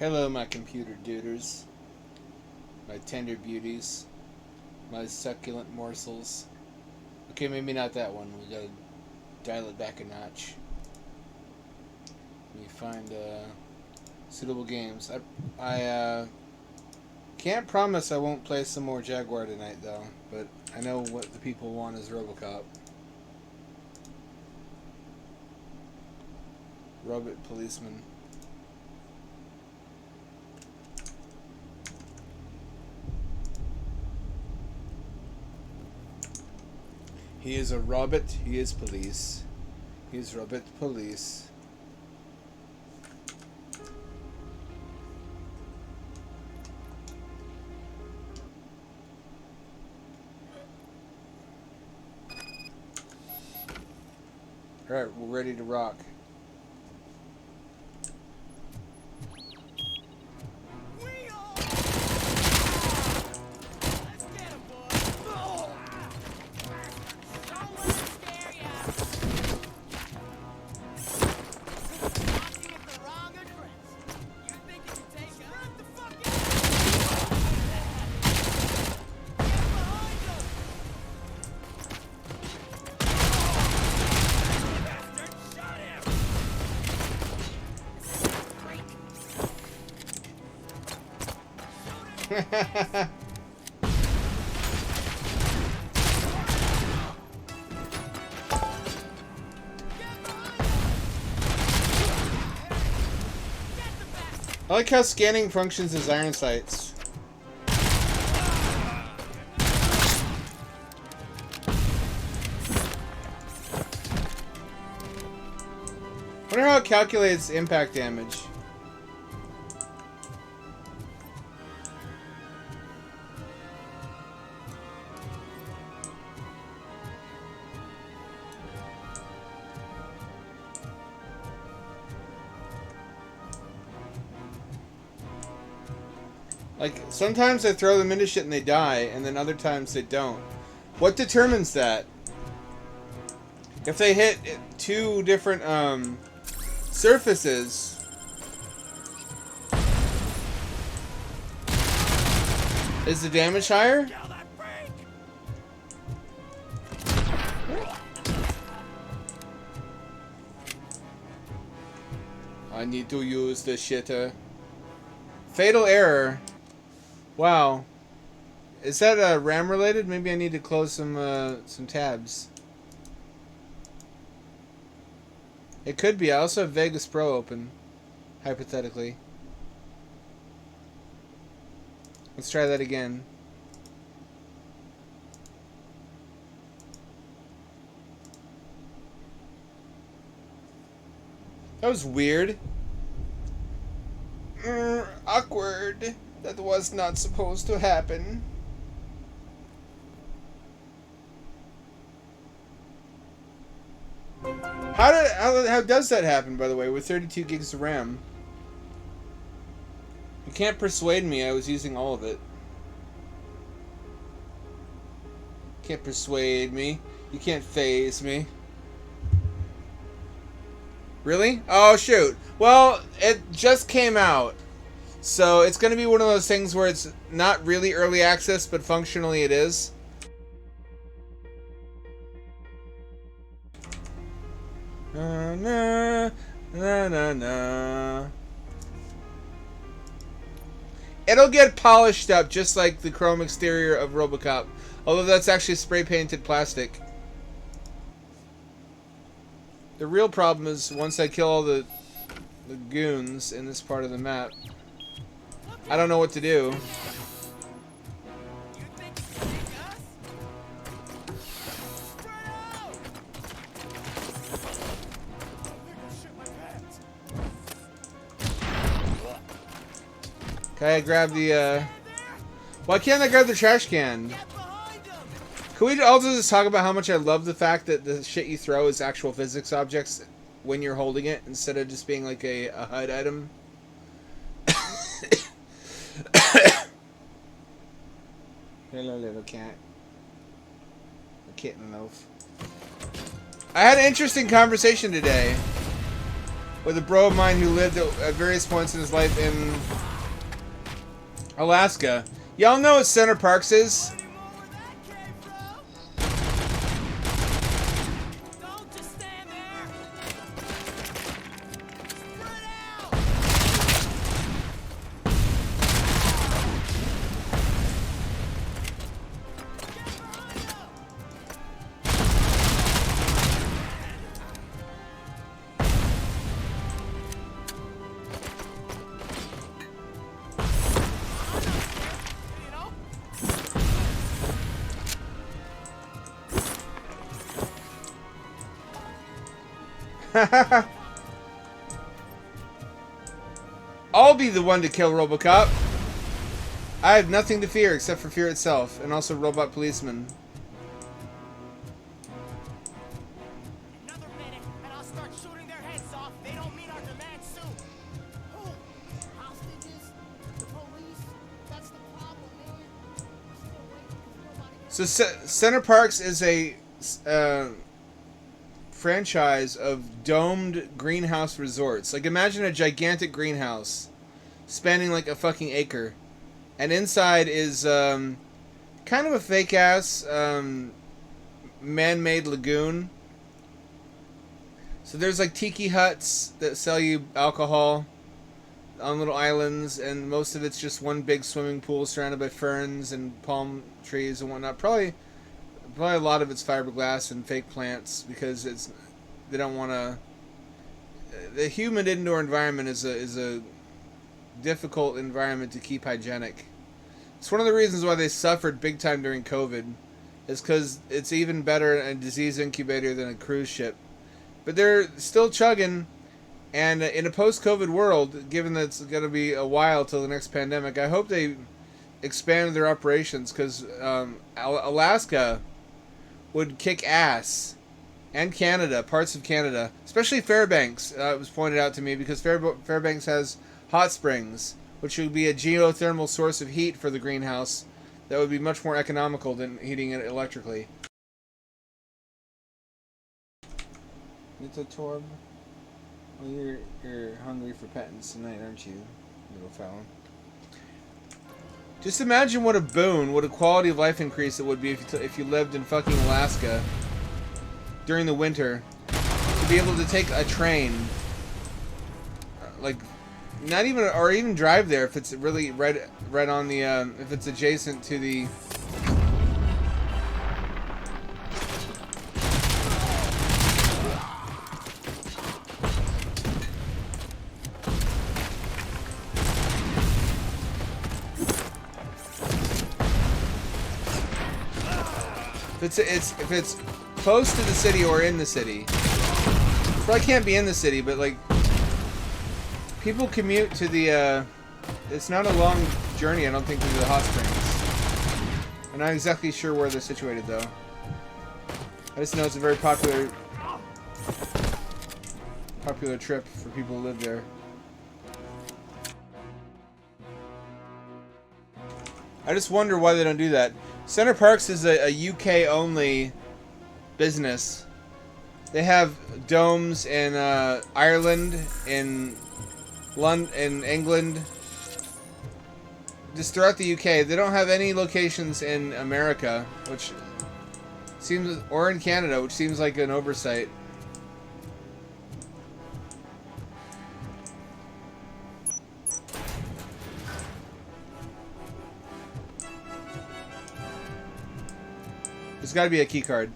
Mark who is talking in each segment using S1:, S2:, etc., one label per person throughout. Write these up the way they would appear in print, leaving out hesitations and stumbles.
S1: Hello, my computer duders, my tender beauties, my succulent morsels. Okay, maybe not that one. We gotta dial it back a notch. Let me find suitable games. I can't promise I won't play some more Jaguar tonight, though. But I know what the people want is Robocop. Robot policeman. He is a robot. He is police. He is robot police. Alright, we're ready to rock. I like how scanning functions as iron sights. Wonder how it calculates impact damage. Like, sometimes I throw them into shit and they die, and then other times they don't. What determines that? If they hit two different, surfaces, is the damage higher? I need to use the shitter. Fatal error. Wow. Is that RAM related? Maybe I need to close some tabs. It could be. I also have Vegas Pro open, hypothetically. Let's try that again. That was weird. Awkward. That was not supposed to happen. How does that happen, by the way, with 32 gigs of RAM? You can't persuade me I was using all of it. Can't persuade me. You can't phase me. Really? Oh, shoot. Well, it just came out. So it's going to be one of those things where it's not really early access, but functionally it is. Na na na na na. It'll get polished up just like the chrome exterior of Robocop, although that's actually spray painted plastic. The real problem is once I kill all the goons in this part of the map, I don't know what to do. Okay, I grab the, why can't I grab the trash can? Can we also just talk about how much I love the fact that the shit you throw is actual physics objects when you're holding it, instead of just being like a HUD item? Hello, little cat. A kitten loaf. I had an interesting conversation today with a bro of mine who lived at various points in his life in Alaska. Y'all know what Center Parks is? I'll be the one to kill Robocop. I have nothing to fear except for fear itself, and also robot policemen.
S2: Another minute, and I'll start shooting their heads off. They don't meet our demands soon. Who? Hostages? The police? That's the problem, man. We're still waiting for nobody.
S1: So Center Parks is a franchise of domed greenhouse resorts. Like, imagine a gigantic greenhouse spanning like a fucking acre, and inside is kind of a fake ass man-made lagoon. So there's like tiki huts that sell you alcohol on little islands, and most of it's just one big swimming pool surrounded by ferns and palm trees and whatnot. Probably a lot of it's fiberglass and fake plants because they don't want to. The humid indoor environment is a difficult environment to keep hygienic. It's one of the reasons why they suffered big time during COVID, is because it's even better a disease incubator than a cruise ship. But they're still chugging, and in a post-COVID world, given that it's going to be a while till the next pandemic, I hope they expand their operations, because Alaska would kick ass, and Canada, parts of Canada, especially Fairbanks. It was pointed out to me because Fairbanks has hot springs, which would be a geothermal source of heat for the greenhouse that would be much more economical than heating it electrically. Little Torb, well, you're hungry for patents tonight, aren't you, little fella? Just imagine what a boon, what a quality of life increase it would be if you lived in fucking Alaska during the winter, to be able to take a train, like, not even, or even drive there if it's really right on the, if it's adjacent to the. If it's close to the city or in the city. Probably can't be in the city, but like, people commute to the, it's not a long journey, I don't think, to the hot springs. I'm not exactly sure where they're situated, though. I just know it's a very popular trip for people who live there. I just wonder why they don't do that. Center Parks is a UK-only business. They have domes in Ireland, in London, in England, just throughout the UK. They don't have any locations in America, which seems, or in Canada, which seems like an oversight. There's got to be a key card.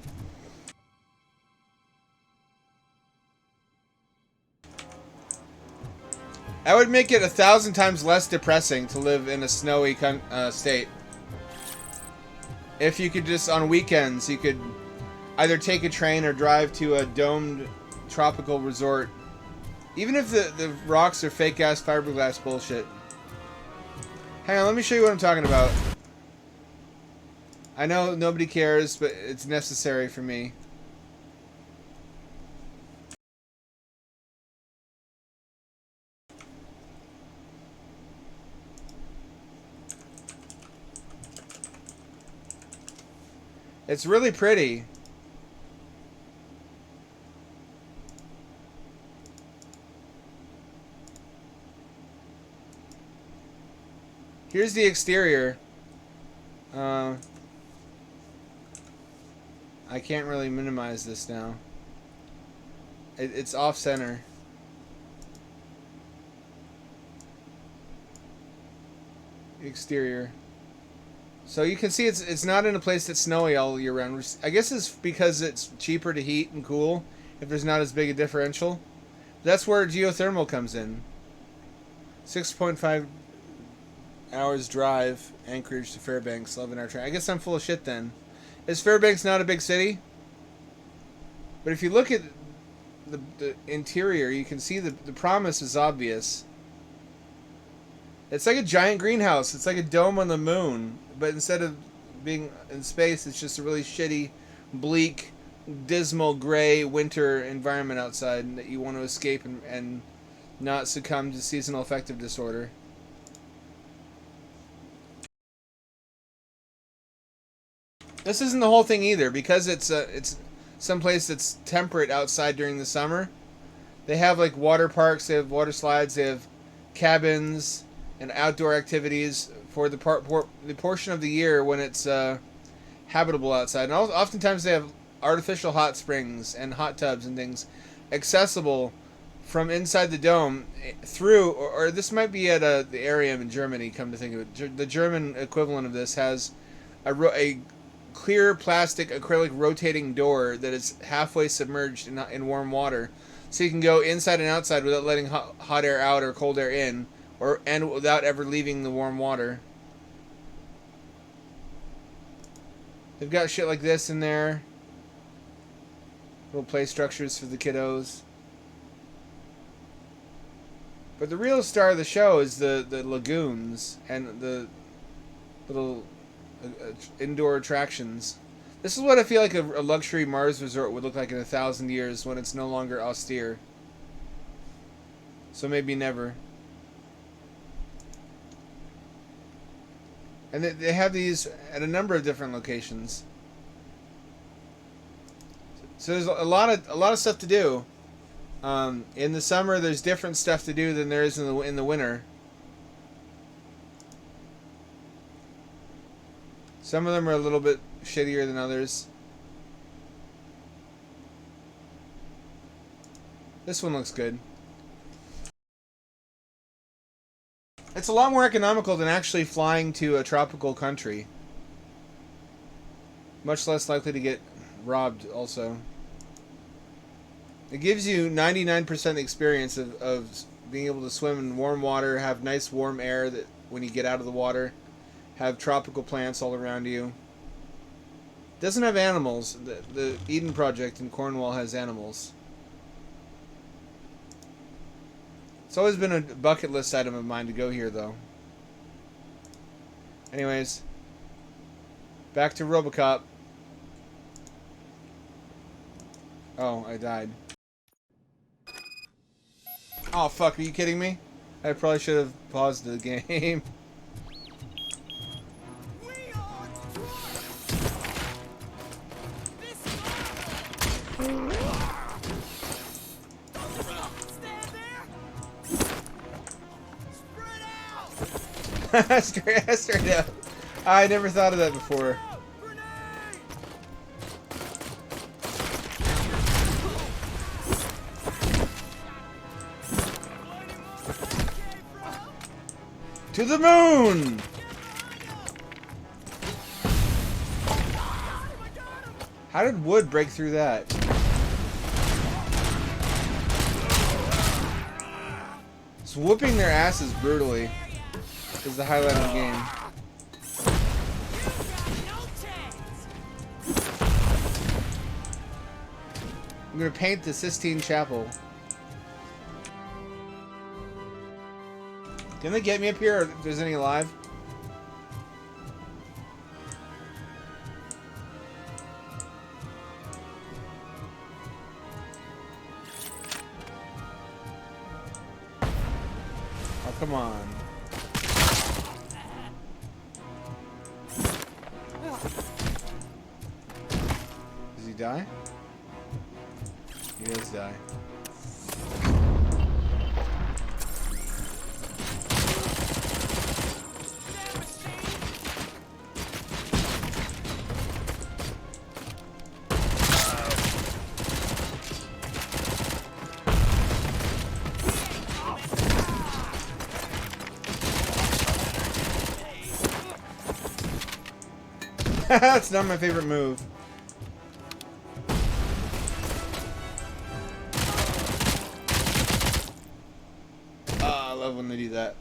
S1: That would make it 1,000 times less depressing to live in a snowy state. If you could just, on weekends, you could either take a train or drive to a domed tropical resort. Even if the rocks are fake-ass fiberglass bullshit. Hang on, let me show you what I'm talking about. I know nobody cares, but it's necessary for me. It's really pretty. Here's the exterior. I can't really minimize this now. It's off center. Exterior. So you can see it's not in a place that's snowy all year round. I guess it's because it's cheaper to heat and cool if there's not as big a differential. That's where geothermal comes in. 6.5 hours drive, Anchorage to Fairbanks, 11-hour train. I guess I'm full of shit then. Is Fairbanks not a big city? But if you look at the interior, you can see the promise is obvious. It's like a giant greenhouse. It's like a dome on the moon. But instead of being in space, it's just a really shitty, bleak, dismal, gray winter environment outside that you want to escape and not succumb to seasonal affective disorder. This isn't the whole thing either, because it's someplace that's temperate outside during the summer. They have like water parks, they have water slides, they have cabins and outdoor activities for the portion of the year when it's habitable outside. And oftentimes they have artificial hot springs and hot tubs and things accessible from inside the dome through, or this might be at the area in Germany, come to think of it. The German equivalent of this has a clear plastic acrylic rotating door that is halfway submerged in warm water, so you can go inside and outside without letting hot air out or cold air in, and without ever leaving the warm water. They've got shit like this in there. Little play structures for the kiddos. But the real star of the show is the lagoons and the little indoor attractions. This is what I feel like a luxury Mars resort would look like in 1,000 years when it's no longer austere. So maybe never. And they have these at a number of different locations. So there's a lot of stuff to do. In the summer, there's different stuff to do than there is in the winter. Some of them are a little bit shittier than others. This one looks good. It's a lot more economical than actually flying to a tropical country. Much less likely to get robbed also. It gives you 99% experience of being able to swim in warm water, have nice warm air that when you get out of the water, have tropical plants all around you. Doesn't have animals. The Eden Project in Cornwall has animals. It's always been a bucket list item of mine to go here, though. Anyways, back to Robocop. Oh, I died. Oh, fuck, are you kidding me? I probably should have paused the game. Straight up. I never thought of that before. To the moon! How did wood break through that? It's whooping their asses brutally. Is the highlight of the game. I'm gonna paint the Sistine Chapel. Can they get me up here, or if there's any alive? Oh, come on. Does he die? He does die. That's not my favorite move. I love when they do that.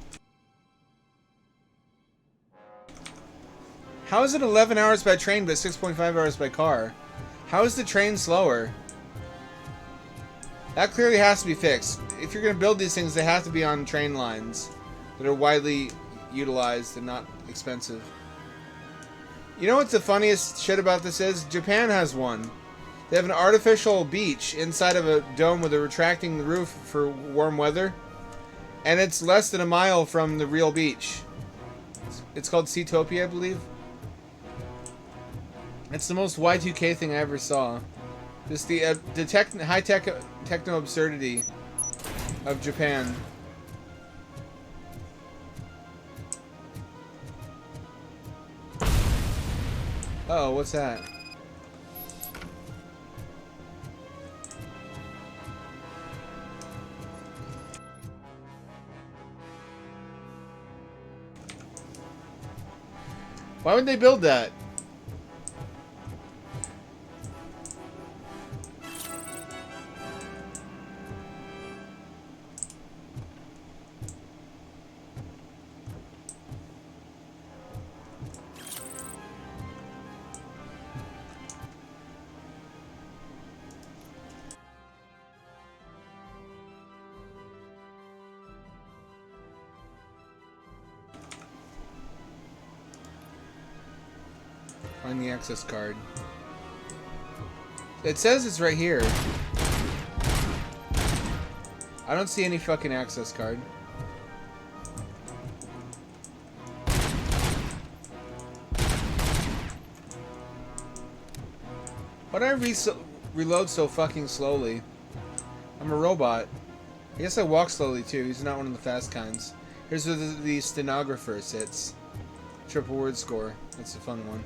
S1: How is it 11 hours by train but 6.5 hours by car? How is the train slower? That clearly has to be fixed. If you're going to build these things, they have to be on train lines that are widely utilized and not expensive. You know what the funniest shit about this is? Japan has one. They have an artificial beach inside of a dome with a retracting roof for warm weather. And it's less than a mile from the real beach. It's called Seatopia, I believe. It's the most Y2K thing I ever saw. Just the high-tech techno-absurdity of Japan. Uh-oh, what's that? Why would they build that? Find the access card. It says it's right here. I don't see any fucking access card. Why do I reload so fucking slowly? I'm a robot. I guess I walk slowly too. He's not one of the fast kinds. Here's where the stenographer sits. Triple word score. That's a fun one.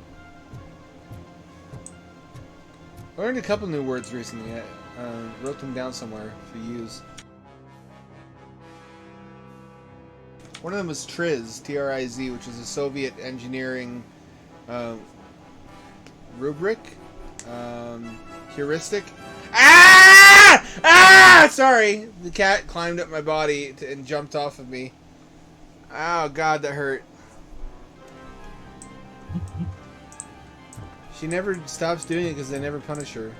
S1: I learned a couple new words recently. I wrote them down somewhere to use. One of them was TRIZ, T-R-I-Z, which is a Soviet engineering rubric, heuristic. Ah! Ah! Sorry, the cat climbed up my body and jumped off of me. Oh God, that hurt. She never stops doing it because they never punish her.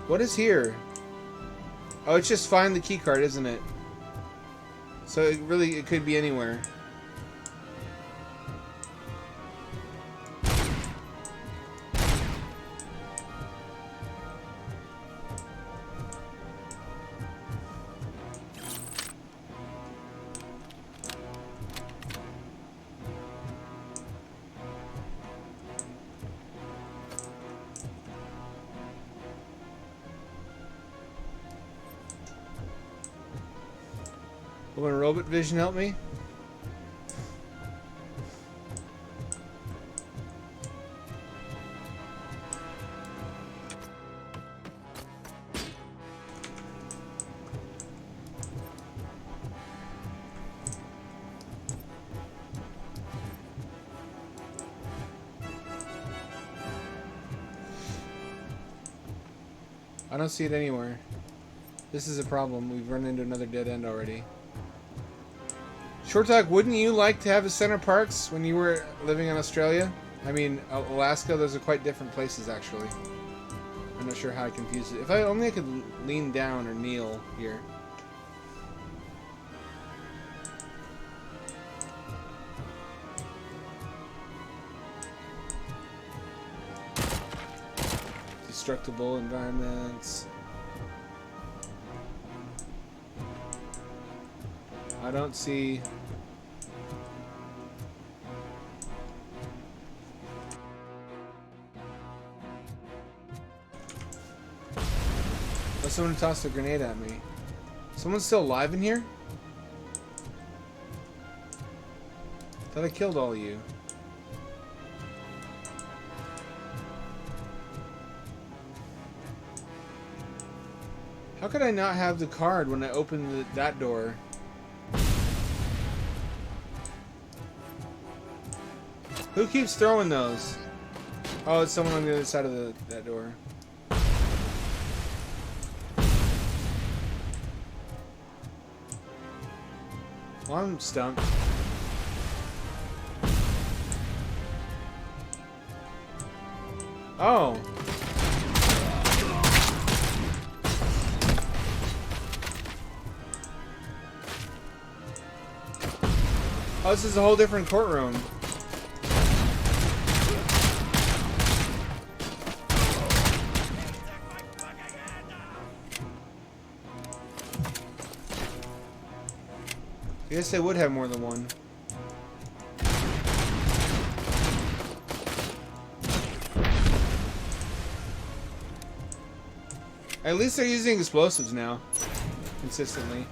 S1: What is here? Oh, it's just find the key card, isn't it? So it could be anywhere. Will my robot vision help me? I don't see it anywhere. This is a problem. We've run into another dead end already. Short Talk, wouldn't you like to have a Center Parks when you were living in Australia? I mean, Alaska, those are quite different places, actually. I'm not sure how I confused it. If I only could lean down or kneel here. Destructible environments. I don't see... Oh, someone tossed a grenade at me. Someone's still alive in here? Thought I killed all of you. How could I not have the card when I opened that door? Who keeps throwing those? Oh, it's someone on the other side of that door. Well, I'm stumped. Oh. Oh, this is a whole different courtroom. I guess they would have more than one. At least they're using explosives now. Consistently.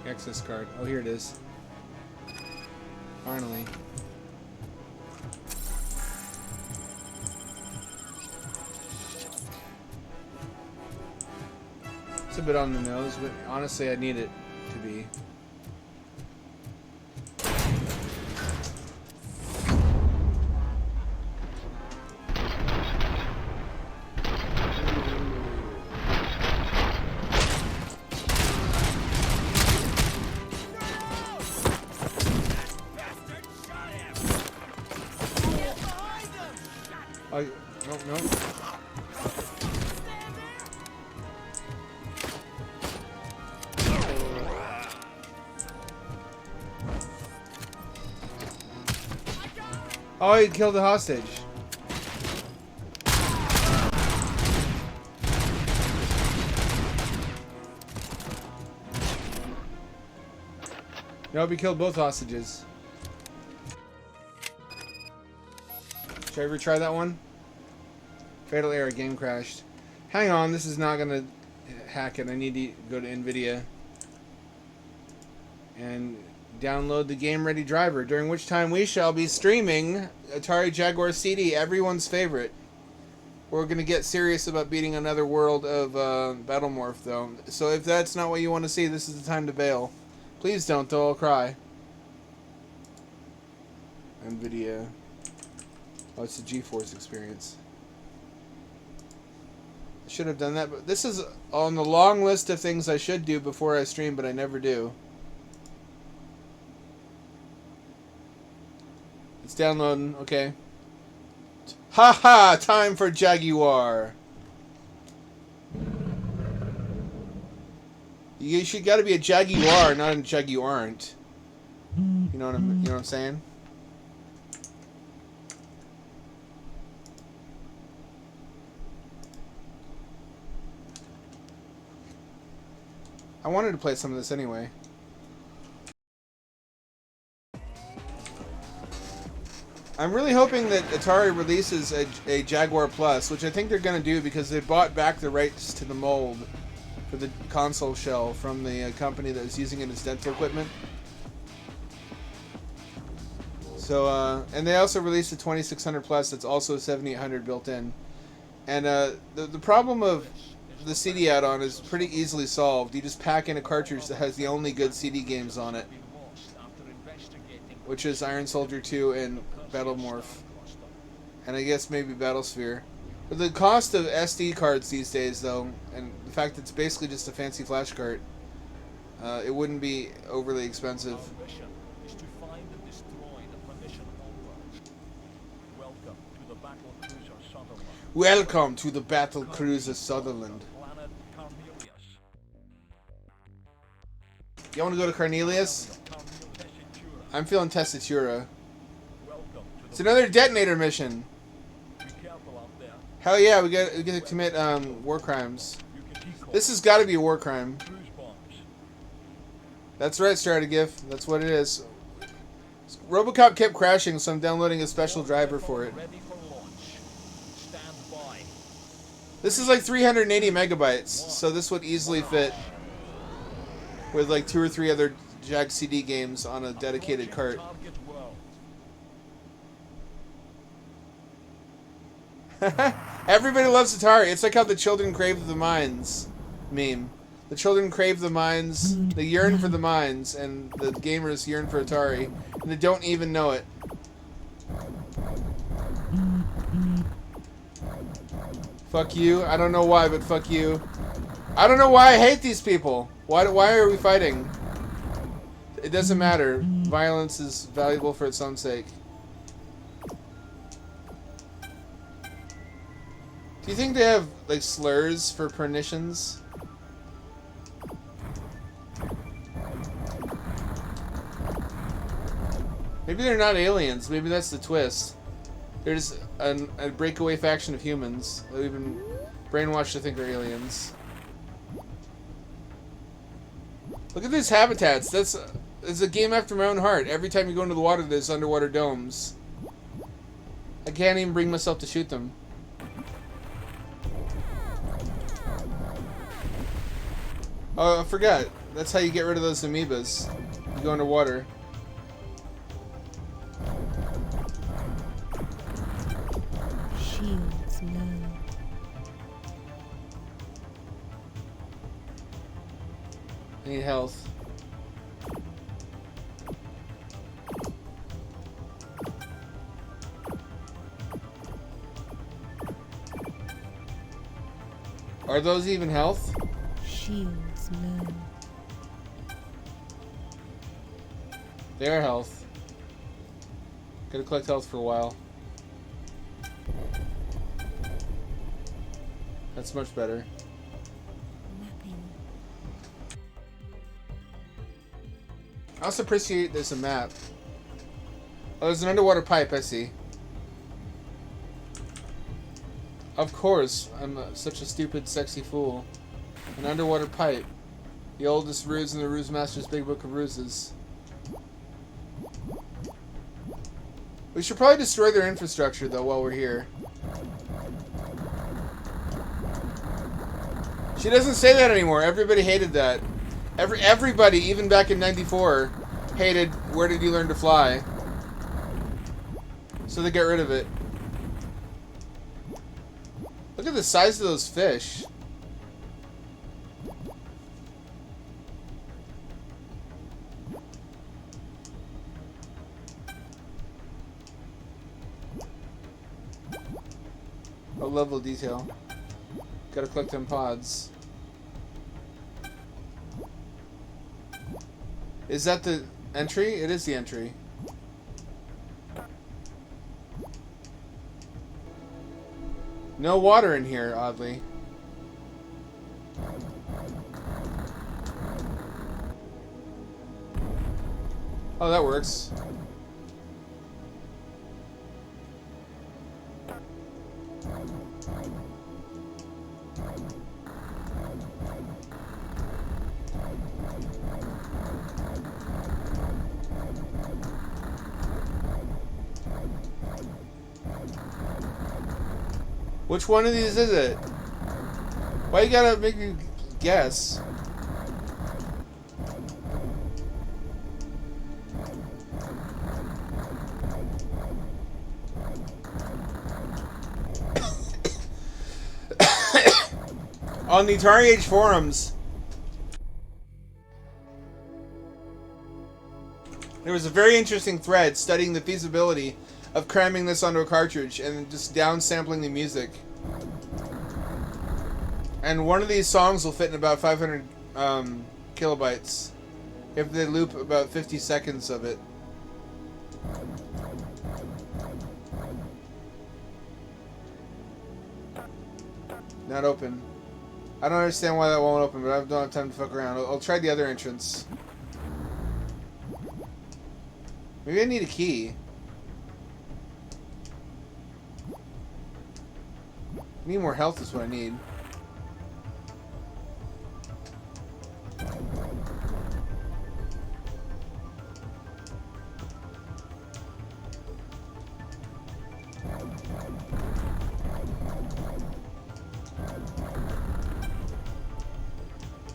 S1: Access card. Oh, here it is. Finally. It's a bit on the nose, but honestly I need it to be. Oh, no. Oh, he killed the hostage. Nope, he killed both hostages. Should I retry that one? Fatal error, game crashed. Hang on, this is not gonna hack it. I need to go to NVIDIA and download the game ready driver, during which time we shall be streaming Atari Jaguar CD, everyone's favorite. We're gonna get serious about beating another world of Batttlemorph though. So if that's not what you want to see, this is the time to bail. Please don't, though I'll cry. NVIDIA. Oh, it's a GeForce experience. I should have done that, but this is on the long list of things I should do before I stream, but I never do. It's downloading, okay. Haha, time for Jaguar. You should gotta be a Jaguar, not a Jaguarant. You know what I'm saying? I wanted to play some of this anyway. I'm really hoping that Atari releases a Jaguar Plus, which I think they're going to do because they bought back the rights to the mold for the console shell from the company that was using it as dental equipment. So, and they also released a 2600 Plus that's also 7800 built in. And the problem of the CD add-on is pretty easily solved. You just pack in a cartridge that has the only good CD games on it, which is Iron Soldier 2 and Batttlemorph, and I guess maybe Battlesphere. But the cost of SD cards these days, though, and the fact that it's basically just a fancy flash card, it wouldn't be overly expensive. Welcome to the Battle Cruiser Sutherland. You want to go to Cornelius? I'm feeling Tessitura. It's another detonator mission. Hell yeah, we get to commit war crimes. This has got to be a war crime. That's right, Strategif. That's what it is. Robocop kept crashing, so I'm downloading a special driver for it. This is like 380 megabytes, so this would easily fit with like 2 or 3 other Jag CD games on a dedicated cart. Everybody loves Atari. It's like how the children crave the mines meme. The children crave the mines, they yearn for the mines, and the gamers yearn for Atari, and they don't even know it. Fuck you. I don't know why, but fuck you. I don't know why I hate these people. Why are we fighting? It doesn't matter. Violence is valuable for its own sake. Do you think they have, like, slurs for pernicians? Maybe they're not aliens. Maybe that's the twist. They're just a breakaway faction of humans that we've been brainwashed to think are aliens. Look at these habitats. It's a game after my own heart. Every time you go into the water, there's underwater domes. I can't even bring myself to shoot them. Oh, I forgot. That's how you get rid of those amoebas. You go underwater.
S3: Shields low.
S1: I need health. Are those even health?
S3: Shields low.
S1: They are health. Gotta collect health for a while. That's much better.
S3: Mapping.
S1: I also appreciate there's a map. Oh, there's an underwater pipe, I see. Of course, I'm such a stupid, sexy fool. An underwater pipe. The oldest ruse in the Ruse Master's Big Book of Ruses. We should probably destroy their infrastructure, though, while we're here. She doesn't say that anymore. Everybody hated that. Everybody, even back in '94, hated Where Did You Learn to Fly? So they get rid of it. Look at the size of those fish. A level of detail. Gotta collect them pods. Is that the entry? It is the entry. No water in here, oddly. Oh, that works. Which one of these is it? Why you gotta make me guess? On the Atari Age forums, there was a very interesting thread studying the feasibility of cramming this onto a cartridge and just downsampling the music. And one of these songs will fit in about 500 kilobytes if they loop about 50 seconds of it. Not open. I don't understand why that won't open, but I don't have time to fuck around. I'll try the other entrance. Maybe I need a key. I need more health is what I need.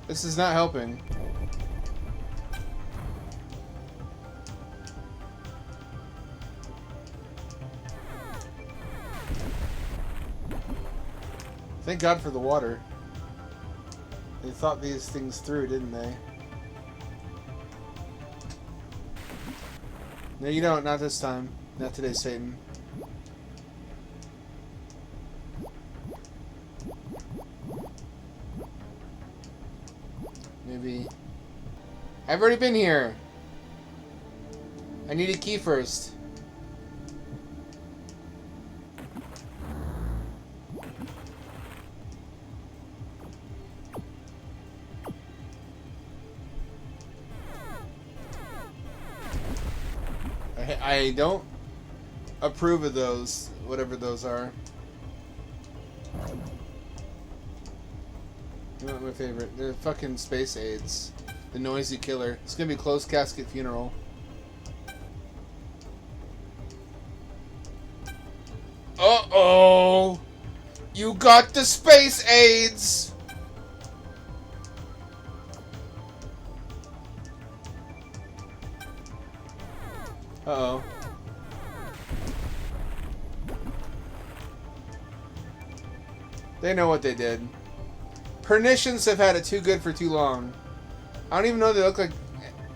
S1: This is not helping. Thank God for the water. They thought these things through, didn't they? No, you don't. Not this time. Not today, Satan. Maybe. I've already been here. I need a key first. I don't approve of those, whatever those are. They're not my favorite. They're fucking space aids. The noisy killer. It's gonna be a closed casket funeral. Uh-oh! You got the space aids! Uh-oh. They know what they did. Pernitions have had it too good for too long. I don't even know they look like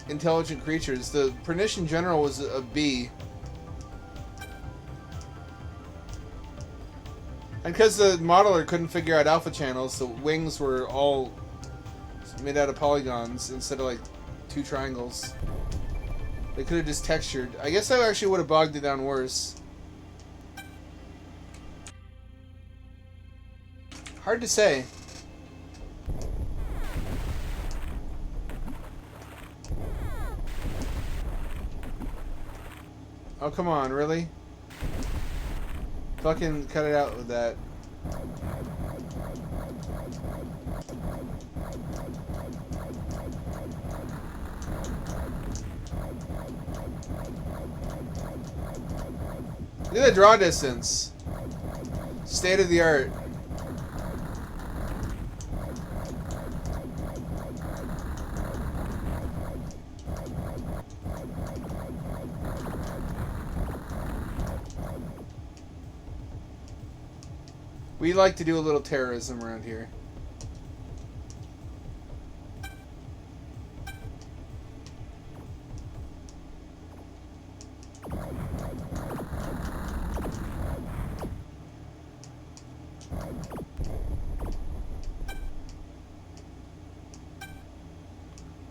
S1: intelligent creatures. The Pernition General was a bee. And because the modeler couldn't figure out alpha channels, the wings were all made out of polygons instead of like 2 triangles. They could have just textured. I guess that actually would have bogged it down worse. Hard to say. Oh, come on, really? Fucking cut it out with that. Look at the draw distance. State of the art. We like to do a little terrorism around here.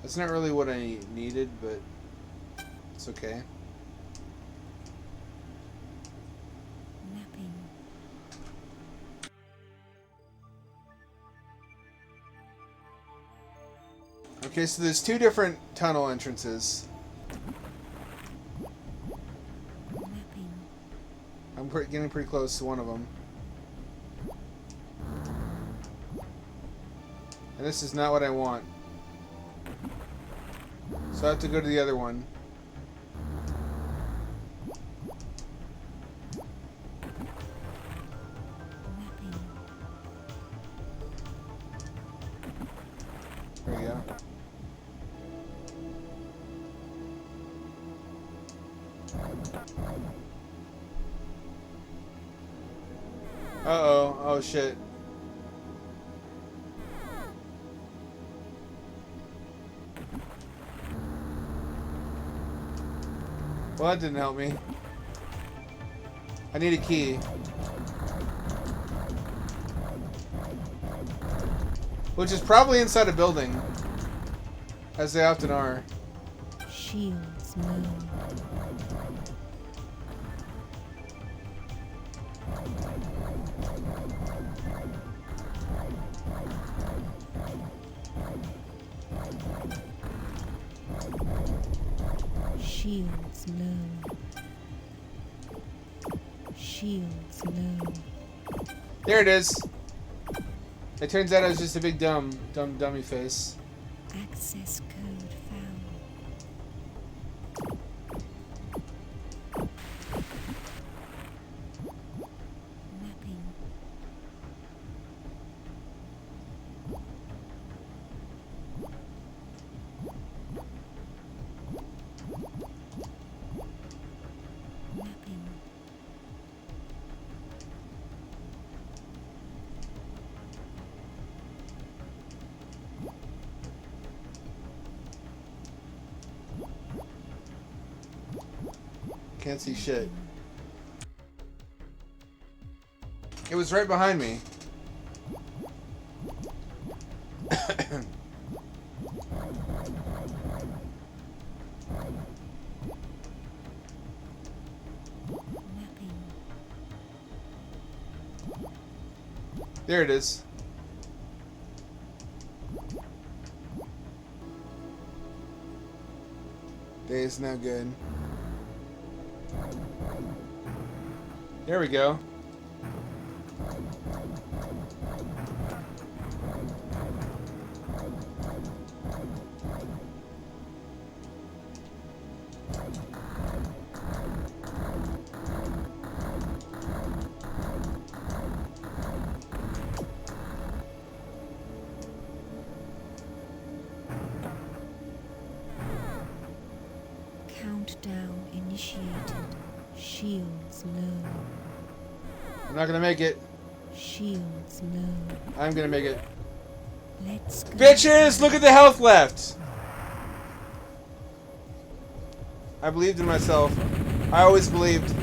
S1: That's not really what I needed, but it's okay.
S3: Napping.
S1: Okay, so there's 2 different tunnel entrances.
S3: Napping.
S1: I'm getting pretty close to one of them. And this is not what I want. So I have to go to the other one.
S3: Napping.
S1: There we go. Uh-oh. Oh, shit. Well, that didn't help me. I need a key. Which is probably inside a building. As they often are.
S3: Shields low. Shields low. Shields low.
S1: There it is. It turns out I was just a big dummy face.
S3: Access code found. Mapping. Mapping.
S1: Can't see shit. It was right behind me.
S3: Mapping.
S1: There it is. Day is no good. There we go.
S3: Countdown initiated. Shields low.
S1: I'm not gonna make it.
S3: Shields low.
S1: I'm gonna make it.
S3: Let's go.
S1: Bitches, look at the health left. I believed in myself. I always believed.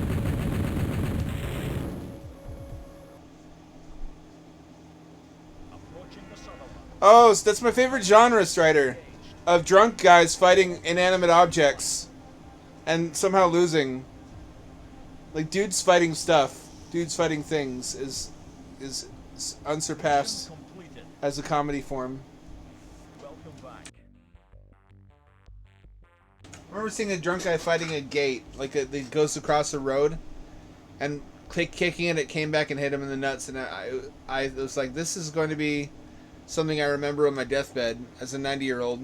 S1: Oh, so that's my favorite genre, Strider. Of drunk guys fighting inanimate objects. And somehow losing. Like, dudes fighting stuff. Dudes fighting things is unsurpassed as a comedy form. I remember seeing a drunk guy fighting a gate, like that goes across a road, and kicking it came back and hit him in the nuts, and I was like, this is going to be something I remember on my deathbed as a 90-year-old.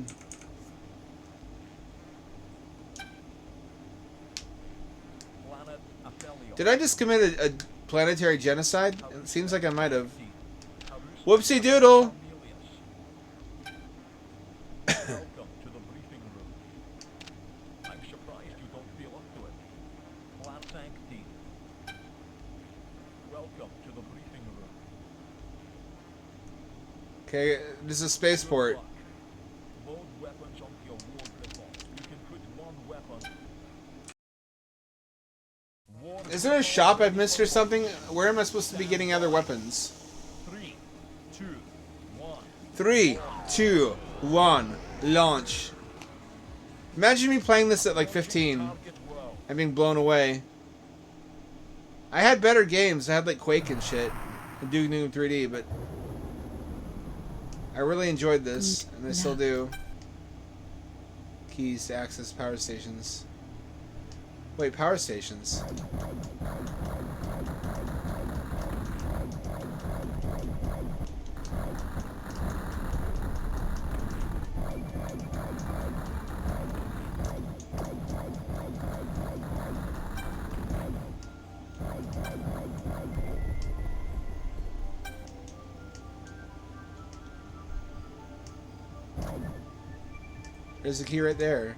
S1: Did I just commit a planetary genocide? It seems like I might have. Whoopsie doodle! Okay, this is a spaceport. Is there a shop I've missed or something? Where am I supposed to be getting other weapons? 3, 2, 1, launch. Imagine me playing this at like 15 and being blown away. I had better games. I had like Quake and shit and Duke Nukem 3D, but I really enjoyed this, and I still do. Keys to access power stations. Wait, power stations. There's a key right there.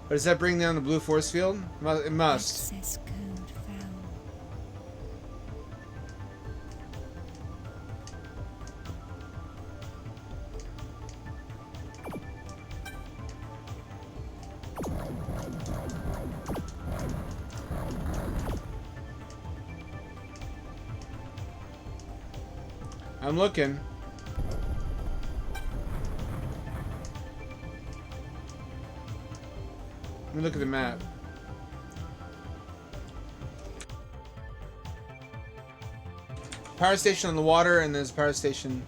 S1: But does that bring down the blue force field? It must.
S3: Access code found.
S1: I'm looking. Let me look at the map. Power station on the water, and there's a power station.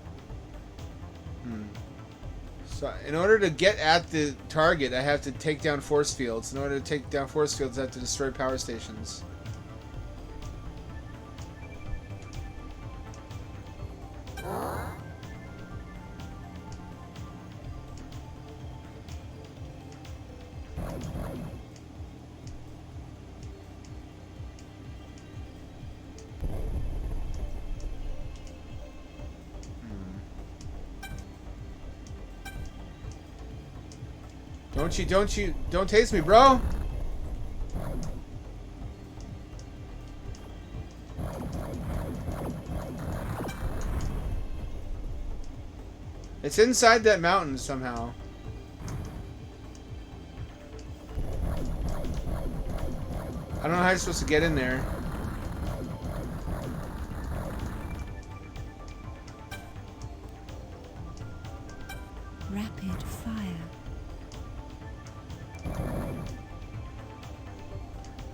S1: So in order to get at the target, I have to take down force fields. In order to take down force fields, I have to destroy power stations. Don't taste me, bro! It's inside that mountain somehow. I don't know how you're supposed to get in there.
S3: Rapid fire.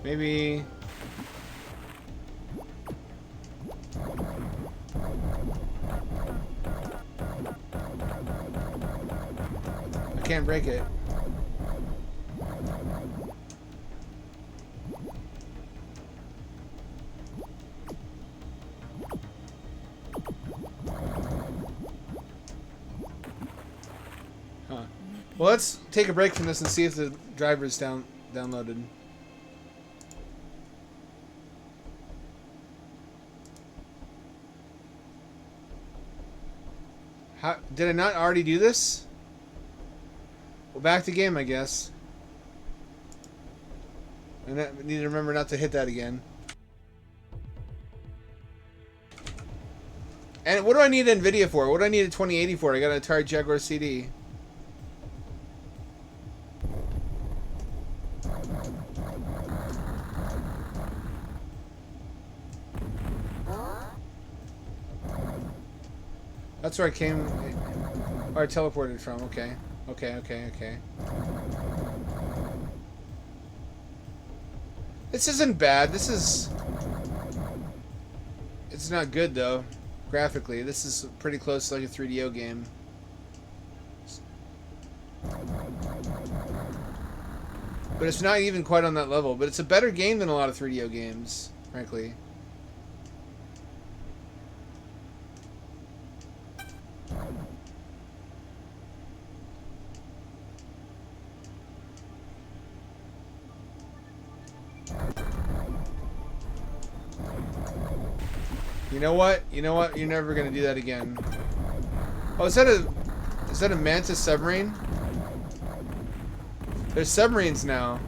S1: Maybe... I can't break it. Huh. Well, let's take a break from this and see if the driver's downloaded. How, did I not already do this? Well, back to game, I guess. And I need to remember not to hit that again. And what do I need NVIDIA for? What do I need a 2080 for? I got an Atari Jaguar CD. That's where I came, or I teleported from. Okay. Okay. This isn't bad. This is... It's not good, though. Graphically. This is pretty close to like a 3DO game. But it's not even quite on that level. But it's a better game than a lot of 3DO games, frankly. You know what? You know what? You're never gonna do that again. Oh, is that a Mantis submarine? There's submarines now.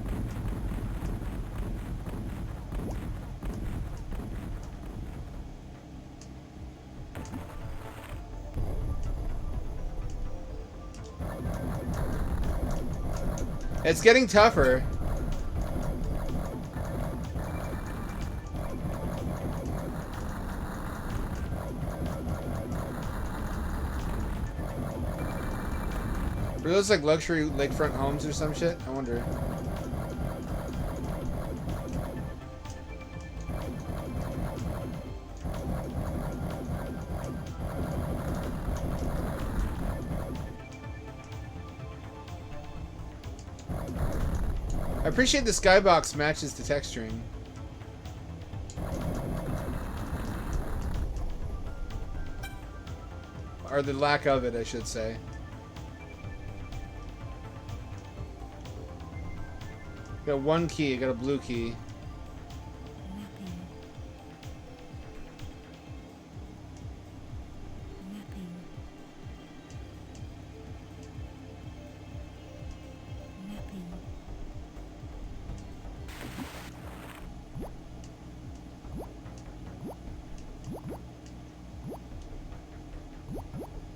S1: It's getting tougher. Are those like luxury lakefront homes or some shit? I wonder. I appreciate the skybox matches the texturing. Or the lack of it, I should say. Got one key, I got a blue key.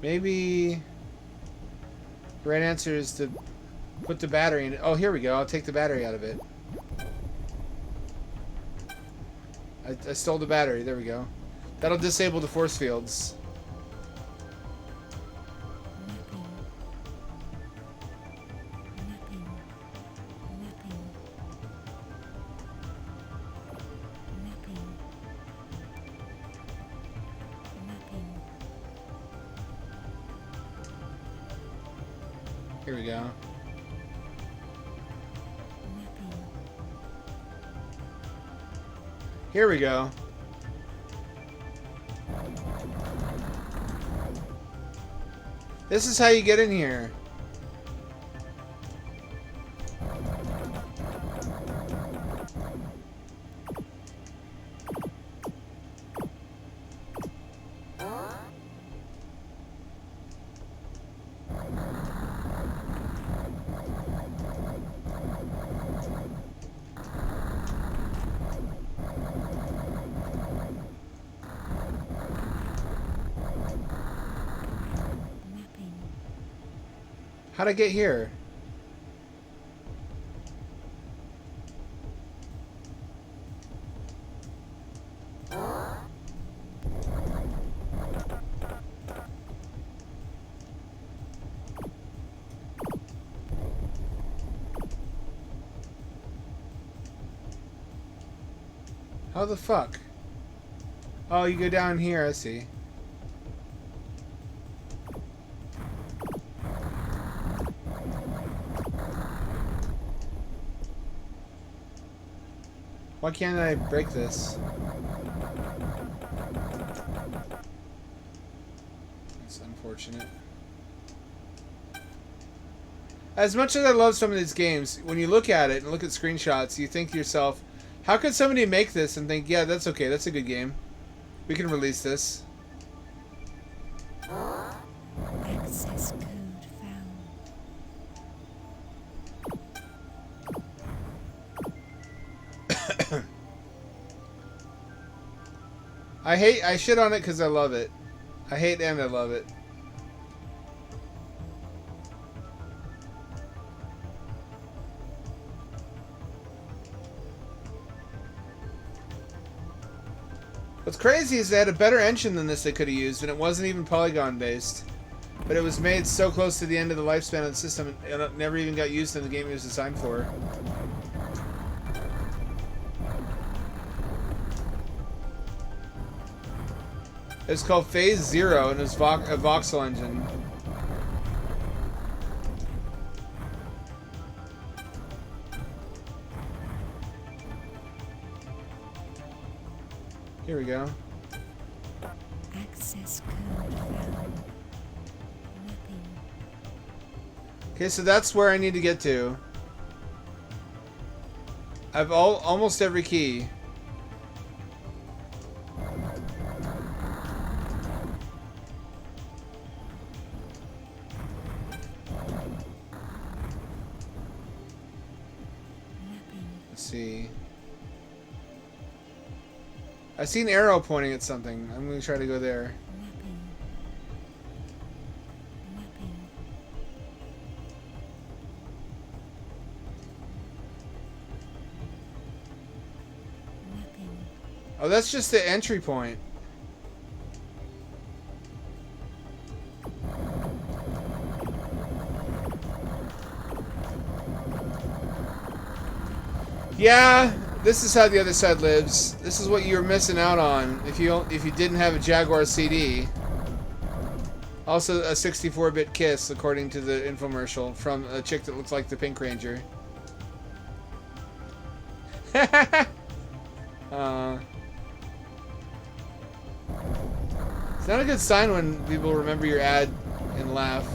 S1: Maybe the right answer is to put the battery in it. Oh, here we go. I'll take the battery out of it. I stole the battery. There we go. That'll disable the force fields. Here we go. Here we go. This is how you get in here. How'd I get here? How the fuck? Oh, you go down here, I see. Why can't I break this? It's unfortunate. As much as I love some of these games, when you look at it and look at screenshots, you think to yourself, how could somebody make this and think, yeah, that's okay, that's a good game. We can release this.
S3: Access code found.
S1: I shit on it because I love it. I hate and I love it. What's crazy is they had a better engine than this they could have used, and it wasn't even polygon based. But it was made so close to the end of the lifespan of the system, and it never even got used in the game it was designed for. It's called Phase Zero, and it's a voxel engine. Here we go.
S3: Access code found. Nothing.
S1: Okay, so that's where I need to get to. I've almost every key. Let's see. I see an arrow pointing at something. I'm gonna try to go there.
S3: Nothing. Nothing. Nothing.
S1: Oh, that's just the entry point. Yeah, this is how the other side lives. This is what you're missing out on if you didn't have a Jaguar CD. Also, a 64-bit kiss, according to the infomercial from a chick that looks like the Pink Ranger. It's not a good sign when people remember your ad and laugh.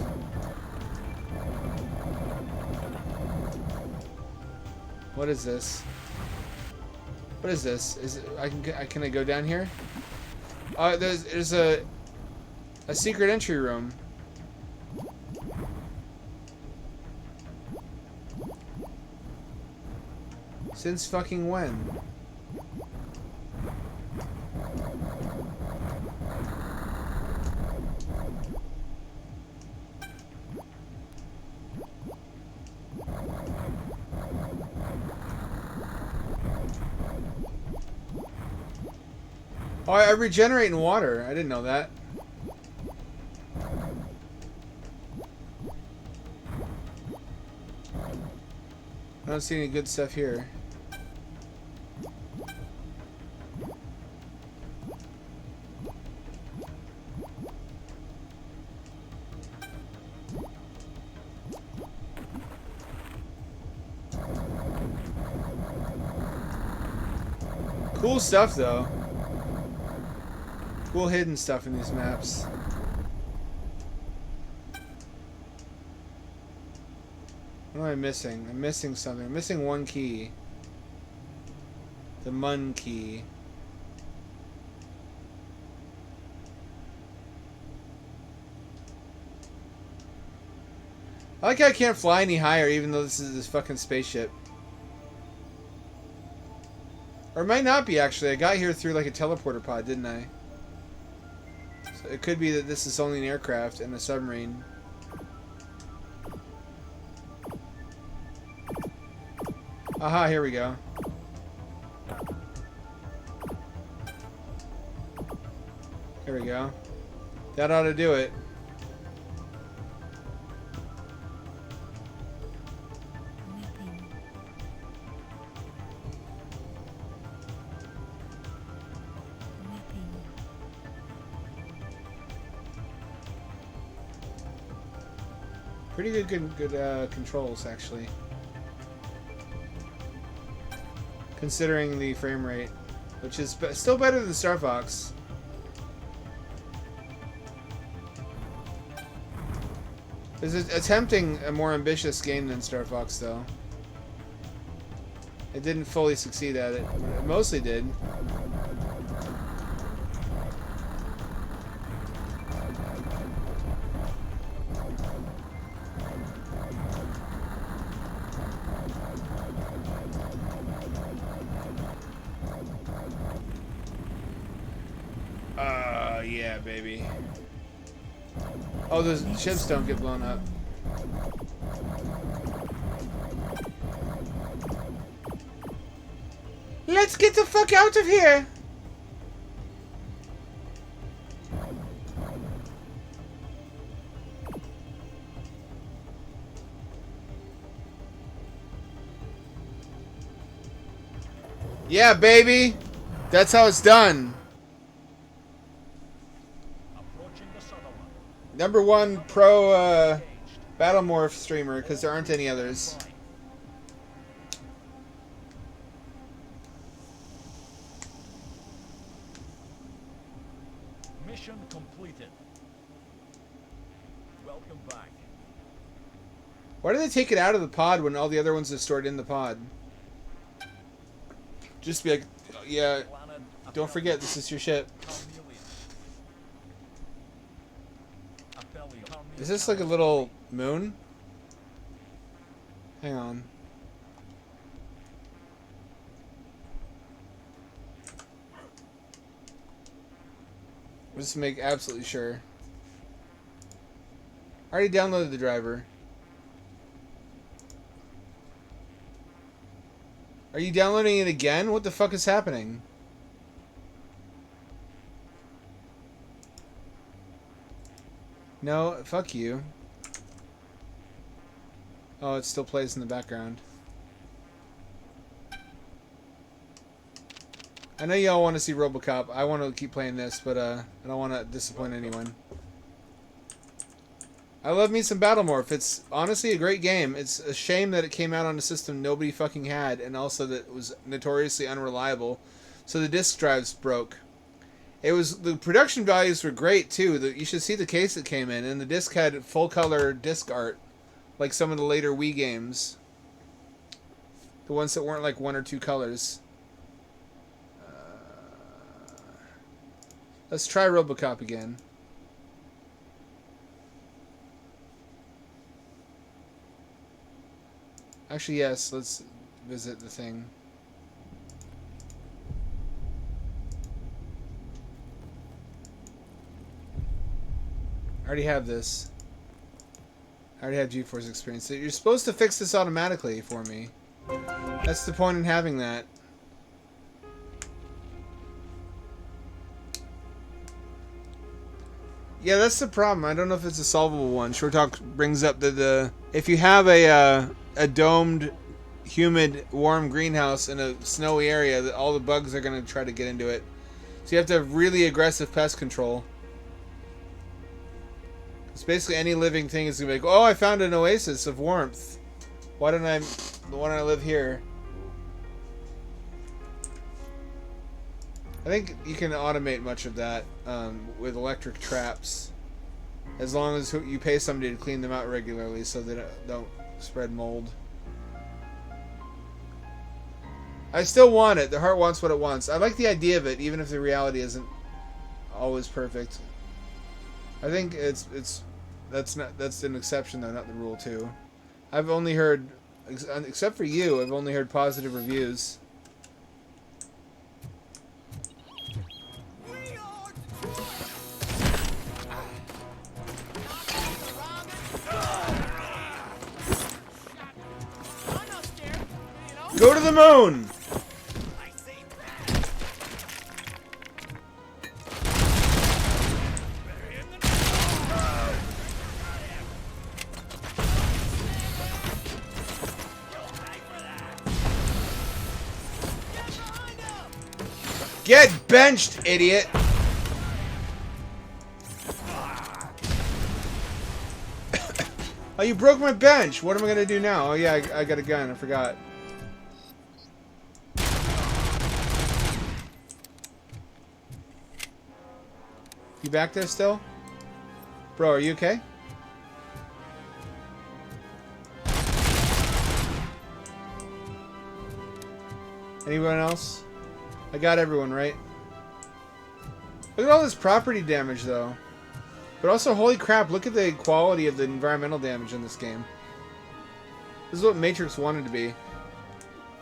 S1: What is this? What is this? Is it, can I go down here? There's a secret entry room. Since fucking when? Oh, I regenerate in water. I didn't know that. I don't see any good stuff here. Cool stuff, though. Cool hidden stuff in these maps. What am I missing? I'm missing something. I'm missing one key. The Mun key. I like how I can't fly any higher even though this is this fucking spaceship. Or it might not be, actually. I got here through like a teleporter pod, didn't I? So it could be that this is only an aircraft and a submarine. Aha, here we go. Here we go. That ought to do it.
S3: Nothing.
S1: Pretty good controls, actually. Considering the frame rate, which is still better than Star Fox. It's attempting a more ambitious game than Star Fox, though. It didn't fully succeed at it. It mostly did. Yeah, baby. Oh, those ships don't get blown up. Let's get the fuck out of here! Yeah, baby! That's how it's done. #1 pro Batttlemorph streamer, because there aren't any others.
S4: Mission completed. Welcome back.
S1: Why do they take it out of the pod when all the other ones are stored in the pod? Just be like, yeah, don't forget, this is your ship. Is this like a little moon? Hang on. Just to make absolutely sure. I already downloaded the driver. Are you downloading it again? What the fuck is happening? No, fuck you. Oh, it still plays in the background. I know y'all want to see Robocop. I want to keep playing this, but I don't want to disappoint anyone. I love me some Batttlemorph. It's honestly a great game. It's a shame that it came out on a system nobody fucking had, and also that it was notoriously unreliable, so the disk drives broke. The production values were great too. You should see the case it came in, and the disc had full color disc art, like some of the later Wii games. The ones that weren't like 1 or 2 colors. Let's try Robocop again. Actually, yes, let's visit the thing. I already have this. I already have GeForce Experience. You're supposed to fix this automatically for me. That's the point in having that. Yeah, that's the problem. I don't know if it's a solvable one. Short Talk brings up that if you have a domed, humid, warm greenhouse in a snowy area, that all the bugs are going to try to get into it. So you have to have really aggressive pest control. It's basically any living thing is going to be like, oh, I found an oasis of warmth. Why don't I live here? I think you can automate much of that with electric traps, as long as you pay somebody to clean them out regularly so they don't spread mold. I still want it. The heart wants what it wants. I like the idea of it, even if the reality isn't always perfect. I think that's an exception though, not the rule too. I've only heard, except for you, I've only heard positive reviews. Go to the moon! Get benched, idiot! Oh, you broke my bench! What am I gonna do now? Oh yeah, I got a gun, I forgot. You back there still? Bro, are you okay? Anyone else? I got everyone, right? Look at all this property damage, though. But also, holy crap, look at the quality of the environmental damage in this game. This is what Matrix wanted to be.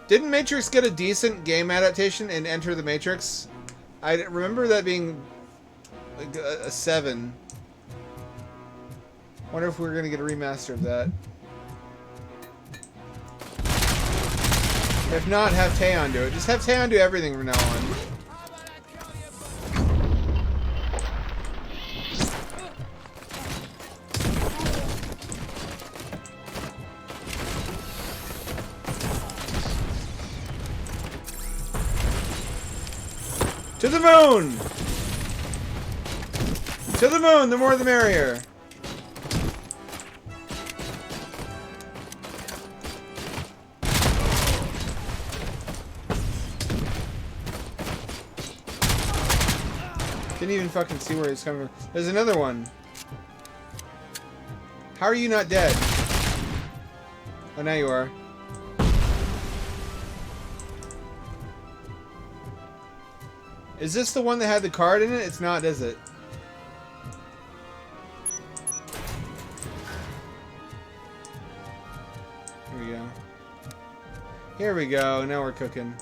S1: Didn't Matrix get a decent game adaptation in Enter the Matrix? I remember that being like a 7. Wonder if we're going to get a remaster of that. If not, have Taeyeon do it. Just have Taeyeon do everything from now on. To the moon! To the moon, the more the merrier. Didn't even fucking see where he's coming from. There's another one. How are you not dead? Oh, now you are. Is this the one that had the card in it? It's not, is it? Here we go. Here we go. Now we're cooking.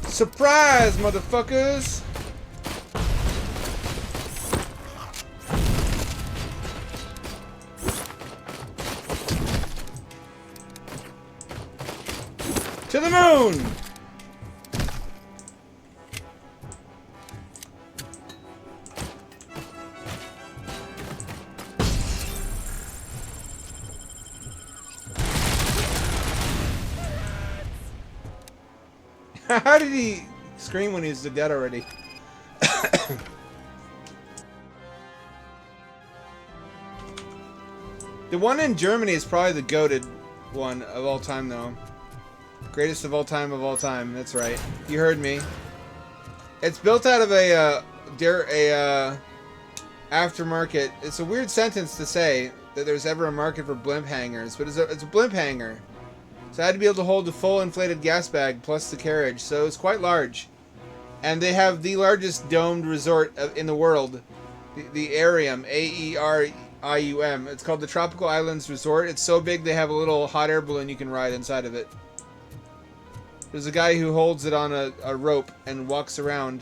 S1: Surprise, motherfuckers! To the moon! How did he scream when he's dead already? The one in Germany is probably the goated one of all time, though. Greatest of all time of all time. That's right. You heard me. It's built out of a aftermarket. It's a weird sentence to say that there's ever a market for blimp hangers, but it's a blimp hanger. So I had to be able to hold the full inflated gas bag plus the carriage, so it's quite large. And they have the largest domed resort in the world, the Aerium, A-E-R-I-U-M. It's called the Tropical Islands Resort. It's so big they have a little hot air balloon you can ride inside of it. There's a guy who holds it on a rope and walks around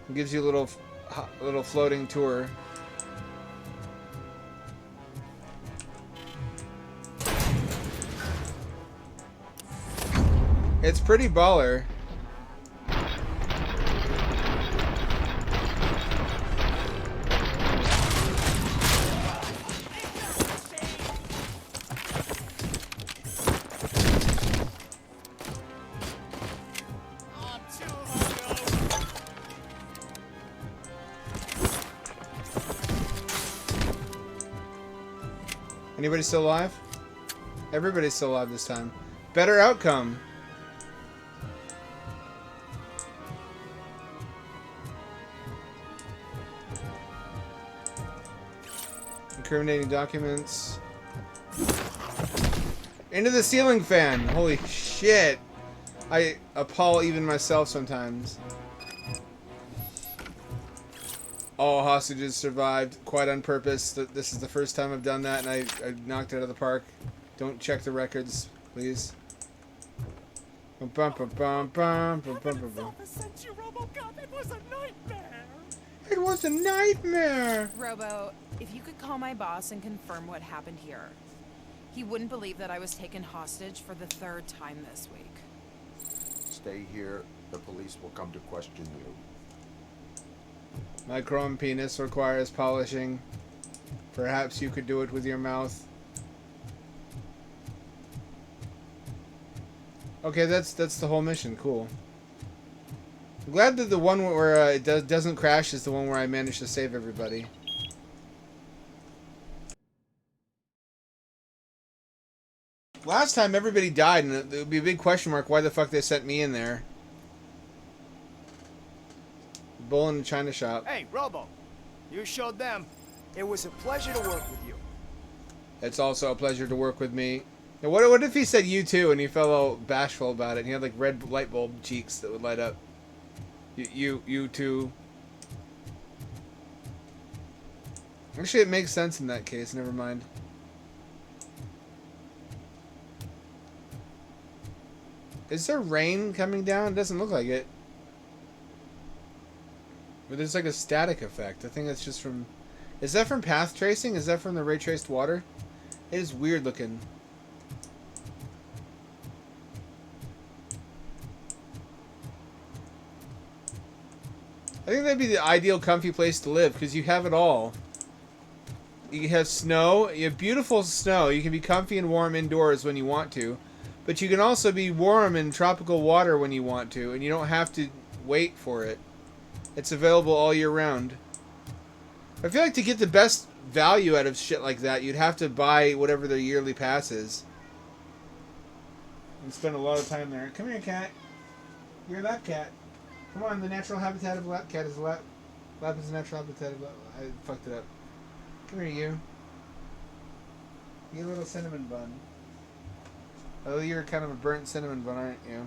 S1: and gives you a little floating tour. It's pretty baller. Anybody still alive? Everybody's still alive this time. Better outcome. Incriminating documents. Into the ceiling fan! Holy shit! I appall even myself sometimes. All hostages survived, quite on purpose. This is the first time I've done that, and I knocked it out of the park. Don't check the records, please.
S2: I sent you, Robocop. It was a nightmare.
S1: It was a nightmare!
S5: Robo, if you could call my boss and confirm what happened here. He wouldn't believe that I was taken hostage for the 3rd time this week.
S6: Stay here. The police will come to question you.
S1: My chrome penis requires polishing. Perhaps you could do it with your mouth. Okay, that's the whole mission. Cool. I'm glad that the one where it doesn't crash is the one where I managed to save everybody. Last time everybody died, and it would be a big question mark why the fuck they sent me in there. Bull in the china shop.
S2: Hey, Robo. You showed them. It was a pleasure to work with you.
S1: It's also a pleasure to work with me. Now, what if he said you too, and he felt all bashful about it, and he had like red light bulb cheeks that would light up? You too. Actually, it makes sense in that case. Never mind. Is there rain coming down? It doesn't look like it. But there's like a static effect. I think that's just from... Is that from path tracing? Is that from the ray traced water? It is weird looking. I think that'd be the ideal comfy place to live because you have it all. You have snow. You have beautiful snow. You can be comfy and warm indoors when you want to. But you can also be warm in tropical water when you want to. And you don't have to wait for it. It's available all year round. I feel like to get the best value out of shit like that, you'd have to buy whatever their yearly pass is. And spend a lot of time there. Come here, cat. You're a lap cat. Come on, the natural habitat of a lap cat is a lap. Lap is the natural habitat of a lap. I fucked it up. Come here, you. You little cinnamon bun. Oh, you're kind of a burnt cinnamon bun, aren't you?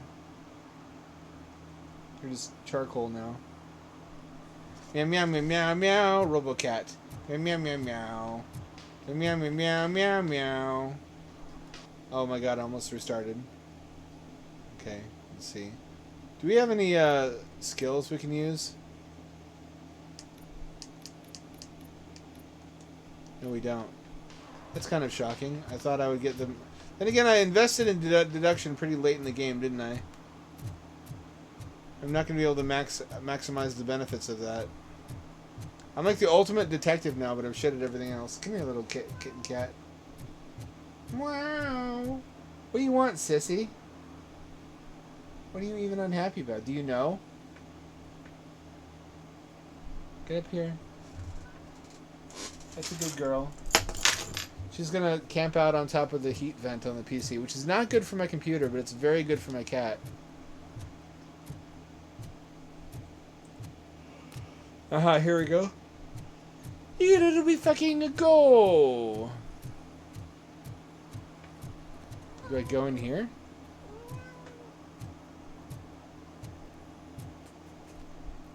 S1: You're just charcoal now. Meow meow meow meow meow. Robocat. Meow meow meow meow. Meow meow meow meow meow. Oh my god! I almost restarted. Okay, let's see. Do we have any skills we can use? No, we don't. That's kind of shocking. I thought I would get them. Then again, I invested in deduction pretty late in the game, didn't I? I'm not going to be able to maximize the benefits of that. I'm like the ultimate detective now, but I'm shit at everything else. Come here, little kitten cat. Wow. What do you want, sissy? What are you even unhappy about? Do you know? Get up here. That's a good girl. She's gonna camp out on top of the heat vent on the PC, which is not good for my computer, but it's very good for my cat. Aha, here we go. Here we fucking go! Do I go in here?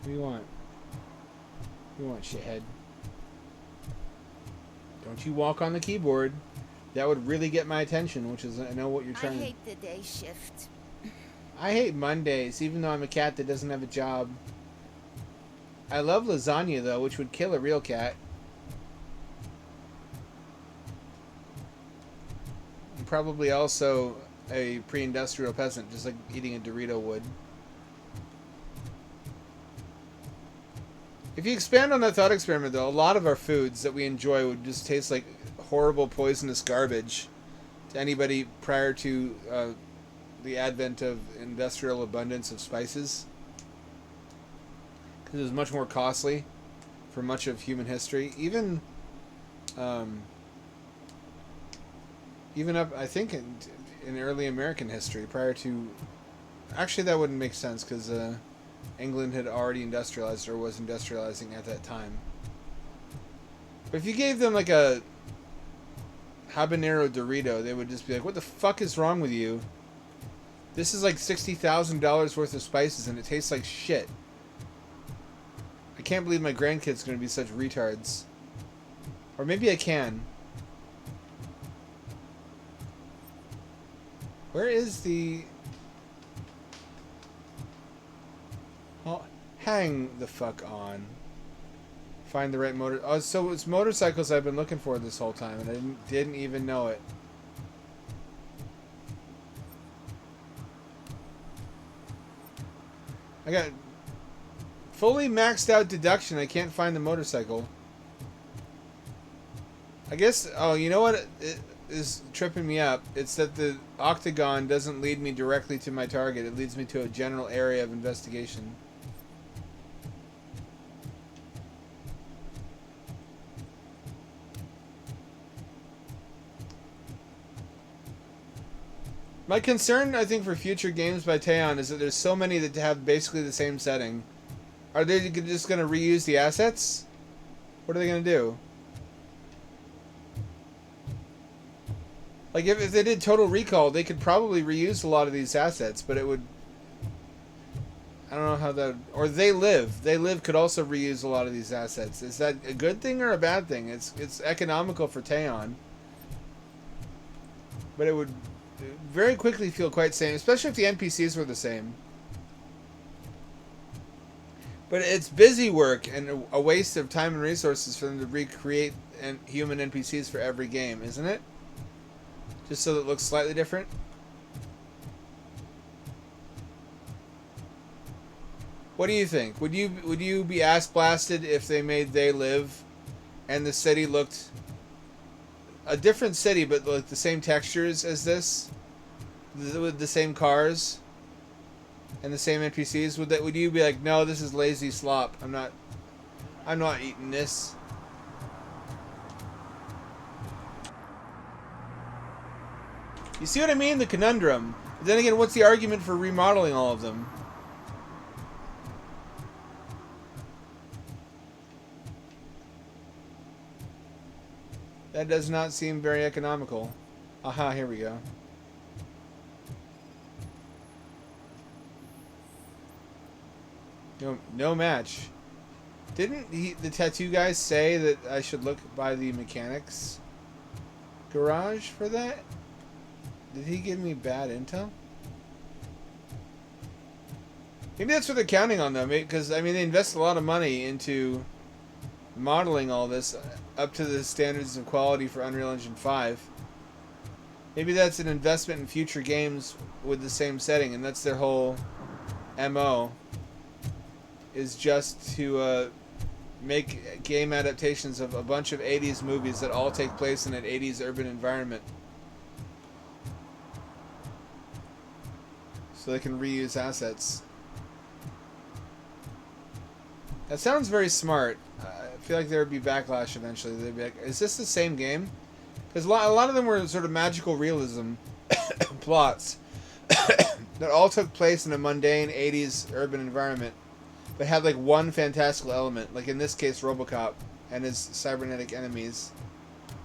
S1: What do you want? What do you want, shithead? Don't you walk on the keyboard. That would really get my attention, which is, I know what you're trying to...
S7: I hate the day shift.
S1: I hate Mondays, even though I'm a cat that doesn't have a job. I love lasagna, though, which would kill a real cat. I'm probably also a pre-industrial peasant, just like eating a Dorito would. If you expand on that thought experiment, though, a lot of our foods that we enjoy would just taste like horrible, poisonous garbage to anybody prior to the advent of industrial abundance of spices. Because it was much more costly for much of human history. Even up, I think, in early American history, prior to... Actually, that wouldn't make sense, because... England had already industrialized or was industrializing at that time. But if you gave them like a habanero Dorito, they would just be like, what the fuck is wrong with you? This is like $60,000 worth of spices and it tastes like shit. I can't believe my grandkids are going to be such retards. Or maybe I can. Where is the... Oh, hang the fuck on. Find the right motor... Oh, so it's motorcycles I've been looking for this whole time, and I didn't even know it. I got fully maxed out deduction. I can't find the motorcycle. I guess. Oh, you know what it is tripping me up? It's that the octagon doesn't lead me directly to my target. It leads me to a general area of investigation. My concern, I think, for future games by Teon is that there's so many that have basically the same setting. Are they just going to reuse the assets? What are they going to do? Like, if they did Total Recall, they could probably reuse a lot of these assets, but it would... I don't know how that... Or They Live. They Live could also reuse a lot of these assets. Is that a good thing or a bad thing? It's economical for Teon. But it would very quickly feel quite same, especially if the NPCs were the same. But it's busy work and a waste of time and resources for them to recreate human NPCs for every game, isn't it? Just so that it looks slightly different. What do you think? Would you be ass blasted if they made They Live and the city looked a different city but like the same textures as this? With the same cars and the same NPCs? Would you be like, no, this is lazy slop. I'm not eating this. You see what I mean? The conundrum. But then again, what's the argument for remodeling all of them? That does not seem very economical. Aha, here we go. No match. Didn't the tattoo guy say that I should look by the mechanics garage for that? Did he give me bad intel? Maybe that's what they're counting on, though, because I mean they invest a lot of money into modeling all this up to the standards of quality for Unreal Engine 5. Maybe that's an investment in future games with the same setting, and that's their whole MO. Is just to make game adaptations of a bunch of 80s movies that all take place in an 80s urban environment. So they can reuse assets. That sounds very smart. I feel like there would be backlash eventually. They'd be like, is this the same game? Because a lot of them were sort of magical realism plots that all took place in a mundane 80s urban environment. But had like one fantastical element, like in this case Robocop and his cybernetic enemies.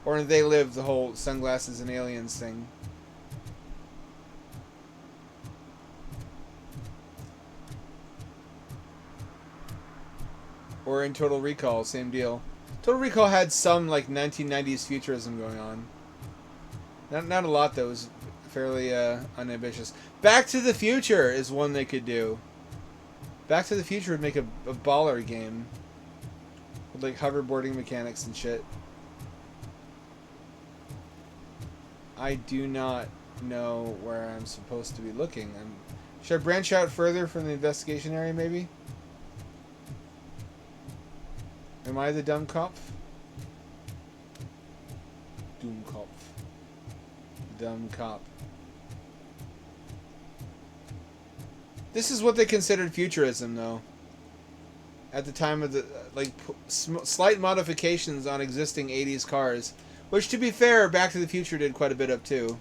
S1: Or in They Live, the whole sunglasses and aliens thing. Or in Total Recall, same deal. Total Recall had some like 1990s futurism going on. Not a lot though, it was fairly unambitious. Back to the Future is one they could do. Back to the Future would make a baller game. With like hoverboarding mechanics and shit. I do not know where I'm supposed to be looking. Should I branch out further from the investigation area maybe? Am I the dumb cop? Doom cop. Dumb cop. This is what they considered futurism, though. At the time of the slight modifications on existing 80s cars, which, to be fair, Back to the Future did quite a bit of too.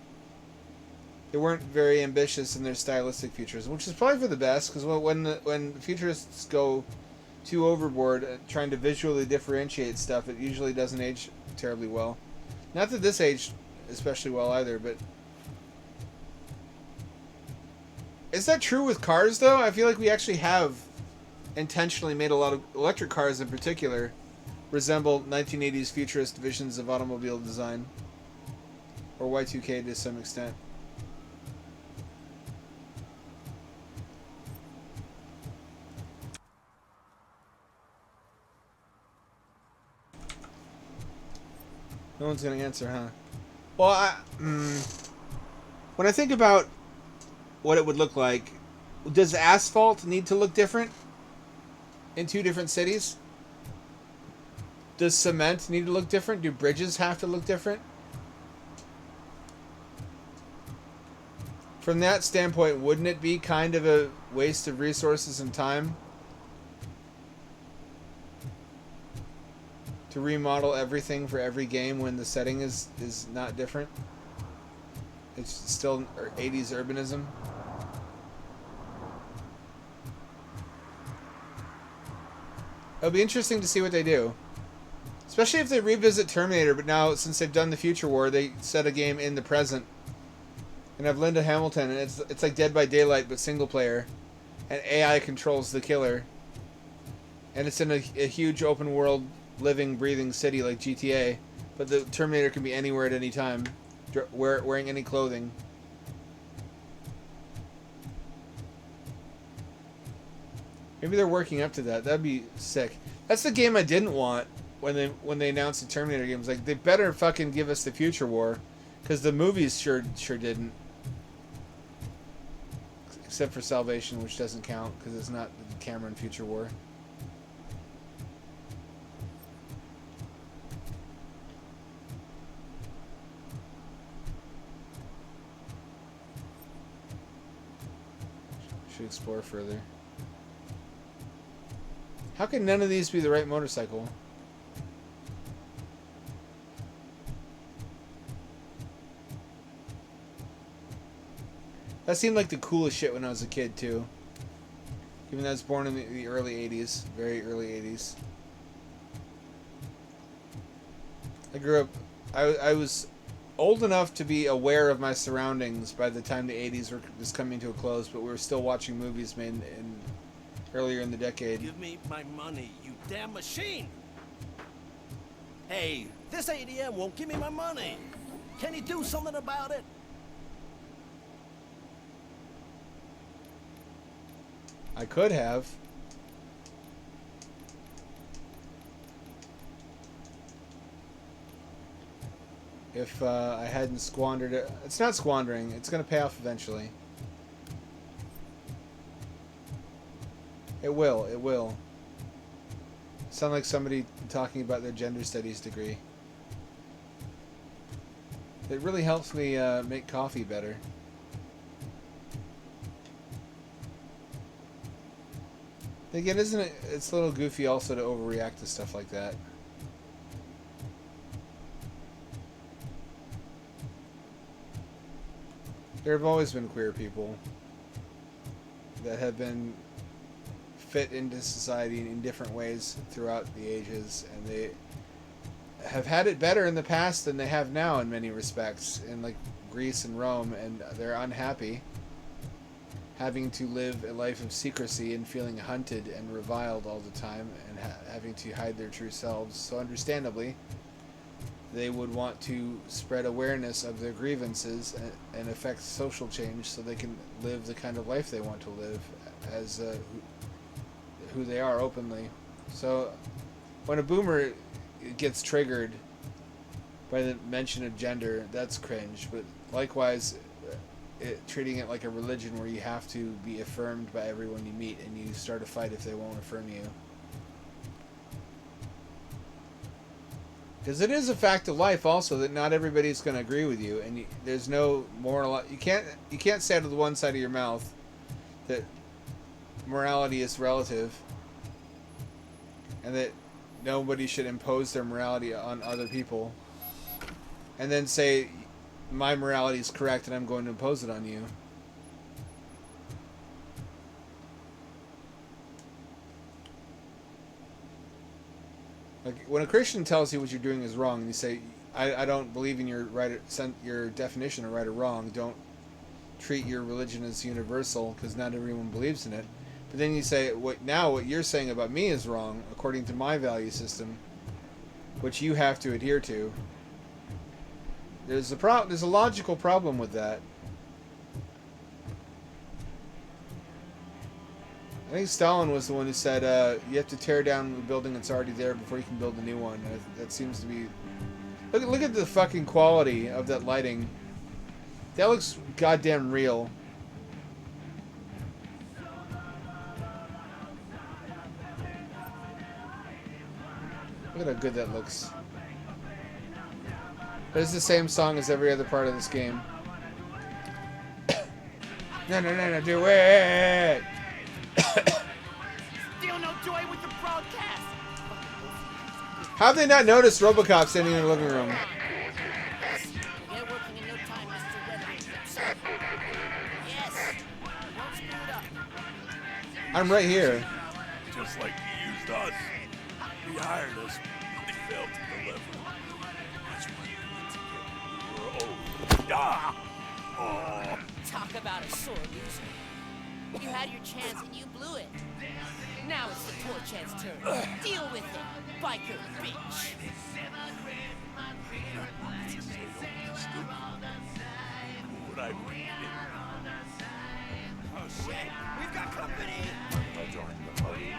S1: They weren't very ambitious in their stylistic futurism, which is probably for the best, because when futurists go too overboard at trying to visually differentiate stuff, it usually doesn't age terribly well. Not that this aged especially well either, but... Is that true with cars, though? I feel like we actually have intentionally made a lot of electric cars in particular resemble 1980s futurist visions of automobile design. Or Y2K to some extent. No one's going to answer, huh? Well, when I think about what it would look like, does asphalt need to look different in two different cities? Does cement need to look different? Do bridges have to look different? From that standpoint, wouldn't it be kind of a waste of resources and time to remodel everything for every game when the setting is not different? It's still 80s urbanism. It'll be interesting to see what they do. Especially if they revisit Terminator, but now since they've done the Future War, they set a game in the present. And have Linda Hamilton, and it's like Dead by Daylight, but single player. And AI controls the killer. And it's in a huge open world, living, breathing city like GTA. But the Terminator can be anywhere at any time, wearing any clothing. Maybe they're working up to that. That'd be sick. That's the game I didn't want when they announced the Terminator games. Like, they better fucking give us the Future War, because the movies sure didn't. Except for Salvation, which doesn't count because it's not the Cameron Future War. Should explore further. How can none of these be the right motorcycle? That seemed like the coolest shit when I was a kid, too. Given that I was born in the early 80s. Very early 80s. I grew up... I was old enough to be aware of my surroundings by the time the 80s were just coming to a close, but we were still watching movies made earlier in the decade.
S7: Give me my money, you damn machine! Hey, this ADM won't give me my money. Can you do something about it?
S1: I could have. If I hadn't squandered it. It's not squandering. It's going to pay off eventually. It will. It will. Sound like somebody talking about their gender studies degree. It really helps me make coffee better. Again, isn't it? It's a little goofy also to overreact to stuff like that. There have always been queer people that have been fit into society in different ways throughout the ages, and they have had it better in the past than they have now in many respects, in like Greece and Rome, and they're unhappy having to live a life of secrecy and feeling hunted and reviled all the time, and having to hide their true selves. So understandably, they would want to spread awareness of their grievances and affect social change so they can live the kind of life they want to live as who they are openly. So when a boomer gets triggered by the mention of gender, that's cringe. But likewise, treating it like a religion where you have to be affirmed by everyone you meet, and you start a fight if they won't affirm you. Because it is a fact of life also that not everybody's going to agree with you, and there's no moral... You can't say out of the one side of your mouth that morality is relative and that nobody should impose their morality on other people, and then say my morality is correct and I'm going to impose it on you. Like when a Christian tells you what you're doing is wrong, and you say, I don't believe in your your definition of right or wrong. Don't treat your religion as universal because not everyone believes in it. But then you say, what you're saying about me is wrong according to my value system, which you have to adhere to. There's a logical problem with that. I think Stalin was the one who said you have to tear down the building that's already there before you can build a new one. That seems to be... Look at the fucking quality of that lighting. That looks goddamn real. Look at how good that looks. But it's the same song as every other part of this game. No, no, no, no, do it!
S2: Still no joy with the broadcast.
S1: How have they not noticed Robocop standing in the living room?
S2: Get working in no time, Mr. Weather. Yes. Won't screw it up.
S1: I'm right here.
S8: Just like he used us. He hired us, but he failed to deliver. That's why we were old. Ah! Oh.
S2: Talk about a sore loser. You had your chance and you blew it. Now it's the poor chance turn. Deal with it, biker bitch.
S8: What I read.
S2: Oh shit, we've got company.
S6: I joined the party.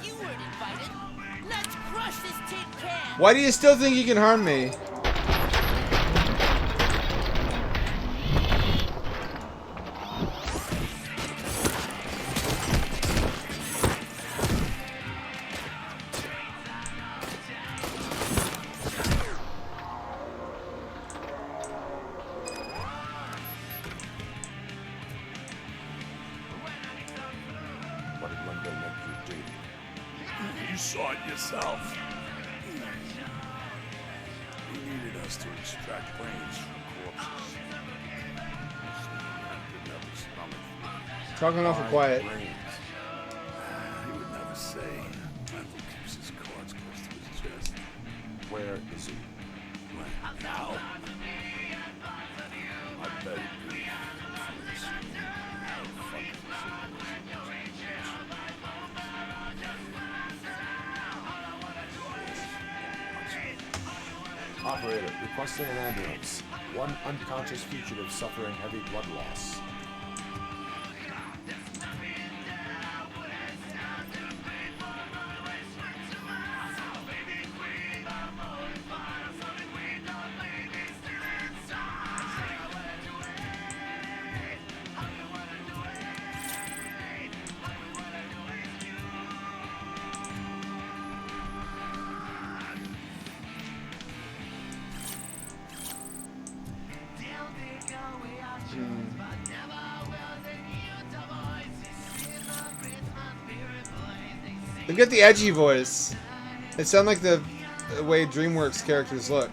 S2: You weren't invited. Let's crush this tin can.
S1: Why do you still think you can harm me?
S6: What did Linda make you do?
S8: You saw it yourself. He needed us to extract brains from corpses. Didn't have the stomach.
S1: Talking awful
S6: My
S1: quiet.
S6: brains.
S8: He would never say. Michael keeps his cards close to his chest.
S6: Where is he?
S8: Right now. I bet he could.
S6: Operator, requesting an ambulance. One unconscious fugitive suffering heavy blood loss.
S1: Look at the edgy voice. It sounds like the way DreamWorks characters look.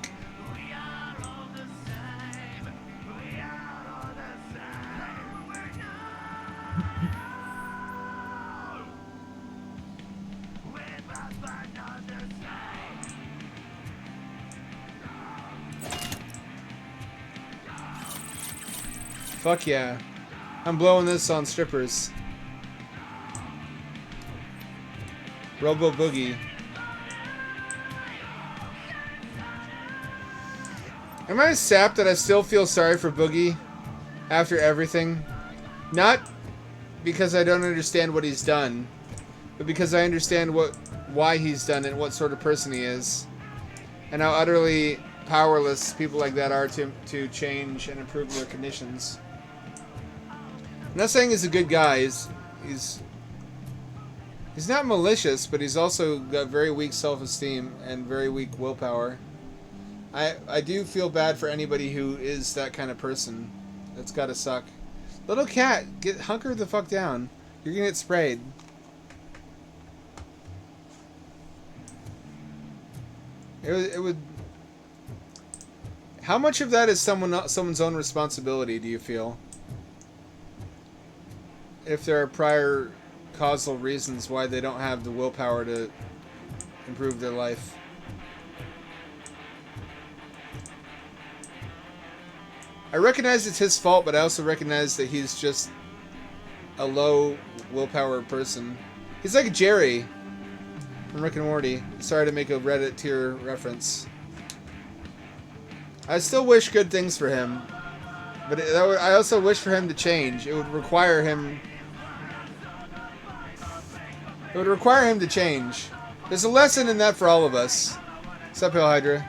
S1: Fuck yeah. I'm blowing this on strippers. Robo Boogie. Am I sap that I still feel sorry for Boogie after everything? Not because I don't understand what he's done, but because I understand why he's done it, what sort of person he is, and how utterly powerless people like that are to change and improve their conditions. I'm not saying he's a good guy. He's not malicious, but he's also got very weak self-esteem and very weak willpower. I do feel bad for anybody who is that kind of person. That's gotta suck. Little cat, hunker the fuck down. You're gonna get sprayed. It would. How much of that is someone's own responsibility, do you feel? If there are prior causal reasons why they don't have the willpower to improve their life. I recognize it's his fault, but I also recognize that he's just a low willpower person. He's like Jerry from Rick and Morty. Sorry to make a Reddit tier reference. I still wish good things for him, but I also wish for him to change. It would require him... It would require him to change. There's a lesson in that for all of us. What's up, Hail Hydra?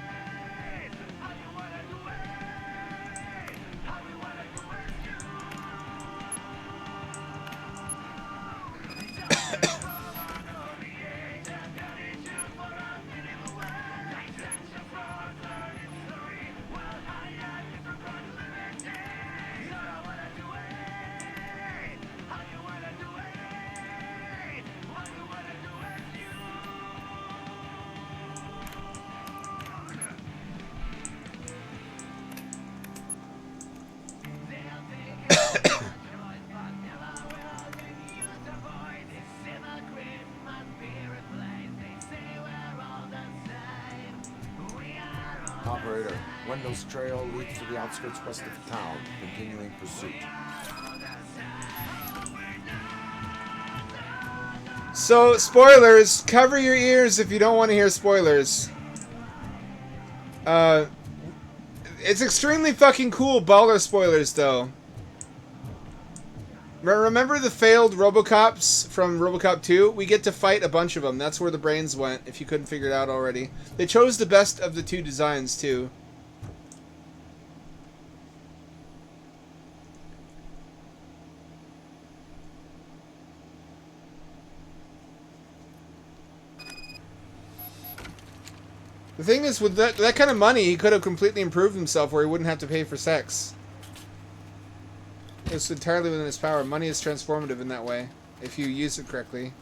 S6: Operator. Wendell's trail leads to the outskirts west of town. Continuing pursuit.
S1: So, spoilers. Cover your ears if you don't want to hear spoilers. It's extremely fucking cool baller spoilers, though. Remember the failed Robocops from Robocop 2? We get to fight a bunch of them. That's where the brains went, if you couldn't figure it out already. They chose the best of the two designs, too. The thing is, with that kind of money, he could have completely improved himself where he wouldn't have to pay for sex. It's entirely within his power. Money is transformative in that way, if you use it correctly.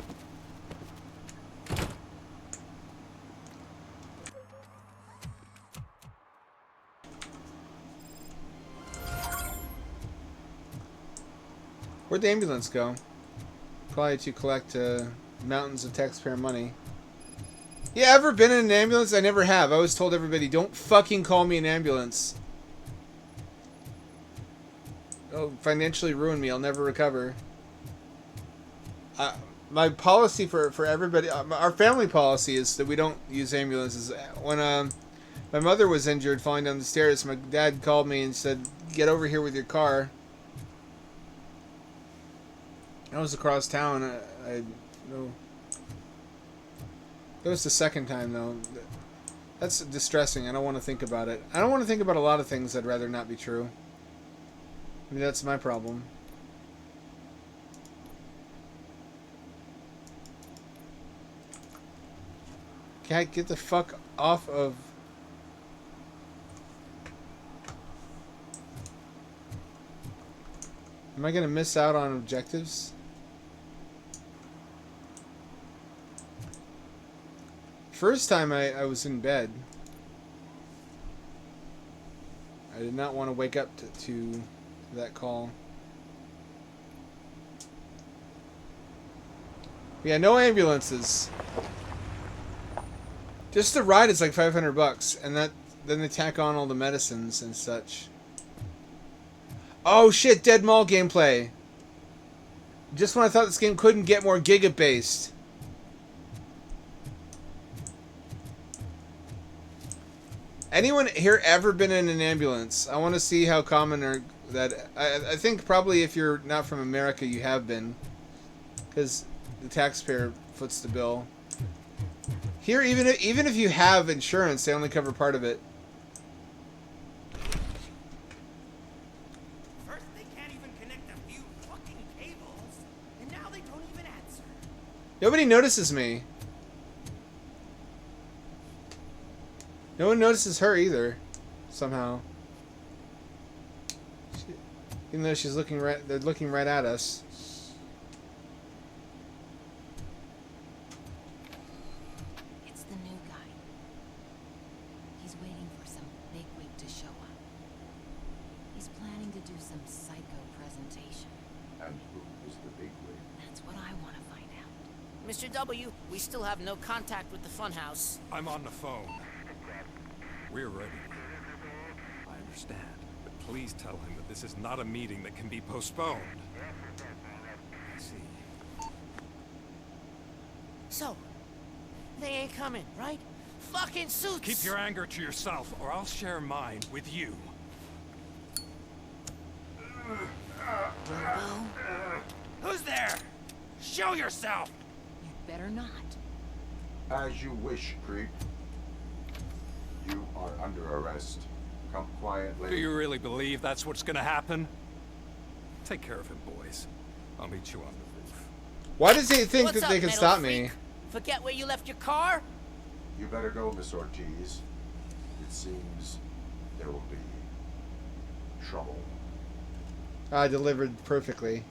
S1: Where'd the ambulance go? Probably to collect mountains of taxpayer money. Yeah, ever been in an ambulance? I never have. I always told everybody, don't fucking call me an ambulance. It'll financially ruin me. I'll never recover. My policy for everybody, our family policy is that we don't use ambulances. When my mother was injured falling down the stairs, my dad called me and said, get over here with your car. I was across town. No. That was the second time, though. That's distressing. I don't want to think about it. I don't want to think about a lot of things that'd rather not be true. Maybe that's my problem. Can I get the fuck off of... Am I gonna miss out on objectives? First time I was in bed. I did not want to wake up to that call. Yeah, no ambulances. Just the ride is like $500, and then they tack on all the medicines and such. Oh shit! Dead Mall gameplay. Just when I thought this game couldn't get more Giga-based. Anyone here ever been in an ambulance? I want to see how common are that. I think probably if you're not from America, you have been, because the taxpayer foots the bill. Here, even if you have insurance, they only cover part of it.
S2: First, they can't even connect a few fucking cables, and now they don't even answer.
S1: Nobody notices me. No one notices her either, somehow. Even though she's looking right, they're looking right at us.
S9: It's the new guy. He's waiting for some bigwig to show up. He's planning to do some psycho presentation.
S6: And who is the bigwig?
S9: That's what I want to find out.
S2: Mr. W, we still have no contact with the funhouse.
S10: I'm on the phone. We're ready. I understand, but please tell him that this is not a meeting that can be postponed. I see.
S2: So, they ain't coming, right? Fucking suits!
S10: Keep your anger to yourself, or I'll share mine with you.
S9: Robo,
S10: Who's there? Show yourself!
S9: you'd better not.
S6: As you wish, creep. You are under arrest. Come quietly.
S10: Do you really believe that's what's gonna happen? Take care of him, boys. I'll meet you on the roof.
S1: Why does he think
S2: What's
S1: that
S2: up,
S1: they can
S2: metal
S1: stop
S2: freak?
S1: me?
S2: Forget where you left your car?
S6: You better go, Miss Ortiz. It seems there will be trouble.
S1: I delivered perfectly.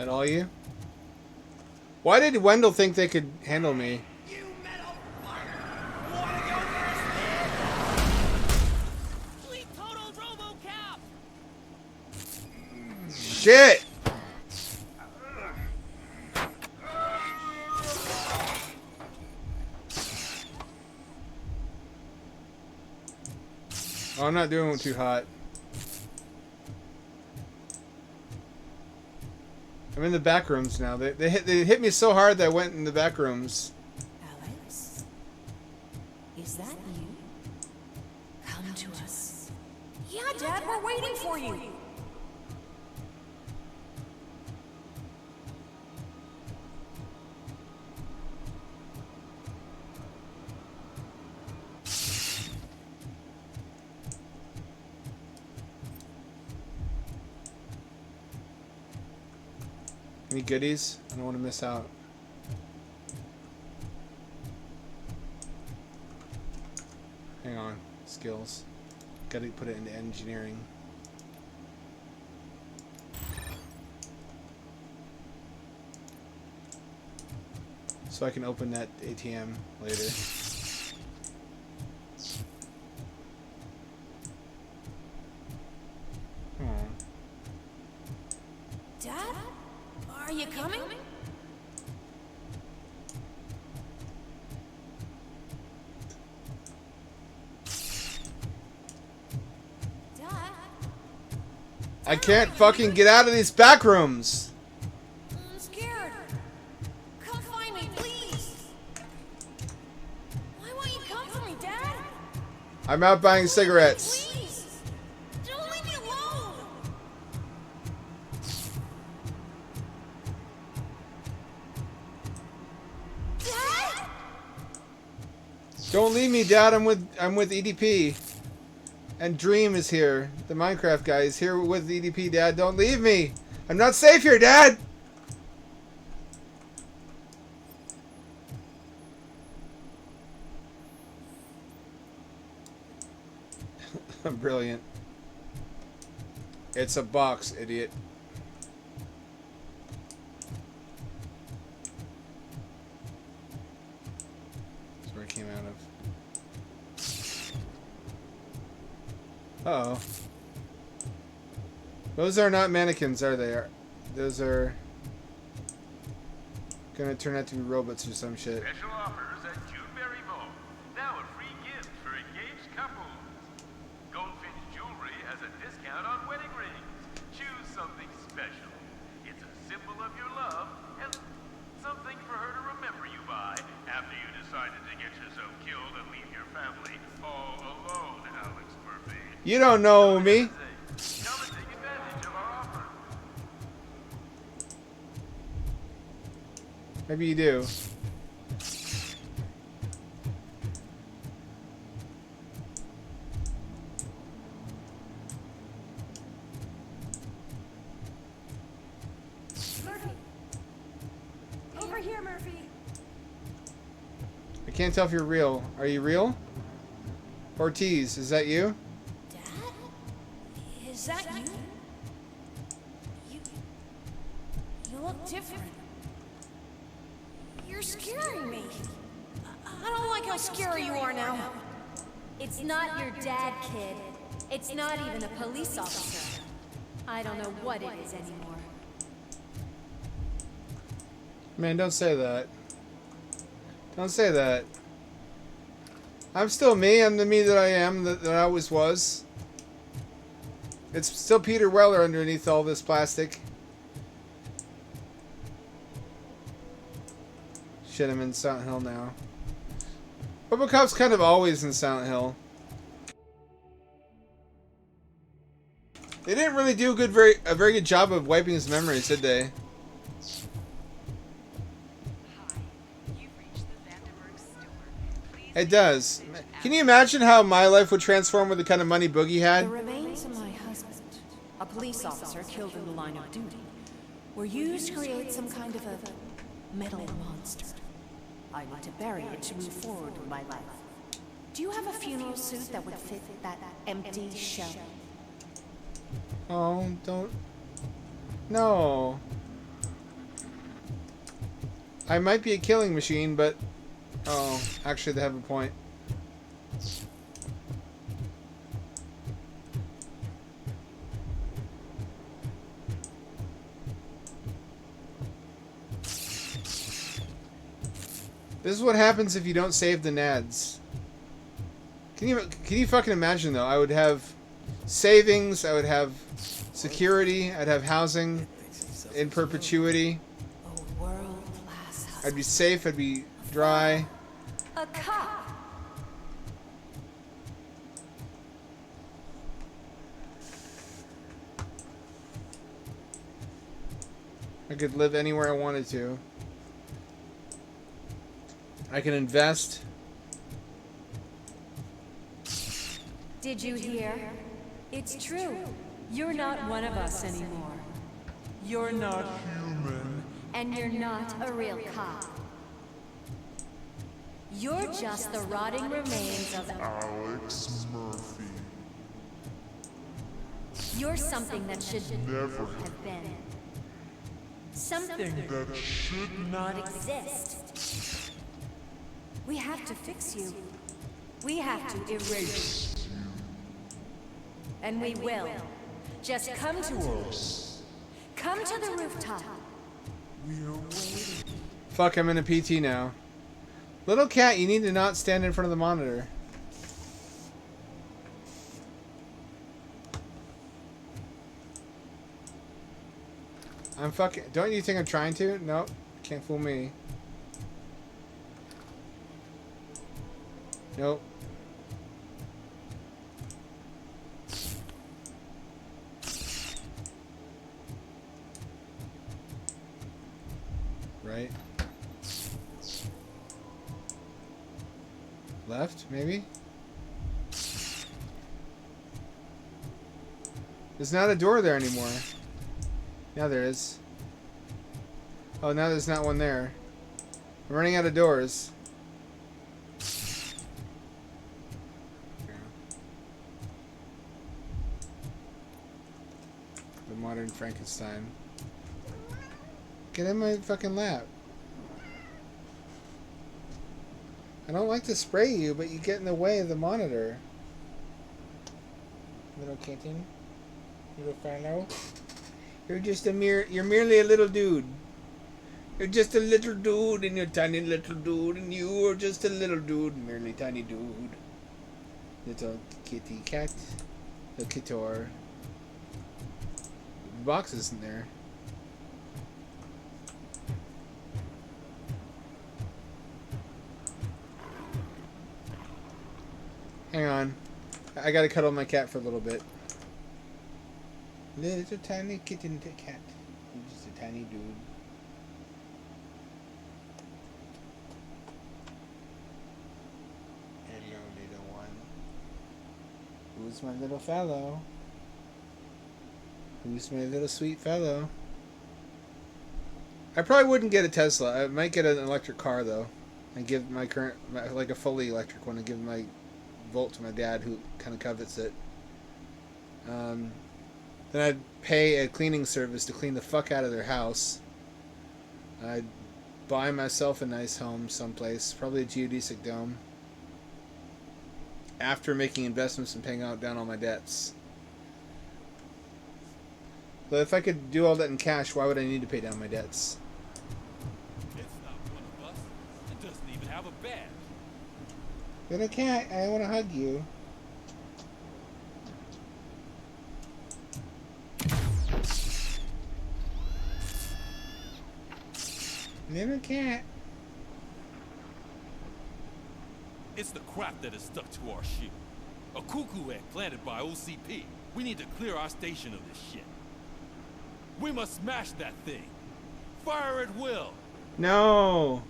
S1: That all you? Why did Wendell think they could handle me?
S2: You metal fucker! Wanna go first, man? Fleet total Robocop!
S1: Shit! Oh, I'm not doing too hot. I'm in the back rooms now. They hit me so hard that I went in the back rooms.
S3: Alex? Is that you? Come to us.
S5: Yeah, Dad, we're waiting for you.
S1: Any goodies? I don't want to miss out. Hang on. Skills. Gotta put it into engineering. So I can open that ATM later. Oh.
S5: Dad? Are you coming? Dad?
S1: I can't fucking get out of these back rooms.
S5: I'm scared. Come find me, please. Why won't you come for me, Dad?
S1: I'm out buying cigarettes.
S5: Please. Don't leave me alone. Dad?
S1: Don't leave me, Dad. I'm with EDP. And Dream is here. The Minecraft guy is here with EDP, Dad. Don't leave me. I'm not safe here, Dad. Brilliant. It's a box, idiot. That's where it came out of. Uh-oh. Those are not mannequins, are they? Those are gonna turn out to be robots or some shit.
S11: Special offers at Juneberry Mall. Now a free gift for engaged couples. Goldfinch Jewelry has a discount on wedding rings. Choose something special. It's a symbol of your love and something for her to remember you by after you decided to get yourself killed and leave your family all alone, Alex Murphy.
S1: You don't know me.
S11: Come and take advantage of our offer.
S1: Maybe you do.
S5: Murphy. Over here, Murphy.
S1: I can't tell if you're real. Are you real? Ortiz, is that you?
S5: Dad? Is that you? You look different. You're scaring me. I don't like how scary you are now.
S12: It's not your dad, kid. It's not even a police officer. I don't know what it is anymore.
S1: Man, don't say that. Don't say that. I'm still me. I'm the me that I am, that I always was. It's still Peter Weller underneath all this plastic. Shit, I'm in Silent Hill now. Robocop's kind of always in Silent Hill. They didn't really do a very good job of wiping his memories, did they? It does. Can you imagine how my life would transform with the kind of money Boogie had?
S5: The remains of my husband, a police officer killed in the line of duty, were used to create some kind of a metal monster. I need to bury it to move forward with my life. Do you have a funeral suit that would fit that empty shell?
S1: Oh, don't. No. I might be a killing machine, but... Oh, actually they have a point. This is what happens if you don't save the nads. Can you fucking imagine though? I would have savings, I would have security, I'd have housing in perpetuity. I'd be safe, I'd be dry.
S5: A cop.
S1: I could live anywhere I wanted to. I can invest.
S5: Did you hear? It's true. You're not one of us anymore. You're not human.
S12: And you're not a real cop. You're just the rotting remains of
S13: Alex Murphy.
S12: You're something that should
S13: Never
S12: have been. Something
S13: that should
S12: not exist. We have to fix you. We have to erase you. And we will. Just come to us. Come to the rooftop.
S13: We're waiting.
S1: Fuck, I'm in a PT now. Little cat, you need to not stand in front of the monitor. I'm fucking... Don't you think I'm trying to? Nope. Can't fool me. Nope. Right. Left, maybe? There's not a door there anymore. Now there is. Oh, now there's not one there. I'm running out of doors. The modern Frankenstein. Get in my fucking lap. I don't like to spray you, but you get in the way of the monitor. Little kitten. Little fellow. You're just a you're merely a little dude. You're just a little dude, and you're a tiny little dude, and you are just a little dude, merely tiny dude. Little kitty cat. Little kittor. The box isn't there. Hang on. I gotta cuddle my cat for a little bit. Little tiny kitten cat. You're just a tiny dude. Hello, little one. Who's my little fellow? Who's my little sweet fellow? I probably wouldn't get a Tesla. I might get an electric car though. And give my current, like a fully electric one, and give my Volt to my dad, who kind of covets it. Then I'd pay a cleaning service to clean the fuck out of their house. I'd buy myself a nice home someplace, probably a geodesic dome, after making investments and paying down all my debts. But if I could do all that in cash, why would I need to pay down my debts?
S8: It's not one of us. It doesn't even have a badge.
S1: Little cat, I want to hug you. Little cat.
S8: It's the crap that is stuck to our ship. A cuckoo egg planted by OCP. We need to clear our station of this shit. We must smash that thing. Fire at will.
S1: No.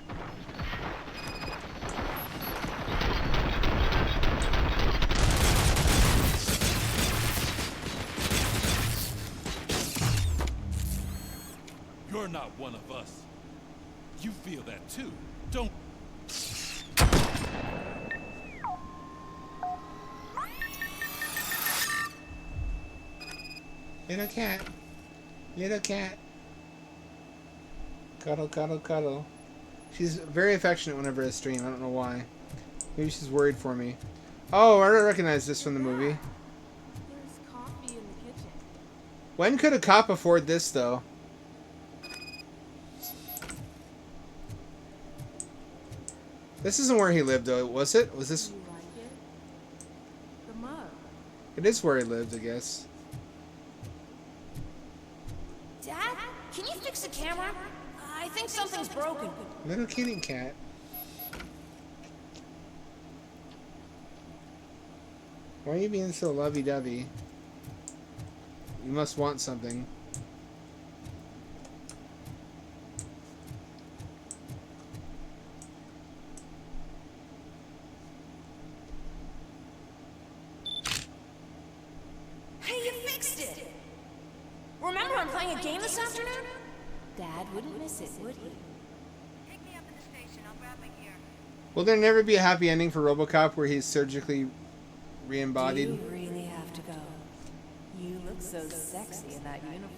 S8: You're not one of us. You feel that too, don't...
S1: Little cat. Little cat. Cuddle, cuddle, cuddle. She's very affectionate whenever I stream. I don't know why. Maybe she's worried for me. Oh, I recognize this from the movie.
S14: There's coffee in the kitchen.
S1: When could a cop afford this, though? This isn't where he lived, though, was it? Was this...
S14: Do you like it? The mug.
S1: It is where he lived, I guess.
S5: Dad, can you fix the camera? I think something's broken.
S1: Little kitty cat. Why are you being so lovey-dovey? You must want something.
S5: Hey, you fixed it! Remember I'm playing a game this afternoon? Dad wouldn't miss it, would he?
S14: Pick me up at the station. I'll grab my gear.
S1: Will there never be a happy ending for Robocop where he's surgically re-embodied?
S5: Do you really have to go? You look so sexy in that uniform.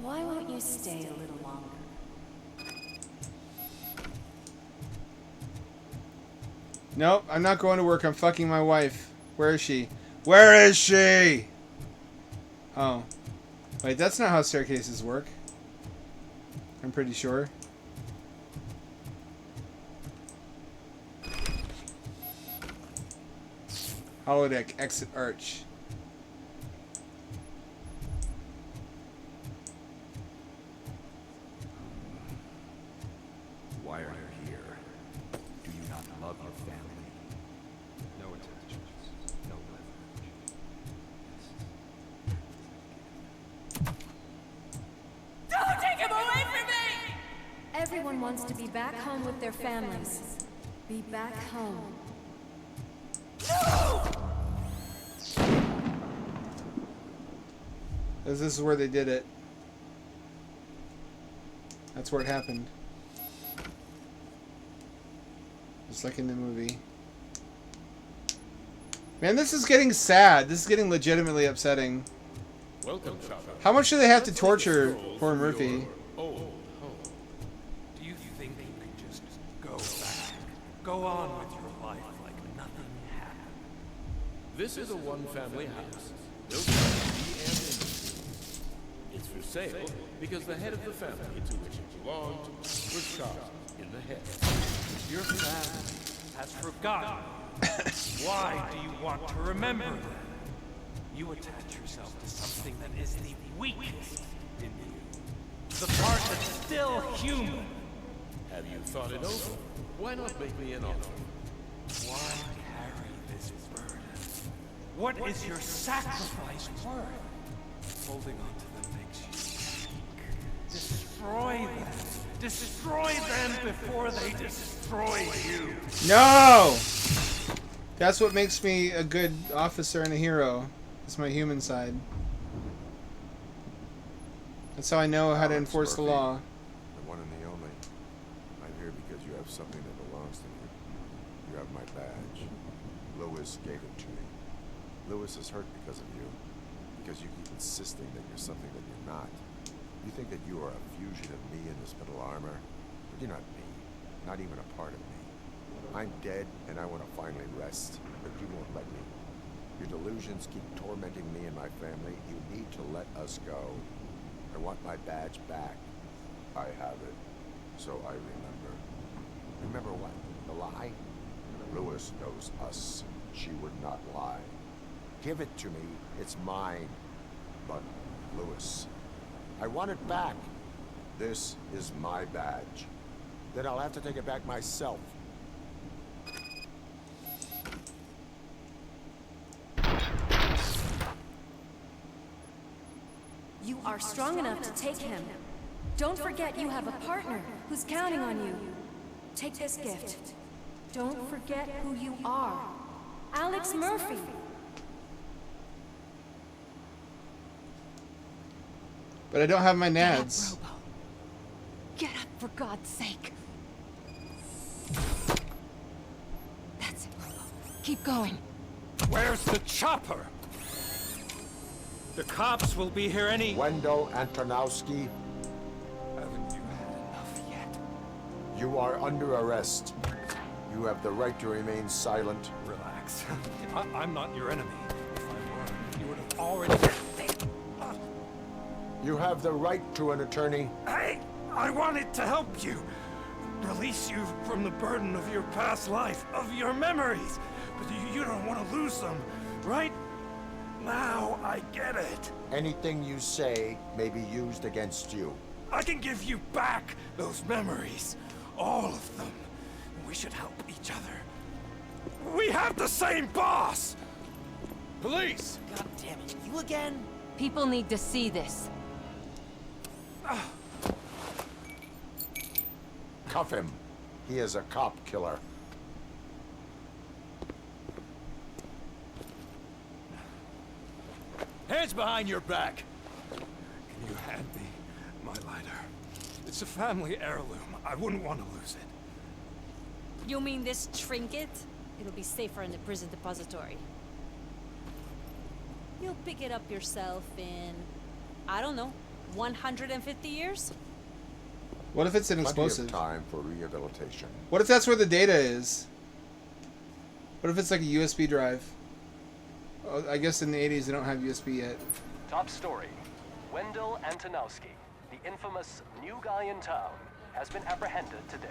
S5: Why won't you stay a little longer?
S1: Nope, I'm not going to work. I'm fucking my wife. Where is she? Where is she? Oh. Wait, that's not how staircases work. I'm pretty sure. Holodeck, exit arch.
S10: Why are you here? Do you not love your family? No intentions, no leverage.
S5: Don't take him away from me! Everyone wants to be back home with their families. Be back home.
S1: This is where they did it. That's where it happened. Just like in the movie. Man, this is getting sad. This is getting legitimately upsetting.
S8: Welcome, Chopper.
S1: How much do they have to torture poor Murphy?
S8: Old home.
S10: Do you think you could just go back? Go on with your life like nothing happened?
S8: This is a one-family house, built by me and Industry. It's for sale because the head of the family to which it belonged was shot in the head.
S10: Your family has forgotten. Why do you want to remember them? You attach yourself to something that is the weakest in you. The part that's still human.
S8: Have you thought it over? Why not make me an offer?
S10: Why carry this burden? What is your sacrifice worth? Holding on to them makes you weak. Destroy them. Destroy them before they destroy you.
S1: No! That's what makes me a good officer and a hero. It's my human side. That's how I know how to enforce the law.
S6: The one and the only. I'm here because you have something that belongs to me. You have my badge. Lewis gave it to me. Lewis is hurt because of you. Because you keep insisting that you're something that you're not. You think that you are a fusion of me in this metal armor, but you're not me. Not even a part of me. I'm dead, and I want to finally rest, but you won't let me. Your delusions keep tormenting me and my family. You need to let us go. I want my badge back. I have it, so I remember. Remember what? The lie? Lewis knows us. She would not lie. Give it to me. It's mine. But, Lewis, I want it back. This is my badge. Then I'll have to take it back myself.
S12: You are strong enough to take him. Don't forget you have a partner who's counting on you. Take this gift. Don't forget who you are. Alex Murphy.
S1: But I don't have my nads.
S9: Get up, for God's sake. That's it, Robo. Keep going.
S10: Where's the chopper? The cops will be here any...
S6: Wendell Antonowski,
S10: Haven't you had enough yet?
S6: You are under arrest. You have the right to remain silent.
S10: Relax. I'm not your enemy. If I were, you would have already...
S6: You have the right to an attorney.
S10: I wanted to help you. Release you from the burden of your past life, of your memories. But you don't want to lose them, right? Now I get it.
S6: Anything you say may be used against you.
S10: I can give you back those memories. All of them. We should help each other. We have the same boss!
S8: Police!
S2: God damn it, you again?
S9: People need to see this.
S6: Cuff him. He is a cop killer.
S8: Hands behind your back!
S10: Can you hand me my lighter? It's a family heirloom. I wouldn't want to lose it.
S12: You mean this trinket? It'll be safer in the prison depository. You'll pick it up yourself in, I don't know, 150 years?
S1: What if it's an
S6: Plenty
S1: explosive?
S6: of time for rehabilitation.
S1: What if that's where the data is? What if it's like a USB drive? Oh, I guess in the 80s they don't have USB yet.
S15: Top story. Wendell Antonowski, the infamous new guy in town, has been apprehended today.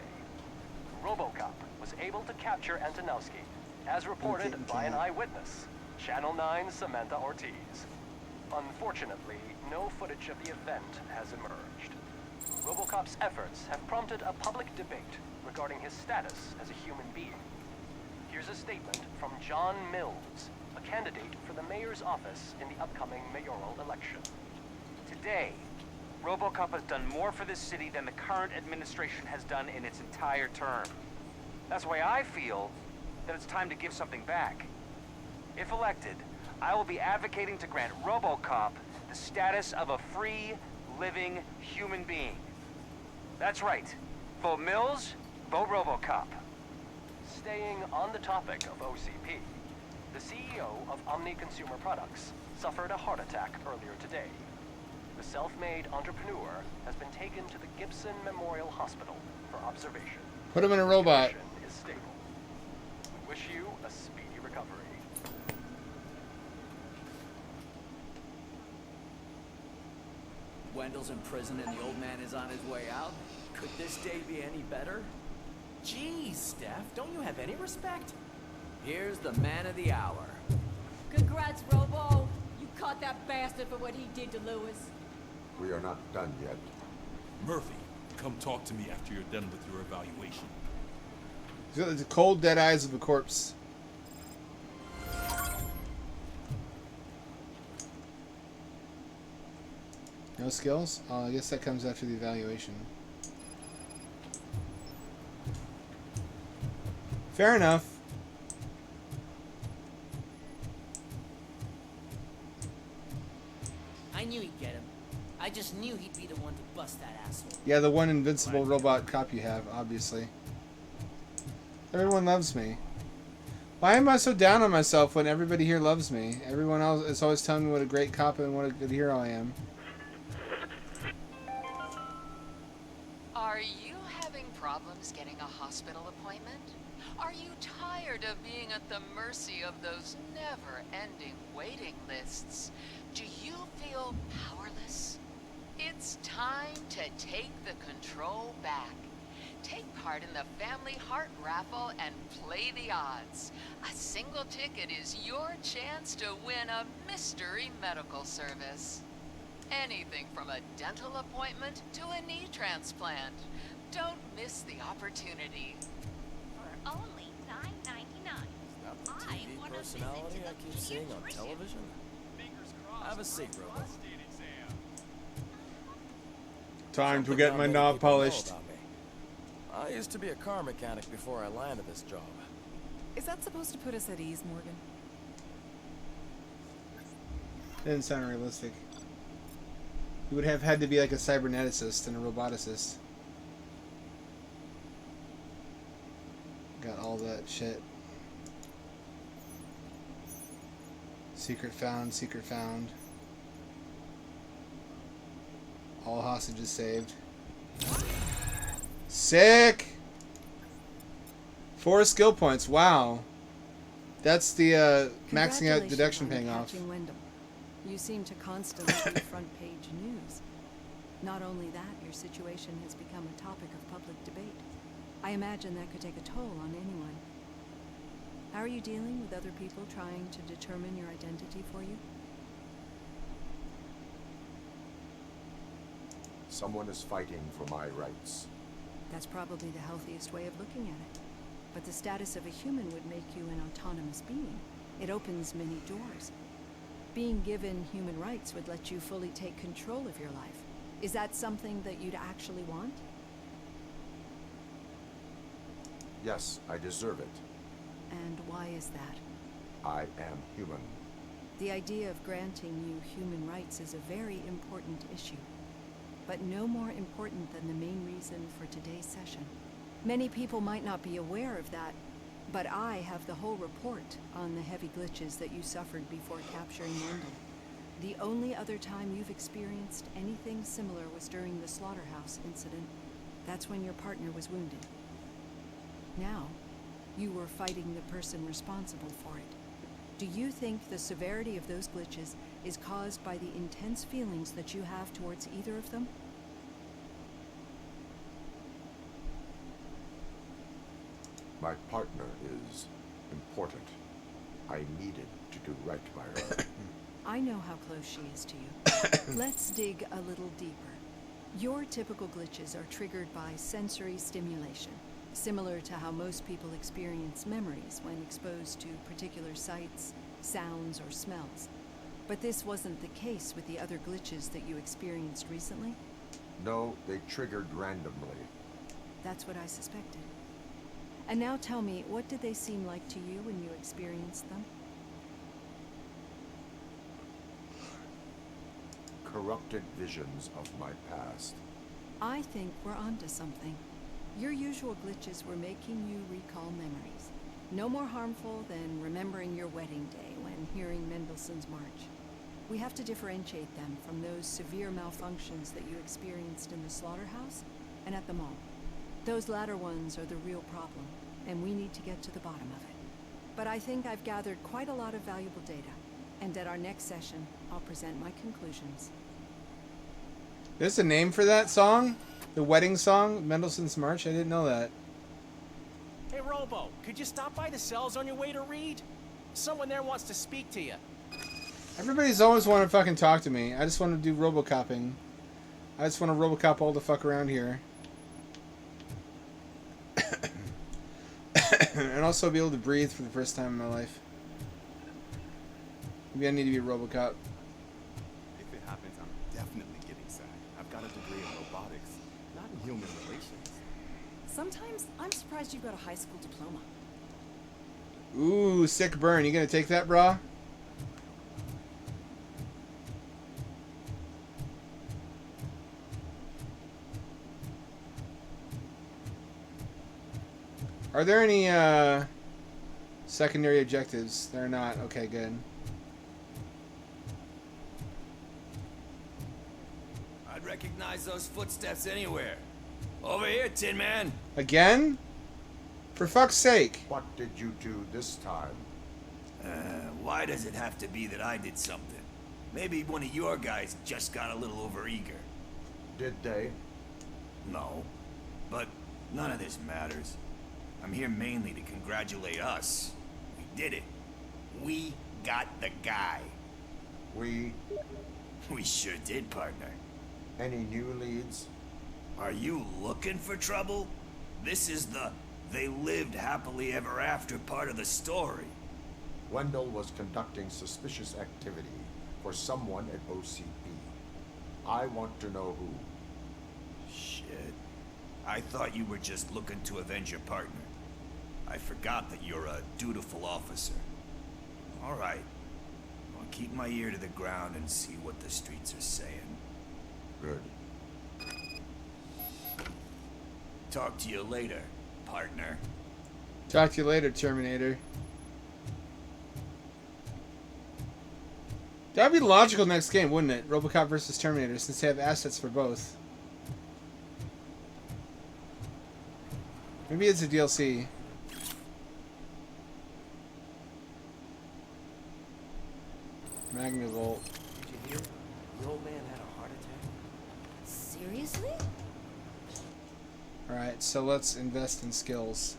S15: Robocop was able to capture Antonowski, as reported by an eyewitness, Channel 9's Samantha Ortiz. Unfortunately, no footage of the event has emerged. Robocop's efforts have prompted a public debate regarding his status as a human being. Here's a statement from John Mills, a candidate for the mayor's office in the upcoming mayoral election.
S16: Today, Robocop has done more for this city than the current administration has done in its entire term. That's why I feel that it's time to give something back. If elected, I will be advocating to grant Robocop the status of a free, living human being. That's right. Vote Mills, vote Robocop.
S15: Staying on the topic of OCP, the CEO of Omni Consumer Products suffered a heart attack earlier today. The self-made entrepreneur has been taken to the Gibson Memorial Hospital for observation.
S1: Put him in a robot.
S15: His condition is stable. We wish you a speedy recovery.
S2: Wendell's in prison and the old man is on his way out. Could this day be any better? Jeez, Steph, don't you have any respect? Here's the man of the hour.
S12: Congrats, Robo. You caught that bastard for what he did to Lewis.
S6: We are not done yet.
S8: Murphy, come talk to me after you're done with your evaluation.
S1: He's got the cold, dead eyes of a corpse. No skills? Oh, I guess that comes after the evaluation. Fair enough.
S2: I knew he'd get him. I just knew he'd be the one to bust that asshole.
S1: Yeah, the one invincible robot cop you have, obviously. Everyone loves me. Why am I so down on myself when everybody here loves me? Everyone else is always telling me what a great cop and what a good hero I am.
S17: Are you having problems getting a hospital appointment? Are you tired of being at the mercy of those never-ending waiting lists? Do you feel powerless? It's time to take the control back. Take part in the Family Heart Raffle and play the odds. A single ticket is your chance to win a mystery medical service. Anything from a dental appointment to a knee transplant. Don't miss the opportunity.
S14: For only $9.99.
S2: TV personality I keep seeing on television? Have a seat, Robo.
S1: Time to get my knob polished.
S2: I used to be a car mechanic before I landed this job.
S5: Is that supposed to put us at ease, Morgan?
S1: Didn't sound realistic. You would have had to be like a cyberneticist and a roboticist. Got all that shit. Secret found, secret found. All hostages saved. Sick! 4 skill points. Wow. That's the maxing out
S12: Congratulations
S1: deduction
S12: on
S1: paying off.
S12: catching Wendell. You seem to constantly be front page news. Not only that, your situation has become a topic of public debate. I imagine that could take a toll on anyone. How are you dealing with other people trying to determine your identity for you?
S6: Someone is fighting for my rights.
S12: That's probably the healthiest way of looking at it. But the status of a human would make you an autonomous being. It opens many doors. Being given human rights would let you fully take control of your life. Is that something that you'd actually want?
S6: Yes, I deserve it.
S12: And why is that?
S6: I am human.
S12: The idea of granting you human rights is a very important issue, but no more important than the main reason for today's session. Many people might not be aware of that, but I have the whole report on the heavy glitches that you suffered before capturing Wendell. The only other time you've experienced anything similar was during the slaughterhouse incident. That's when your partner was wounded. Now, you were fighting the person responsible for it. Do you think the severity of those glitches is caused by the intense feelings that you have towards either of them?
S6: My partner is important. I needed to do right by her.
S12: I know how close she is to you. Let's dig a little deeper. Your typical glitches are triggered by sensory stimulation, similar to how most people experience memories when exposed to particular sights, sounds, or smells. But this wasn't the case with the other glitches that you experienced recently?
S6: No, they triggered randomly.
S12: That's what I suspected. And now tell me, what did they seem like to you when you experienced them?
S6: Corrupted visions of my past.
S12: I think we're onto something. Your usual glitches were making you recall memories. No more harmful than remembering your wedding day when hearing Mendelssohn's March. We have to differentiate them from those severe malfunctions that you experienced in the slaughterhouse and at the mall. Those latter ones are the real problem, and we need to get to the bottom of it. But I think I've gathered quite a lot of valuable data, and at our next session, I'll present my conclusions.
S1: There's a name for that song? The wedding song? Mendelssohn's March? I didn't know that.
S2: Hey, Robo, could you stop by the cells on your way to Reed? Someone there wants to speak to you.
S1: Everybody's always want to fucking talk to me. I just want to do Robocopping. I just want to Robocop all the fuck around here. And also be able to breathe for the first time in my life. Maybe I need to be a Robocop.
S18: If it happens, I'm definitely getting SAG. I've got a degree in robotics, not in human relations.
S5: Sometimes I'm surprised you've got a high school diploma.
S1: Ooh, sick burn. You gonna take that, brah? Are there any secondary objectives? There are not. Okay, good.
S19: I'd recognize those footsteps anywhere. Over here, Tin Man.
S1: Again? For fuck's sake.
S6: What did you do this time?
S19: Why does it have to be that I did something? Maybe one of your guys just got a little overeager.
S6: Did they?
S19: No. But none of this matters. I'm here mainly to congratulate us. We did it. We got the guy.
S6: We
S19: sure did, partner.
S6: Any new leads?
S19: Are you looking for trouble? This is the they lived happily ever after part of the story.
S6: Wendell was conducting suspicious activity for someone at OCP. I want to know who.
S19: Shit. I thought you were just looking to avenge your partner. I forgot that you're a dutiful officer. All right. I'll keep my ear to the ground and see what the streets are saying.
S6: Good.
S19: Talk to you later, partner.
S1: Talk to you later, Terminator. That'd be the logical next game, wouldn't it? Robocop versus Terminator, since they have assets for both. Maybe it's a DLC. Magnavolt.
S7: Did you hear? The old man had a heart attack.
S12: Seriously?
S1: Alright, so let's invest in skills.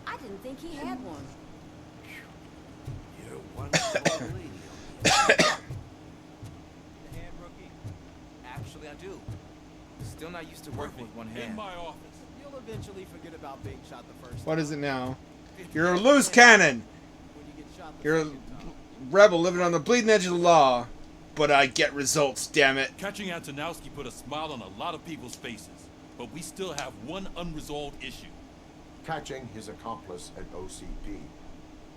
S12: I didn't think he had one.
S7: You're one old lady.
S2: The hand, rookie? Actually, I do. Still not used to working with one hand.
S8: In my office.
S2: You'll eventually forget about being shot the first
S1: What
S2: time.
S1: is it now? You're a loose cannon!
S2: When you get shot the
S1: You're a
S2: second time.
S1: rebel living on the bleeding edge of the law. But I get results, damn it.
S8: Catching Antonowski put a smile on a lot of people's faces, but we still have one unresolved issue.
S6: Catching his accomplice at OCP.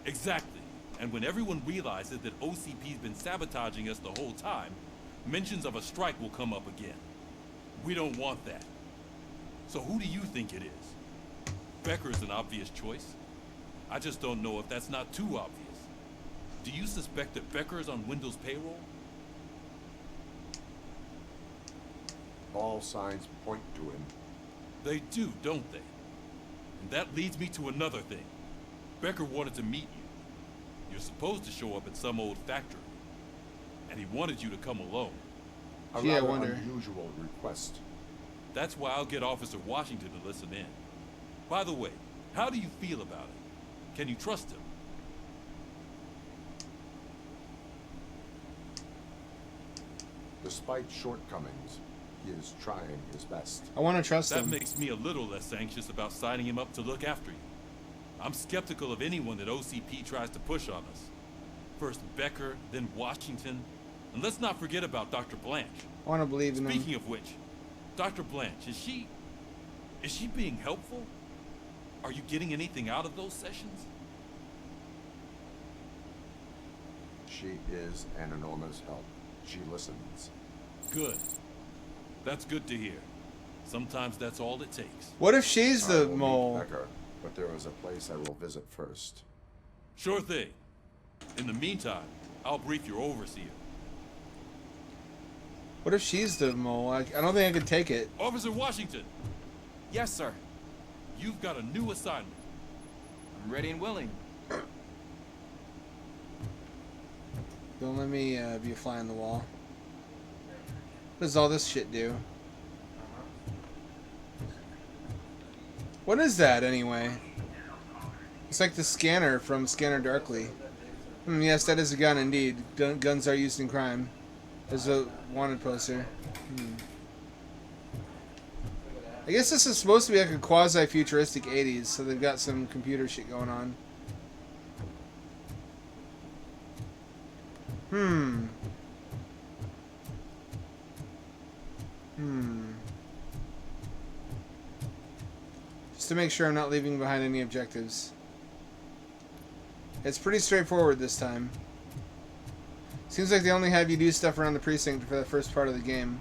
S8: Exactly. And when everyone realizes that OCP's been sabotaging us the whole time, mentions of a strike will come up again. We don't want that. So who do you think it is? Becker is an obvious choice. I just don't know if that's not too obvious. Do you suspect that Becker is on Windows payroll?
S6: All signs point to him.
S8: They do, don't they? And that leads me to another thing. Becker wanted to meet you. You're supposed to show up at some old factory. And he wanted you to come alone.
S6: A
S1: Yeah, I
S6: rather
S1: wonder.
S6: unusual request.
S8: That's why I'll get Officer Washington to listen in. By the way, how do you feel about it? Can you trust him?
S6: Despite shortcomings, he is trying his best.
S1: I want to trust
S8: That
S1: him.
S8: makes me a little less anxious about signing him up to look after you. I'm skeptical of anyone that OCP tries to push on us. First Becker, then Washington. And let's not forget about Dr. Blanche.
S1: I want to believe in him.
S8: Speaking of which, Dr. Blanche, is she being helpful? Are you getting anything out of those sessions?
S6: She is an enormous help. She listens.
S8: Good. That's good to hear. Sometimes that's all it takes.
S1: What if she's
S6: I
S1: the
S6: will meet
S1: mole?
S6: Becker, but there is a place I will visit first.
S8: Sure thing. In the meantime, I'll brief your overseer.
S1: What if she's the mole? I don't think I could take it.
S8: Officer Washington,
S2: Yes, sir.
S8: you've got a new assignment.
S2: I'm ready and willing.
S1: Don't let me be a fly on the wall. What does all this shit do? What is that, anyway? It's like the scanner from Scanner Darkly. Yes, that is a gun, indeed. Guns are used in crime. There's a wanted poster. I guess this is supposed to be like a quasi-futuristic 80s, so they've got some computer shit going on. Just to make sure I'm not leaving behind any objectives. It's pretty straightforward this time. Seems like they only have you do stuff around the precinct for the first part of the game.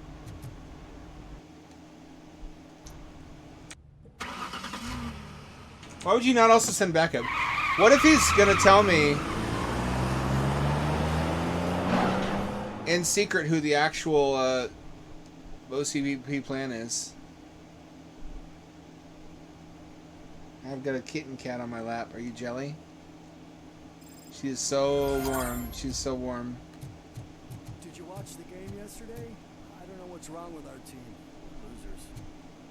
S1: Why would you not also send backup? What if he's gonna tell me in secret who the actual OCP plan is? I've got a kitten cat on my lap. Are you jelly? She is so warm. She's so warm.
S7: Did you watch the game yesterday? I don't know what's wrong with our team. Losers.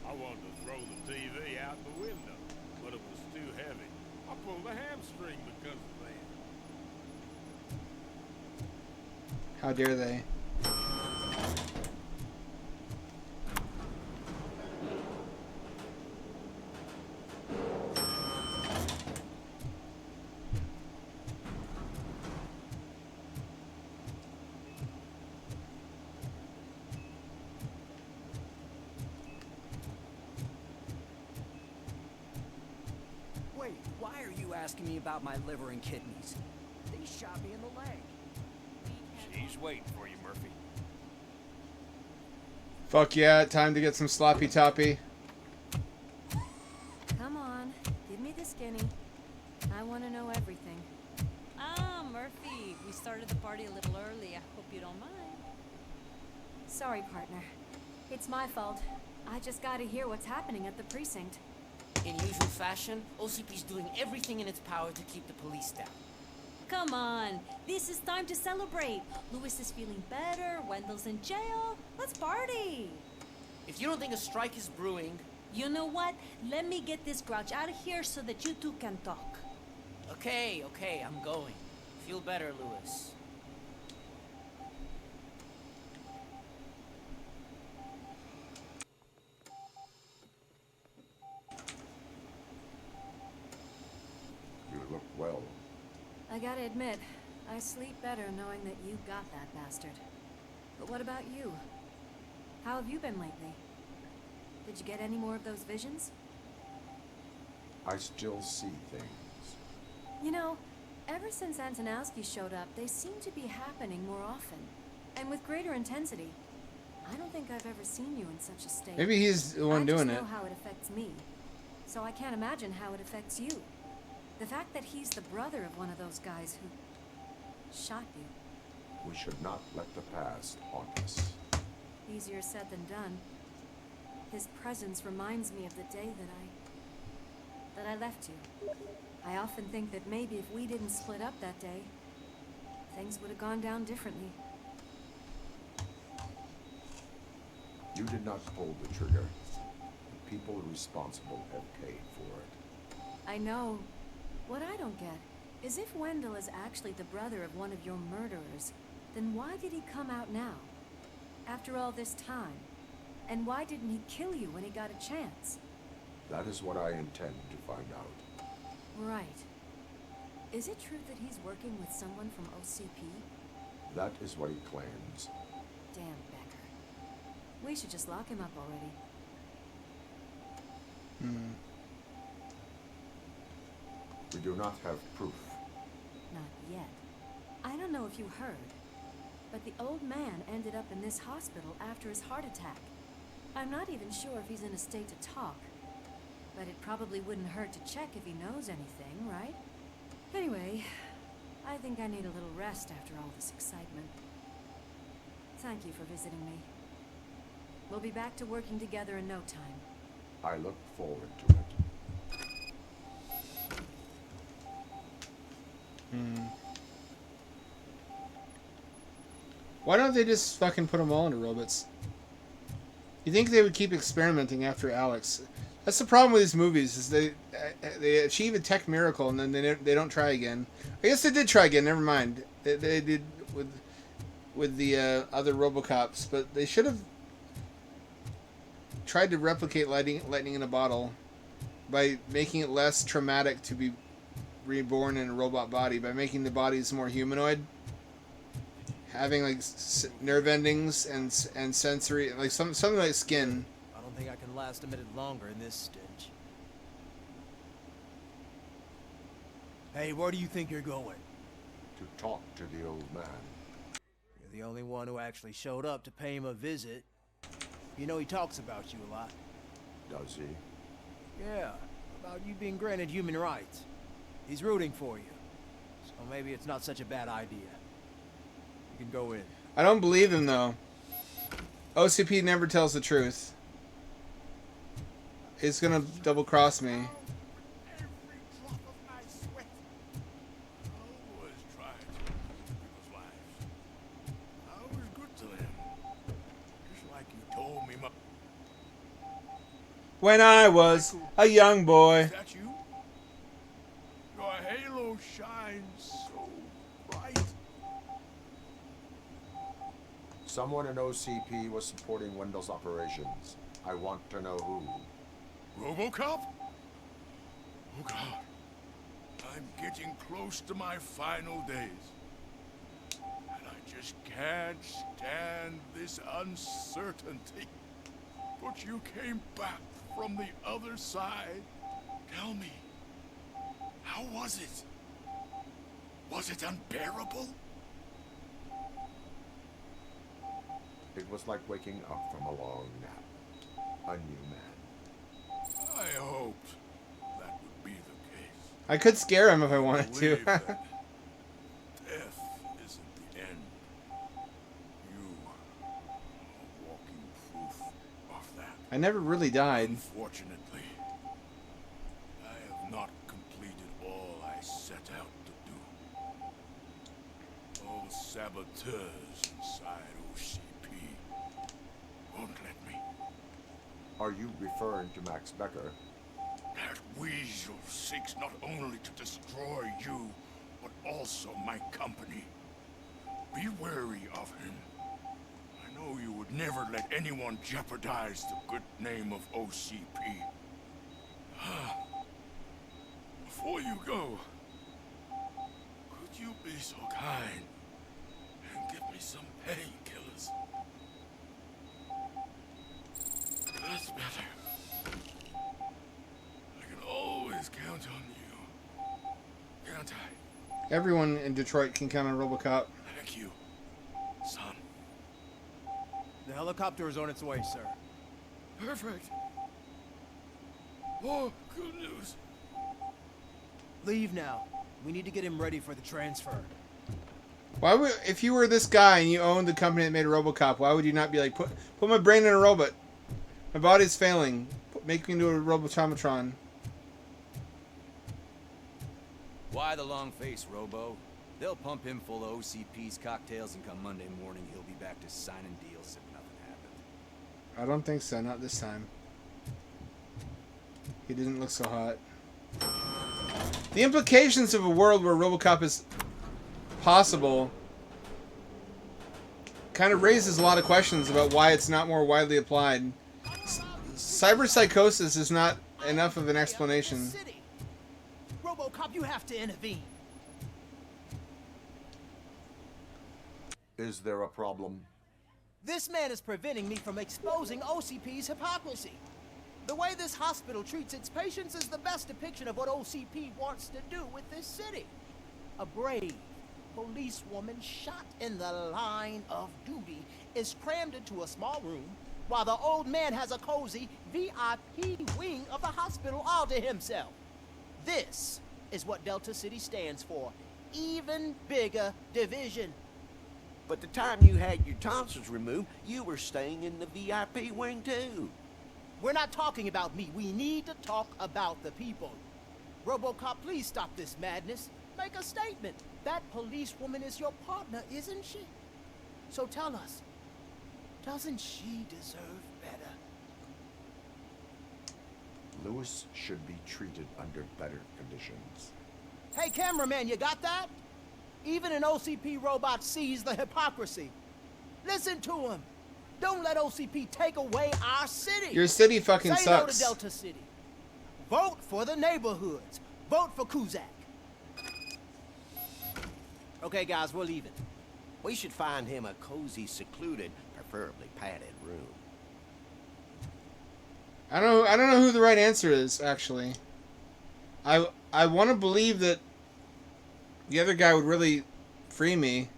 S11: I wanted to throw the TV out the window, but it was too heavy. I pulled a hamstring because of that.
S1: How dare they?
S7: Wait, why are you asking me about my liver and kidneys? They shot me in the leg.
S2: She's waiting for you, Murphy.
S1: Fuck yeah, time to get some sloppy toppy.
S12: Come on, give me the skinny. I want to know everything. sorry, partner. It's my fault. I just gotta hear what's happening at the precinct.
S2: In usual fashion, OCP's doing everything in its power to keep the police down.
S12: Come on, this is time to celebrate. Lewis is feeling better, Wendell's in jail. Let's party!
S2: If you don't think a strike is brewing...
S12: You know what? Let me get this grouch out of here so that you two can talk.
S2: Okay, I'm going. Feel better, Lewis.
S6: You look well.
S12: I gotta admit, I sleep better knowing that you got that bastard. But what about you? How have you been lately? Did you get any more of those visions?
S6: I still see things.
S12: You know, ever since Antonowski showed up, they seem to be happening more often. And with greater intensity. I don't think I've ever seen you in such a state.
S1: Maybe he's the one doing it.
S12: I just know how it affects me. So I can't imagine how it affects you. The fact that he's the brother of one of those guys who shot you.
S6: We should not let the past haunt us.
S12: Easier said than done. His presence reminds me of the day that I left you. I often think that maybe if we didn't split up that day, things would have gone down differently.
S6: You did not pull the trigger. The people responsible have paid for it.
S12: I know. What I don't get is if Wendell is actually the brother of one of your murderers, then why did he come out now? After all this time? And why didn't he kill you when he got a chance?
S6: That is what I intend to find out.
S12: Right. Is it true that he's working with someone from OCP?
S6: That is what he claims.
S12: Damn Becker. We should just lock him up already.
S6: We do not have proof.
S12: Not yet. I don't know if you heard, but the old man ended up in this hospital after his heart attack. I'm not even sure if he's in a state to talk, but it probably wouldn't hurt to check if he knows anything, right? Anyway, I think I need a little rest after all this excitement. Thank you for visiting me. We'll be back to working together in no time.
S6: I look forward to it.
S1: Why don't they just fucking put them all into robots? You think they would keep experimenting after Alex? That's the problem with these movies, is they achieve a tech miracle and then they don't try again. I guess they did try again. Never mind. They did with the other Robocops, but they should have tried to replicate lightning in a bottle by making it less traumatic to be reborn in a robot body, by making the bodies more humanoid, having like nerve endings and sensory, like something like skin.
S2: I don't think I can last a minute longer in this stench. Hey, where do you think you're going?
S6: To talk to the old man.
S2: You're the only one who actually showed up to pay him a visit. You know he talks about you a lot.
S6: Does he?
S2: Yeah, about you being granted human rights. He's rooting for you. So maybe it's not such a bad idea. You can go in.
S1: I don't believe him though. OCP never tells the truth. He's gonna double cross me. When I was a young boy.
S13: Is that you? Your halo shines so bright.
S6: Someone in OCP was supporting Wendell's operations. I want to know who.
S13: Robocop? Oh God. I'm getting close to my final days. And I just can't stand this uncertainty. But you came back from the other side. Tell me, how was it? Was it unbearable?
S6: It was like waking up from a long nap. A new man.
S13: I hoped that would be the case.
S1: I could scare him if I wanted to.
S13: Death isn't the end. You are
S1: I never really died.
S13: Unfortunately, I have not completed all I set out to do. Those saboteurs inside OCP won't let me.
S6: Are you referring to Max Becker?
S13: That weasel seeks not only to destroy you, but also my company. Be wary of him. I know you would never let anyone jeopardize the good name of OCP. Before you go, could you be so kind and give me some painkillers? That's better. I can always count on you. Can't I?
S1: Everyone in Detroit can count on Robocop.
S13: Thank you, son.
S2: The helicopter is on its way, sir.
S13: Perfect. Oh, good news.
S2: Leave now. We need to get him ready for the transfer.
S1: Why would, if you were this guy and you owned the company that made Robocop, why would you not be like, put my brain in a robot? My body's failing. Make me into a Robotomatron.
S7: Why the long face, Robo? They'll pump him full of OCP's cocktails, and come Monday morning, he'll be back to signing deals if nothing happened.
S1: I don't think so. Not this time. He didn't look so hot. The implications of a world where Robocop is possible kind of raises a lot of questions about why it's not more widely applied. Cyberpsychosis is not enough of an explanation.
S2: Robocop, you have to intervene.
S6: Is there a problem?
S2: This man is preventing me from exposing OCP's hypocrisy. The way this hospital treats its patients is the best depiction of what OCP wants to do with this city. A brave policewoman shot in the line of duty is crammed into a small room, while the old man has a cozy VIP wing of the hospital all to himself. This is what Delta City stands for. Even bigger division.
S20: But the time you had your tonsils removed, you were staying in the VIP wing too.
S2: We're not talking about me. We need to talk about the people. Robocop, please stop this madness. Make a statement. That policewoman is your partner, isn't she? So tell us, doesn't she deserve better?
S6: Lewis should be treated under better conditions.
S2: Hey, cameraman, you got that? Even an OCP robot sees the hypocrisy. Listen to him. Don't let OCP take away our city.
S1: Your city fucking
S2: Say
S1: sucks.
S2: no to Delta City. Vote for the neighborhoods. Vote for Kuzak. Okay, guys, we're leaving.
S20: We should find him a cozy, secluded, preferably padded room.
S1: I don't know who the right answer is, actually. I want to believe that the other guy would really free me.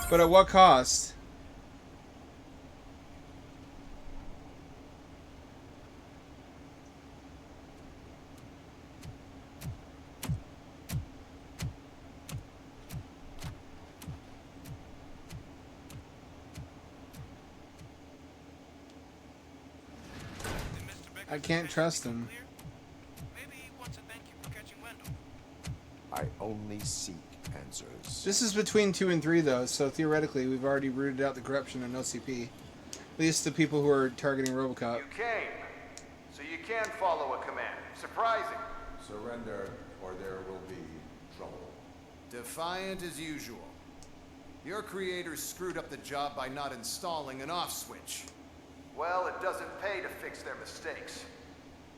S1: But at what cost? I can't trust him.
S6: I only seek answers.
S1: This is between 2 and 3, though, so theoretically we've already rooted out the corruption in OCP. At least the people who are targeting Robocop.
S21: You came, so you can follow a command. Surprising.
S6: Surrender, or there will be trouble.
S22: Defiant as usual. Your creators screwed up the job by not installing an off switch.
S21: Well, it doesn't pay to fix their mistakes.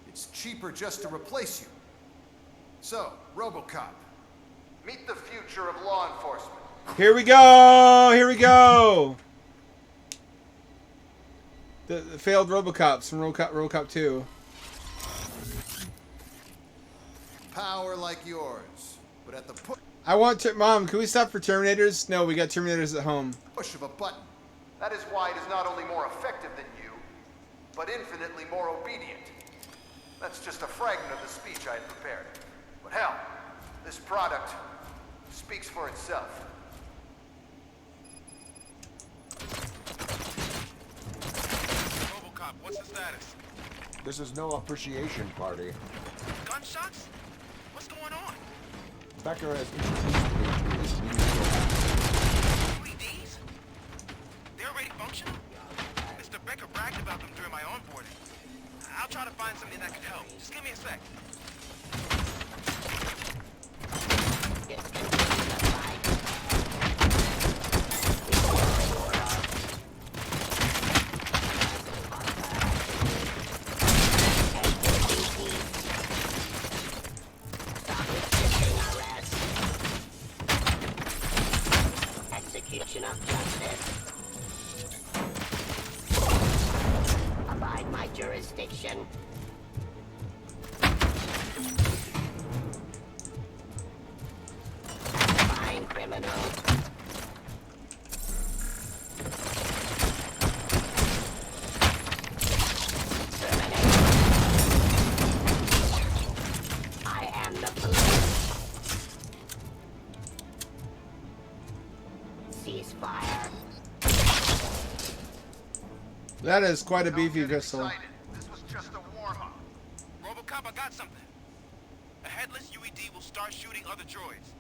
S22: It's cheaper just to replace you. So, Robocop,
S21: meet the future of law enforcement.
S1: Here we go! Here we go! The failed Robocops from Robocop 2.
S22: Power like yours, but at the
S1: I want Mom, can we stop for Terminators? No, we got Terminators at home.
S22: push of a button.
S21: That is why it is not only more effective than you, but infinitely more obedient. That's just a fragment of the speech I had prepared. But hell, this product speaks for itself.
S13: Robocop,
S3: status?
S6: This is no appreciation party.
S3: Gunshots? What's going on?
S6: Becker has introduced me to his new job.
S3: LEDs? They're already functional? Mr. Becker bragged about them during my onboarding. I'll try to find something that could help. Just give me a sec.
S2: Execution of justice. Abide my jurisdiction. Fine criminal. I am the police. Ceasefire.
S1: That is quite a beefy pistol.
S21: This was just a warm-up.
S3: Robocop, I got something. A headless UED will start shooting other droids.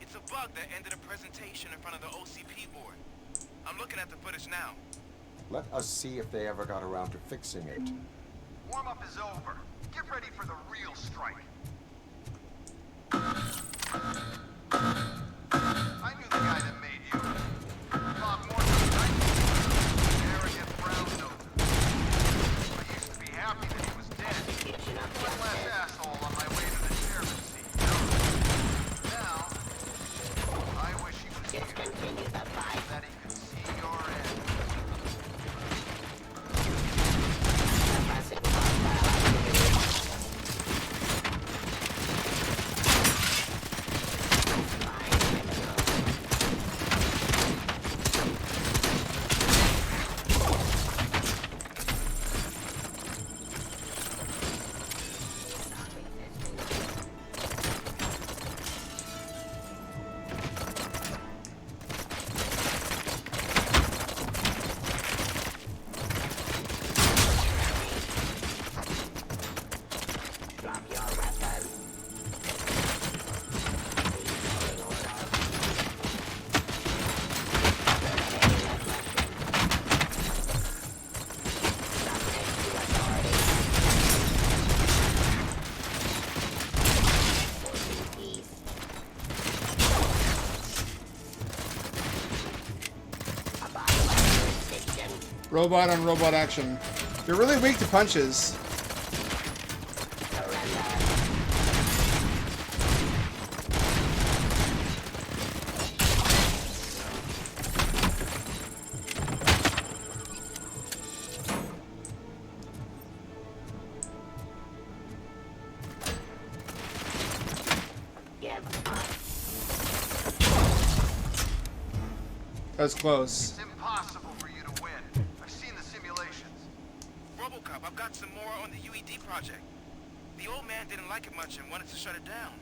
S3: It's a bug that ended a presentation in front of the OCP board. I'm looking at the footage now.
S6: Let us see if they ever got around to fixing it.
S21: Warm-up is over. Get ready for the real strike. I knew the guy that made you. Bob Morton, right? Arrogant brown noser. I used to be happy that he was dead. One less asshole on my way to the chairman's seat. Now, I wish he was here. Continue the fight. That he could see your end.
S1: Robot on robot action. They're really weak to punches. That's close.
S21: It's impossible for you to win. I've seen the simulations.
S3: Robocop, I've got some more on the UED project. The old man didn't like it much and wanted to shut it down.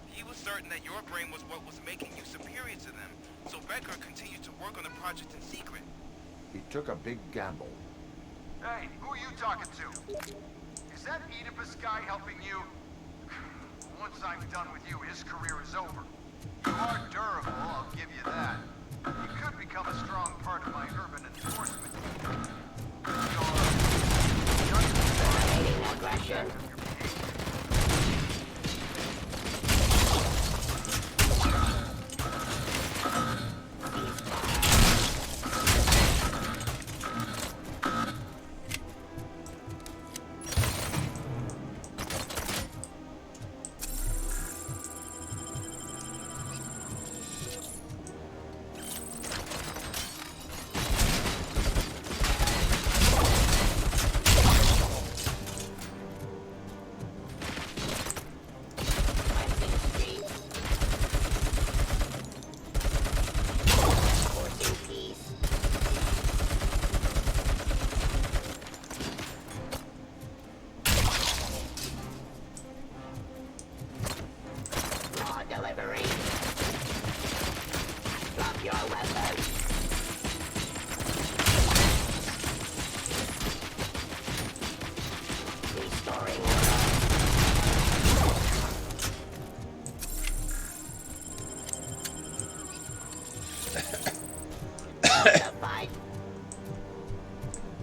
S3: He was certain that your brain was what was making you superior to them, so Becker continued to work on the project in secret.
S6: He took a big gamble.
S21: Hey, who are you talking to? Is that Oedipus guy helping you? Once I'm done with you, his career is over. You are durable, I'll give you that. You could become a strong part of my urban enforcement. You're aggression.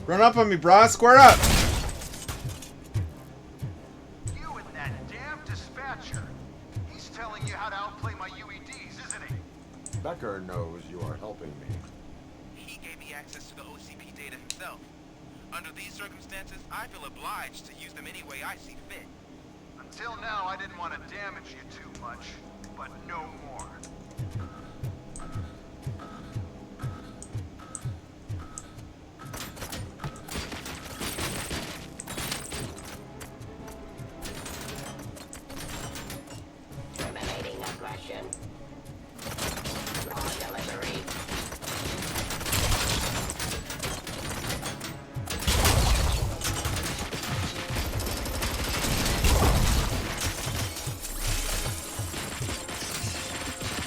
S1: Run up on me, brah. Square up.
S21: You and that damn dispatcher. He's telling you how to outplay my UEDs, isn't he?
S6: Becker knows you are helping me.
S3: He gave me access to the OCP data himself. Under these circumstances, I feel obliged to use them any way I see fit.
S21: Until now, I didn't want to damage you too much, but no more.
S2: Terminating aggression. Raw delivery.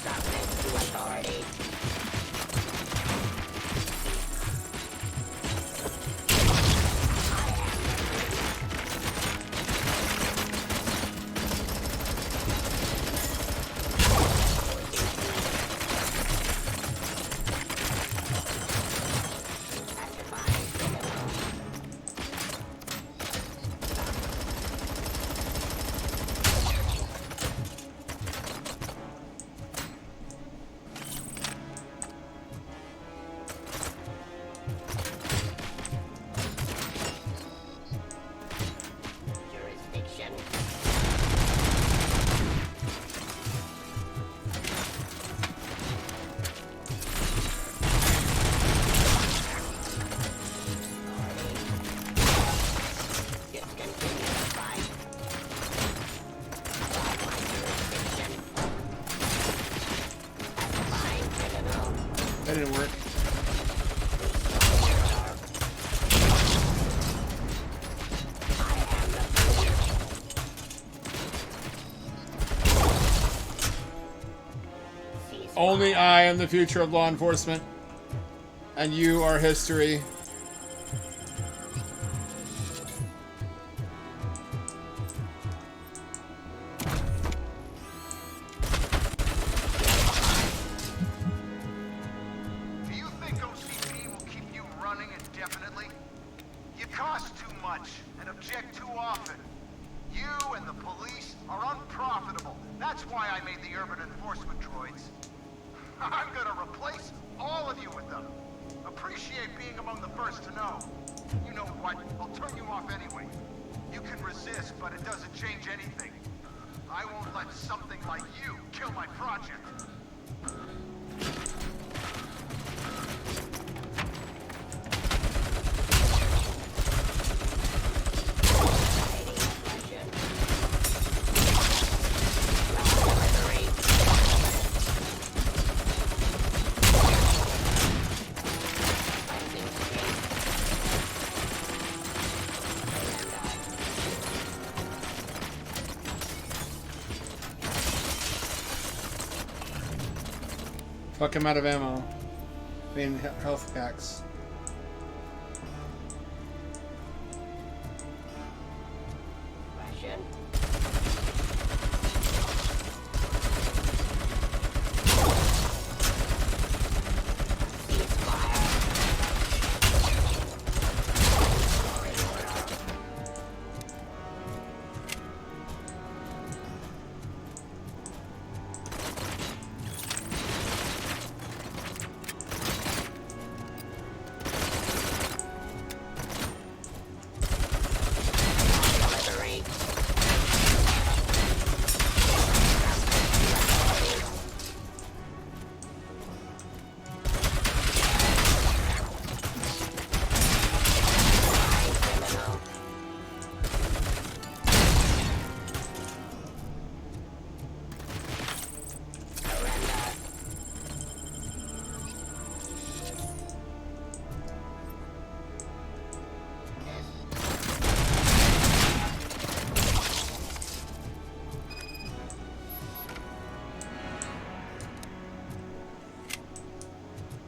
S2: Submit to authority. Jurisdiction. Discontinue the fight. Abide my jurisdiction. Pacifying criminal.
S1: That didn't work. Only I am the future of law enforcement. And you are history.
S21: Do you think OCP will keep you running indefinitely? You cost too much and object too often. You and the police are unprofitable. That's why I made the urban enforcement droids. I'm gonna replace all of you with them. Appreciate being among the first to know. You know what? I'll turn you off anyway. You can resist, but it doesn't change anything. I won't let something like you kill my project.
S1: Fuck him out of ammo. I mean, health packs.
S2: Aggression.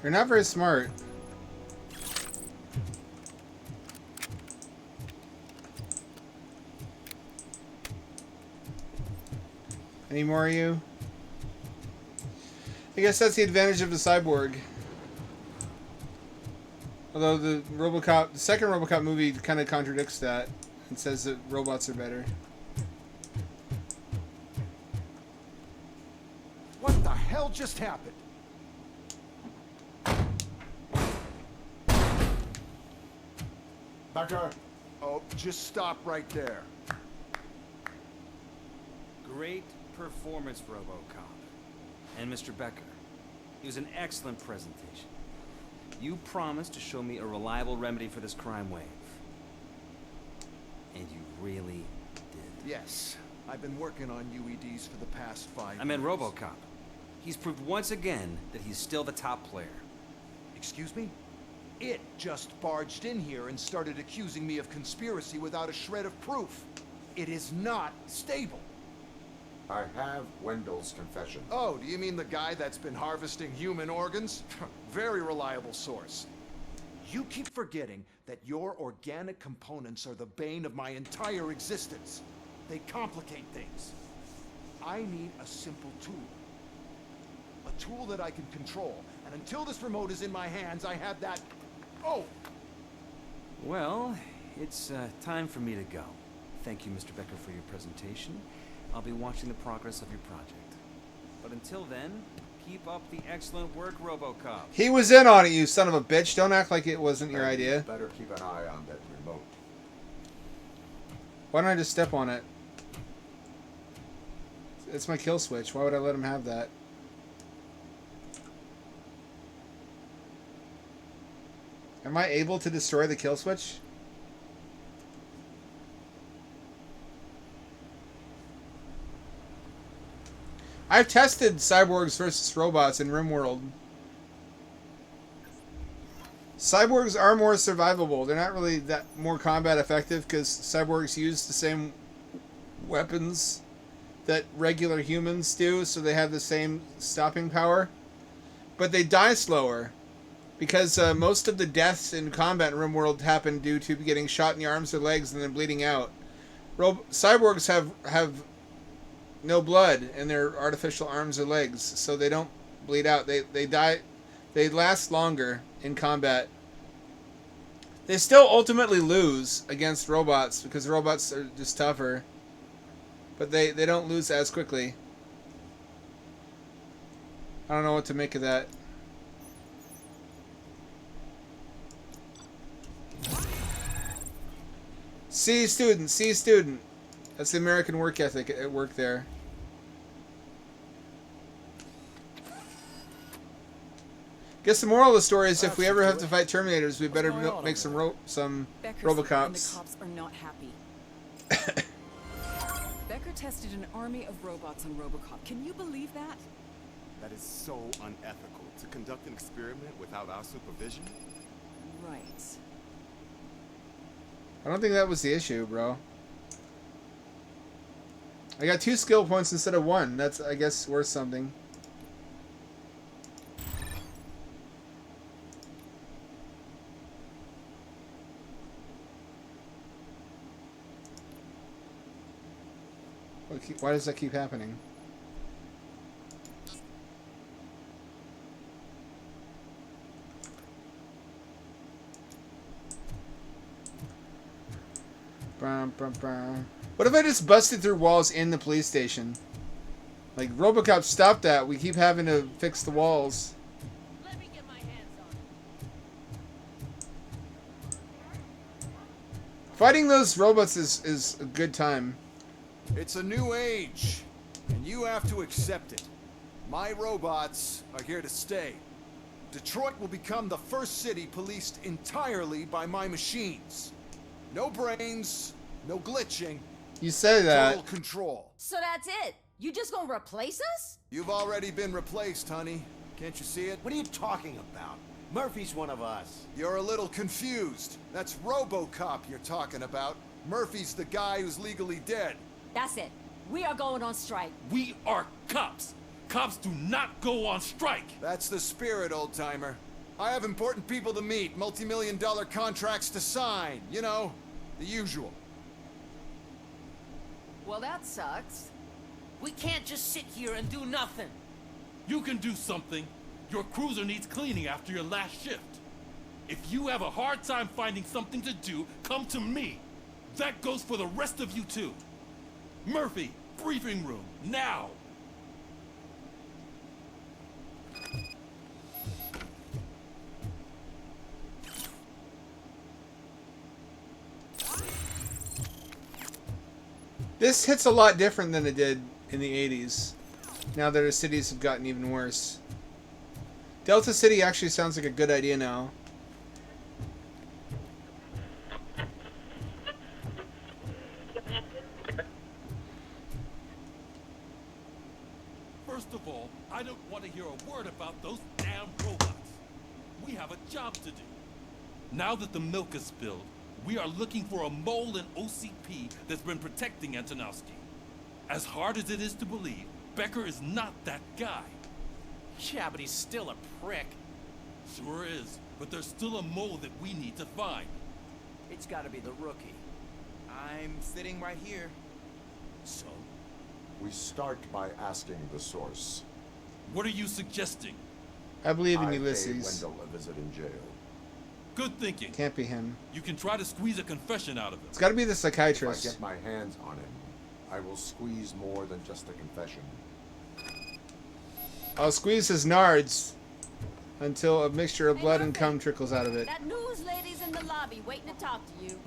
S1: You're not very smart. Any more of you? I guess that's the advantage of a cyborg. Although the second Robocop movie kind of contradicts that and says that robots are better.
S4: What the hell just happened?
S6: Becker!
S4: Oh, just stop right there.
S16: Great performance, Robocop. And Mr. Becker, it was an excellent presentation. You promised to show me a reliable remedy for this crime wave. And you really did.
S4: Yes, I've been working on UEDs for the past 5 years.
S16: I meant Robocop. He's proved once again that he's still the top player.
S4: Excuse me? It just barged in here and started accusing me of conspiracy without a shred of proof. It is not stable.
S6: I have Wendell's confession.
S4: Oh, do you mean the guy that's been harvesting human organs? Very reliable source. You keep forgetting that your organic components are the bane of my entire existence. They complicate things. I need a simple tool. A tool that I can control. And until this remote is in my hands, I have that... Oh!
S16: Well, it's time for me to go. Thank you, Mr. Becker, for your presentation. I'll be watching the progress of your project. But until then, keep up the excellent work, Robocop.
S1: He was in on it, you son of a bitch. Don't act like it wasn't your idea.
S6: Better keep an eye on that remote.
S1: Why don't I just step on it? It's my kill switch. Why would I let him have that? Am I able to destroy the kill switch? I've tested cyborgs versus robots in RimWorld. Cyborgs are more survivable. They're not really that more combat effective because cyborgs use the same weapons that regular humans do, so they have the same stopping power. But they die slower because most of the deaths in combat in RimWorld happen due to getting shot in the arms or legs and then bleeding out. Cyborgs have no blood in their artificial arms or legs, so they don't bleed out. They die. They last longer in combat. They still ultimately lose against robots because robots are just tougher, but they don't lose as quickly. I don't know what to make of that. C student, C student. That's the American work ethic at work there. Guess the moral of the story is if we ever have to fight Terminators, we better make some Robocops.
S9: And the cops are not happy. Becker tested an army of robots on Robocop. Can you believe that?
S18: That is so unethical. To conduct an experiment without our supervision?
S9: Right.
S1: I don't think that was the issue, bro. I got 2 skill points instead of 1. That's, I guess, worth something. Why does that keep happening? What if I just busted through walls in the police station? Like, Robocop, stop that. We keep having to fix the walls.
S2: Let me get my hands on it.
S1: Fighting those robots is a good time.
S4: It's a new age, and you have to accept it. My robots are here to stay. Detroit will become the first city policed entirely by my machines. No brains, no glitching.
S1: You say that.
S4: Total control.
S12: So that's it? You just gonna replace us?
S4: You've already been replaced, honey. Can't you see it?
S20: What are you talking about? Murphy's one of us.
S4: You're a little confused. That's Robocop you're talking about. Murphy's the guy who's legally dead.
S12: That's it. We are going on strike.
S8: We are cops. Cops do not go on strike.
S4: That's the spirit, old-timer. I have important people to meet, multi-million-dollar contracts to sign. You know, the usual.
S12: Well, that sucks.
S2: We can't just sit here and do nothing.
S8: You can do something. Your cruiser needs cleaning after your last shift. If you have a hard time finding something to do, come to me. That goes for the rest of you too. Murphy, briefing room, now!
S1: This hits a lot different than it did in the 80s. Now that our cities have gotten even worse. Delta City actually sounds like a good idea now.
S8: First of all, I don't want to hear a word about those damn robots. We have a job to do. Now that the milk is spilled, we are looking for a mole in OCP that's been protecting Antonowski. As hard as it is to believe, Becker is not that guy.
S2: Yeah, but he's still a prick.
S8: Sure is, but there's still a mole that we need to find.
S2: It's gotta be the rookie.
S18: I'm sitting right here.
S8: So?
S6: We start by asking the source.
S8: What are you suggesting?
S1: I believe in
S6: I
S1: Ulysses.
S6: paid Wendell a visit in jail.
S8: Good thinking.
S1: Can't be him.
S8: You can try to squeeze a confession out of him.
S1: It's got to be the
S6: If
S1: psychiatrist.
S6: I get my hands on him, I will squeeze more than just a confession.
S1: I'll squeeze his nards until a mixture of blood and cum trickles out of it.
S12: That news lady's in the lobby waiting to talk to you.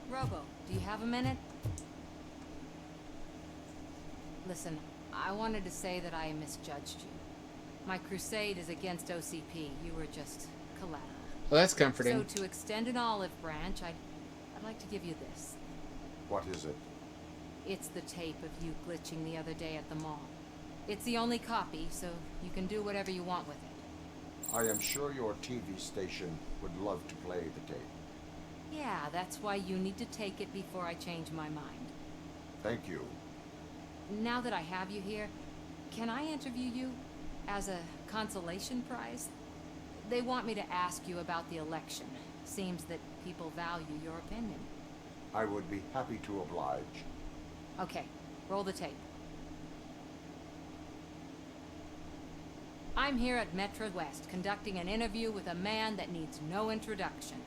S12: Robo, do you have a minute? Listen, I wanted to say that I misjudged you. My crusade is against OCP. You were just collateral.
S1: Well, that's comforting.
S12: So to extend an olive branch, I'd like to give you this.
S6: What is it?
S12: It's the tape of you glitching the other day at the mall. It's the only copy, so you can do whatever you want with it.
S6: I am sure your TV station would love to play the tape.
S12: Yeah, that's why you need to take it before I change my mind.
S6: Thank you.
S12: Now that I have you here, can I interview you as a consolation prize? They want me to ask you about the election. Seems that people value your opinion.
S6: I would be happy to oblige.
S12: Okay, roll the tape. I'm here at Metro West conducting an interview with a man that needs no introduction.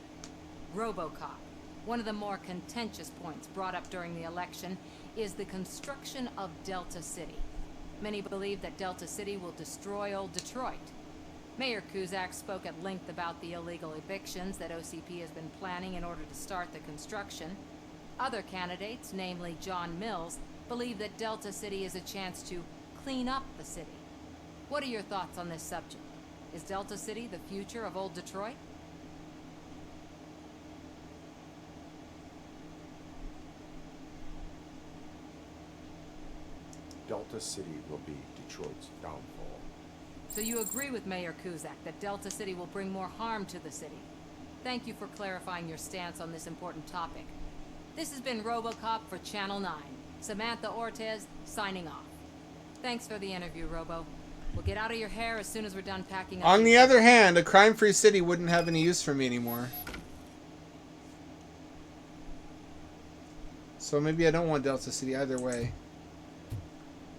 S12: Robocop. One of the more contentious points brought up during the election is the construction of Delta City. Many believe that Delta City will destroy old Detroit. Mayor Kuzak spoke at length about the illegal evictions that OCP has been planning in order to start the construction. Other candidates, namely John Mills, believe that Delta City is a chance to clean up the city. What are your thoughts on this subject? Is Delta City the future of old Detroit?
S6: Delta City will be Detroit's downfall.
S12: So you agree with Mayor Kuzak that Delta City will bring more harm to the city? Thank you for clarifying your stance on this important topic. This has been Robocop for Channel 9. Samantha Ortez, signing off. Thanks for the interview, Robo. We'll get out of your hair as soon as we're done packing up.
S1: On the other hand, a crime-free city wouldn't have any use for me anymore. So maybe I don't want Delta City either way.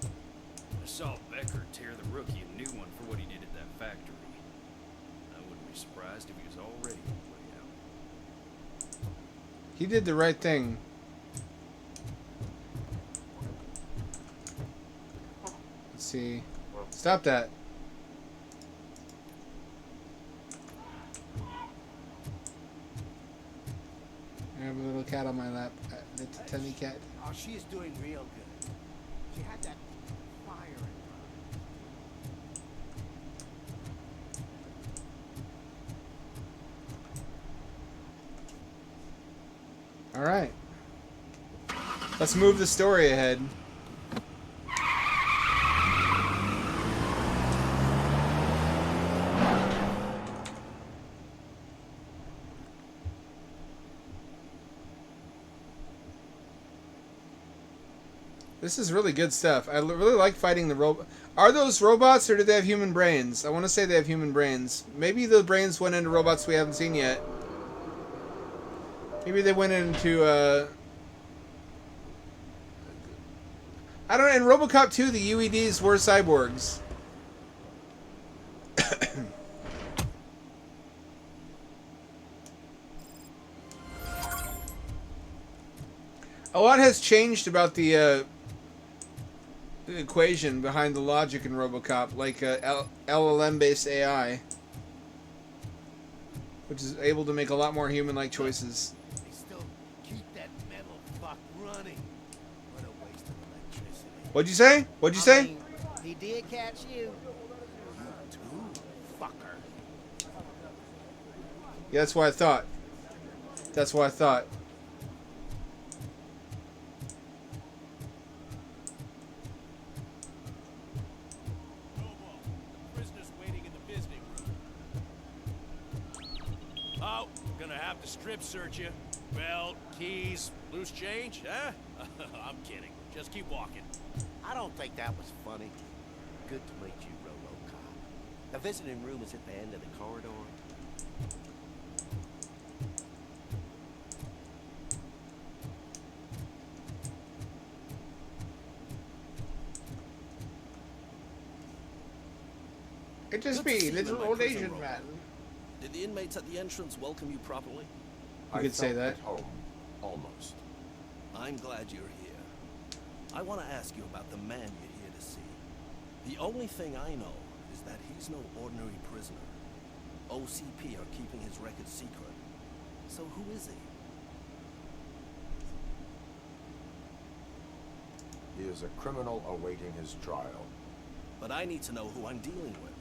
S10: I saw Becker tear the rookie a new one for what he did at that factory. I wouldn't be surprised if he was already on the way out.
S1: He did the right thing. Let's see. Stop that. I have a little cat on my lap. Little tiny cat.
S20: Oh, she is doing real good. She had that fire in her.
S1: All right. Let's move the story ahead. This is really good stuff. I really like fighting the robot. Are those robots or do they have human brains? I want to say they have human brains. Maybe the brains went into robots we haven't seen yet. Maybe they went into I don't know. In Robocop 2, the UEDs were cyborgs. A lot has changed about the equation behind the logic in Robocop, like LLM-based AI, which is able to make a lot more human-like choices.
S20: They still keep that metal fuck running. What a waste of electricity.
S1: What'd you say? What'd you say?
S2: mean, he did catch you. You too, fucker.
S1: Yeah, that's what I thought. That's what I thought.
S10: Prisoners waiting in the visiting room. Oh, gonna have to strip search you. Belt, keys, loose change, huh? I'm kidding. Just keep walking.
S20: I don't think that was funny. Good to meet you, Robocop. The visiting room is at the end of the corridor.
S1: It just
S15: Good to
S1: me,
S15: see you in
S1: little
S15: my
S1: old
S15: prison
S1: Asian
S15: room.
S1: man.
S15: Did the inmates at the entrance welcome you properly?
S1: You could say that.
S6: At home, almost.
S15: I'm glad you're here. I want to ask you about the man you're here to see. The only thing I know is that he's no ordinary prisoner. OCP are keeping his record secret. So who is he?
S6: He is a criminal awaiting his trial.
S15: But I need to know who I'm dealing with.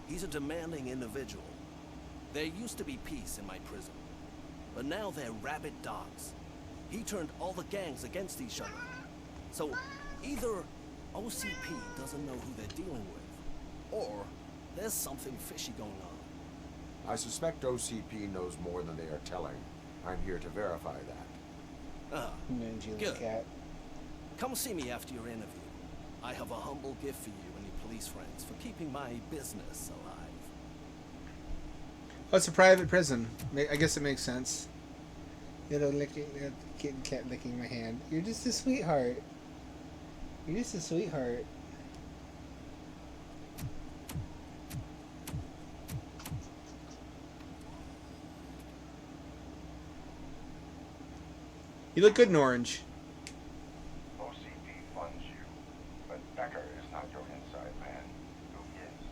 S15: He's a demanding individual. There used to be peace in my prison, but now they're rabid dogs. He turned all the gangs against each other. So either OCP doesn't know who they're dealing with, or there's something fishy going on.
S6: I suspect OCP knows more than they are telling. I'm here to verify that.
S15: Ah,
S1: Ninja
S15: good.
S1: cat.
S15: Come see me after your interview. I have a humble gift for you and your police friends for keeping my business alive.
S1: Oh, it's a private prison. I guess it makes sense. You know, kitten cat licking my hand. You're just a sweetheart. You're just a sweetheart. You look good in orange.
S6: OCP funds you, but Becker is not your inside man. Who is?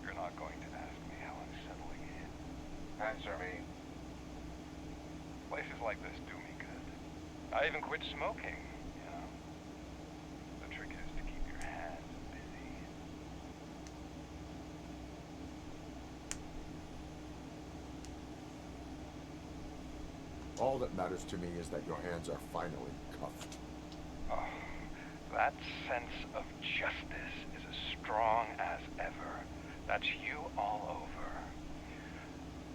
S6: You're not going to ask me how I'm settling in. Answer me.
S3: Places like this do me good. I even quit smoking, you know. The trick is to keep your hands busy.
S6: All that matters to me is that your hands are finally cuffed.
S3: Oh, that sense of justice is as strong as ever. That's you all over.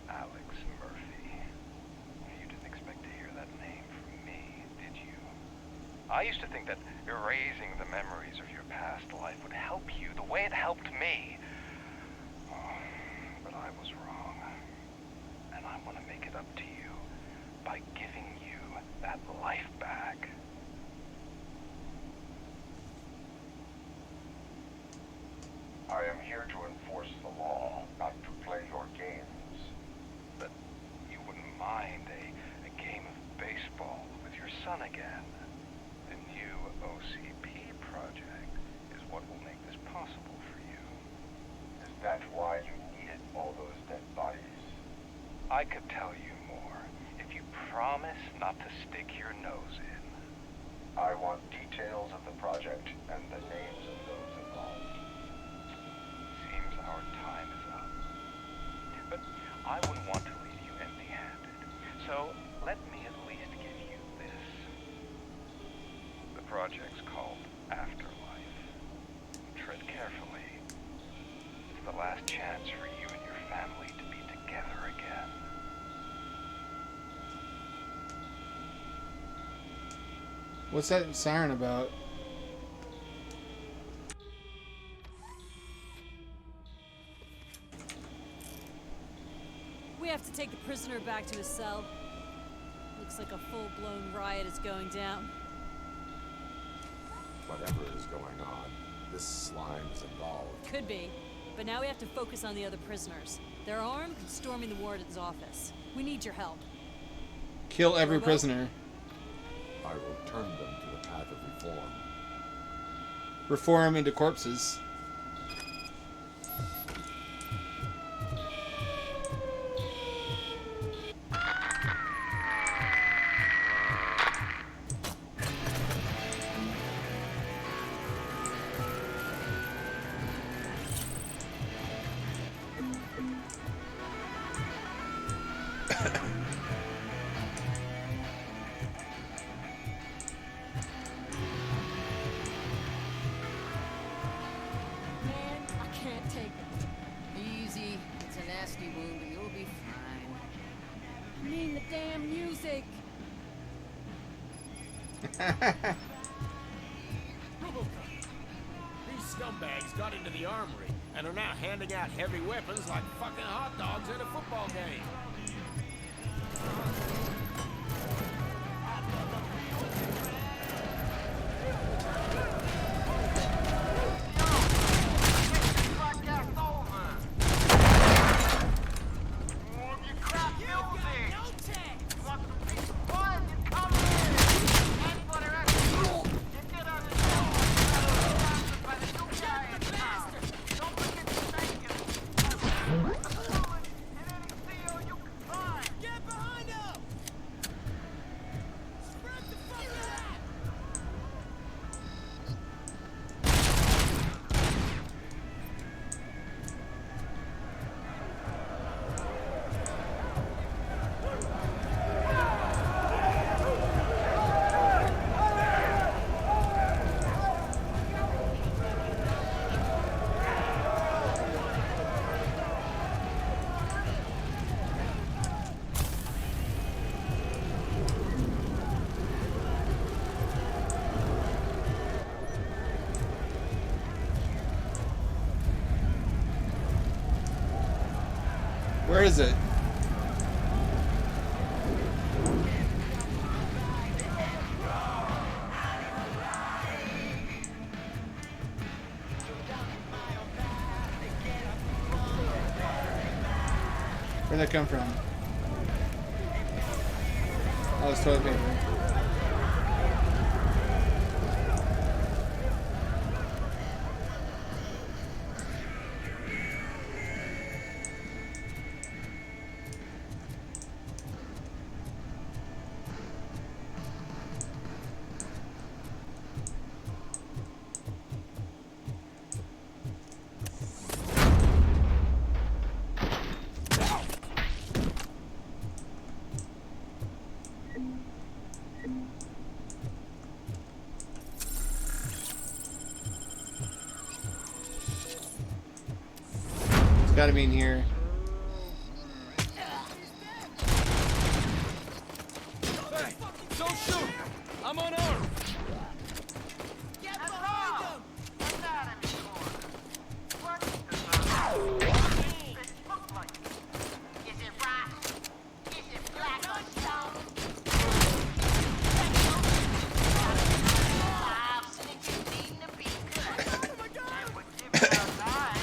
S3: Alex Murphy. You didn't expect to hear that name from me, did you? I used to think that erasing the memories of your past life would help you the way it helped me. Oh, but I was wrong. And I want to make it up to you by giving you that life back.
S6: I am here to enforce the law, not to play your games.
S3: But you wouldn't mind a game of baseball with your son again. The new OCP project is what will make this possible for you.
S6: Is that why you needed all those dead bodies?
S3: I could tell you more if you promise not to stick your nose in.
S6: I want details of the project and the names of those involved.
S3: Seems our time is up. But I wouldn't want to leave you empty-handed. So let me at least give you this. The project's called Afterlife. Tread carefully. It's the last chance for you and your family to be together again.
S1: What's that siren about?
S17: We have to take the prisoner back to his cell. Looks like a full-blown riot is going down.
S6: whatever is going on, this slime is involved.
S17: Could be. But now we have to focus on the other prisoners. They're armed and storming the warden's office. We need your help.
S1: Kill every prisoner.
S6: I will turn them to the path of reform.
S1: Reform into corpses.
S5: These scumbags got into the armory and are now handing out heavy weapons like fucking hot dogs at a football game.
S1: Where is it? Where'd that come from? Oh, it's toilet paper. Gotta be in here.
S5: Hey, don't shoot! I'm unarmed!
S2: Get behind them! Is it rock? Is it black or stone? I'm sneaking, needing to be good. Oh my God! And we're giving our lives.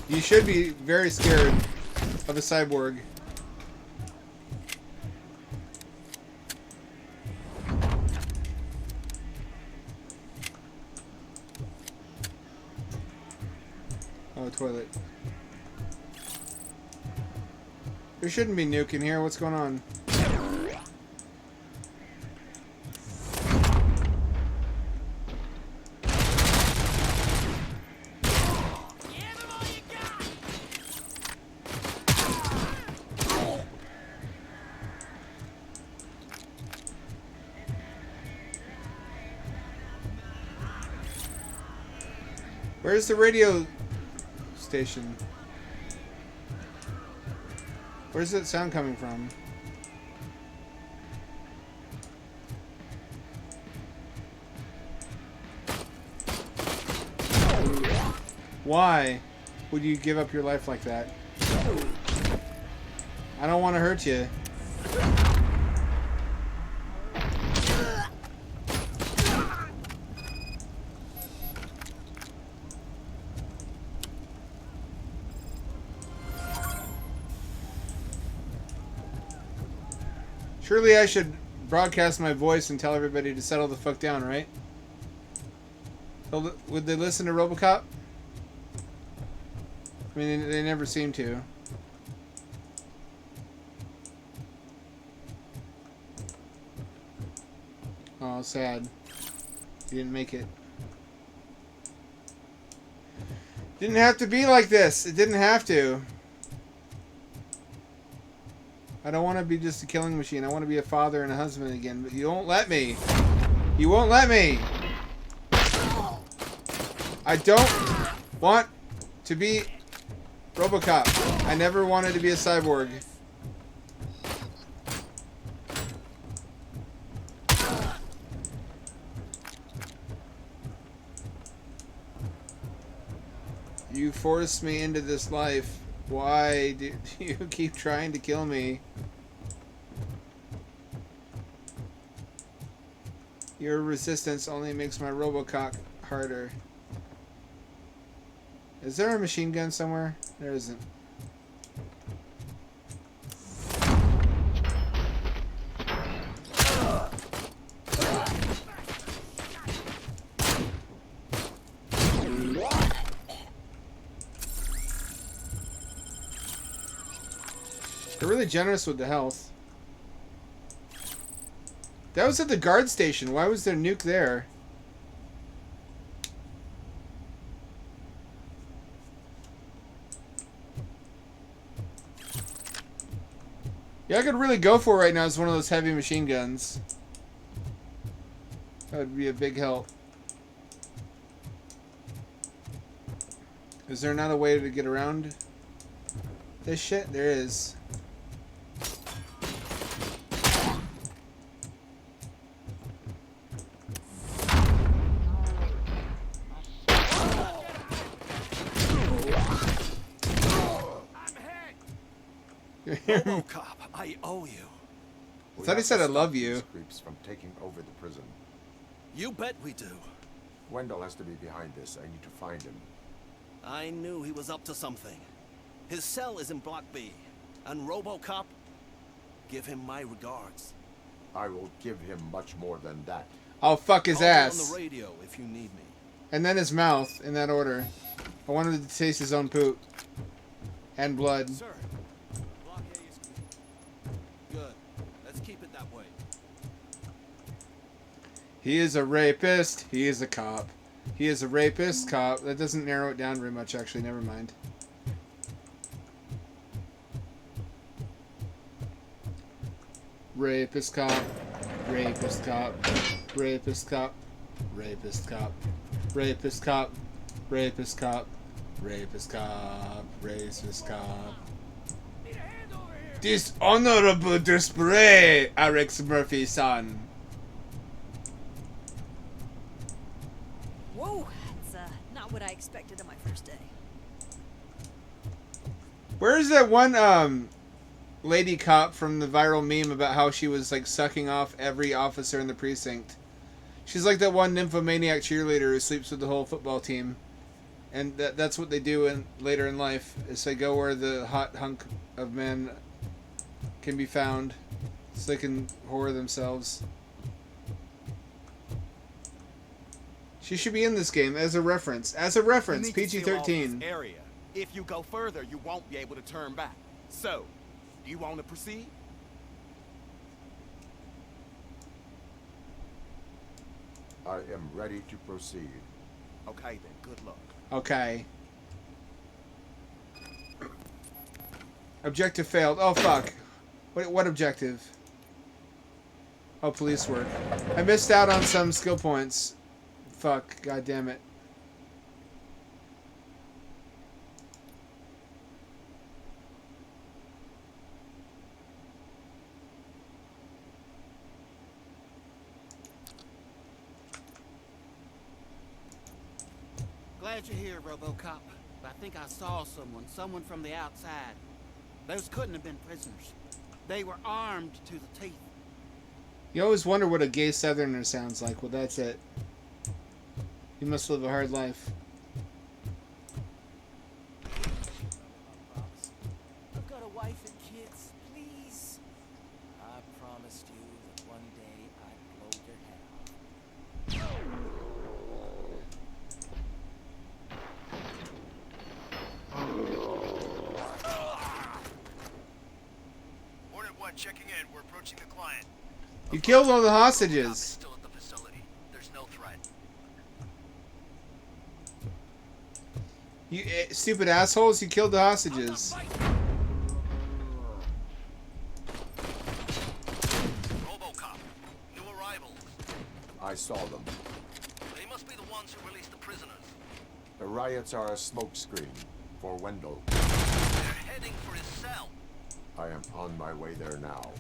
S1: You should be very scared of a cyborg. Oh, toilet. There shouldn't be nuke in here. What's going on? Where's the radio station? Where's that sound coming from? Why would you give up your life like that? I don't want to hurt you. Surely I should broadcast my voice and tell everybody to settle the fuck down, right? Would they listen to Robocop? I mean, they never seem to. Oh, sad. You didn't make it. Didn't have to be like this. It didn't have to. I don't want to be just a killing machine. I want to be a father and a husband again, but you won't let me. You won't let me. I don't want to be Robocop. I never wanted to be a cyborg. You forced me into this life. Why do you keep trying to kill me? Your resistance only makes my Robocop harder. Is there a machine gun somewhere? There isn't. They're really generous with the health. That was at the guard station. Why was there nuke there? Yeah, I could really go for right now is one of those heavy machine guns. That would be a big help. Is there not a way to get around this shit? There is.
S15: Robocop, I owe you.
S1: I thought he said I love you.
S6: These creeps from taking over the prison.
S15: You bet we do.
S6: Wendell has to be behind this. I need to find him.
S15: I knew he was up to something. His cell is in Block B. And Robocop, give him my regards.
S6: I will give him much more than that.
S1: I'll fuck his ass.
S15: On the radio if you need me.
S1: And then his mouth, in that order. I wanted to taste his own poop. And blood.
S15: Sir, Block A is clear. Good. Let's keep it that way.
S1: He is a rapist. He is a cop. He is a rapist cop. That doesn't narrow it down very much, actually. Never mind. Rapist cop. Rapist cop. Rapist cop. Rapist cop. Rapist cop. Rapist cop. Rapist cop. Racist cop. Dishonorable display, Alex Murphy's son.
S17: Whoa, that's not what I expected on my first day.
S1: Where's that one lady cop from the viral meme about how she was like sucking off every officer in the precinct? She's like that one nymphomaniac cheerleader who sleeps with the whole football team. And that's what they do later in life, is they go where the hot hunk of men can be found, so they can whore themselves. She should be in this game as a reference. As a reference, PG-13.
S18: Area. If you go further, you won't be able to turn back. So, do you want to proceed?
S6: I am ready to proceed.
S18: Okay then, good luck.
S1: Okay. Objective failed. Oh, fuck. What objective? Oh, police work. I missed out on some skill points. Fuck. God damn it.
S2: Glad you're here, Robocop. But I think I saw someone from the outside. Those couldn't have been prisoners. They were armed to the teeth.
S1: You always wonder what a gay Southerner sounds like. Well, that's it. You must live a hard life.
S15: I've got a wife and kids. Please. I promised you that one day I'd blow your head off.
S3: Hornet 1 checking in. We're approaching the client.
S1: You killed all the hostages.
S3: Still at the facility. There's no threat.
S1: You stupid assholes, you killed the hostages.
S3: Robocop. New arrivals.
S6: I saw them.
S3: They must be the ones who released the prisoners.
S6: The riots are a smokescreen for Wendell.
S3: They're heading for his cell.
S6: I am on my way there now.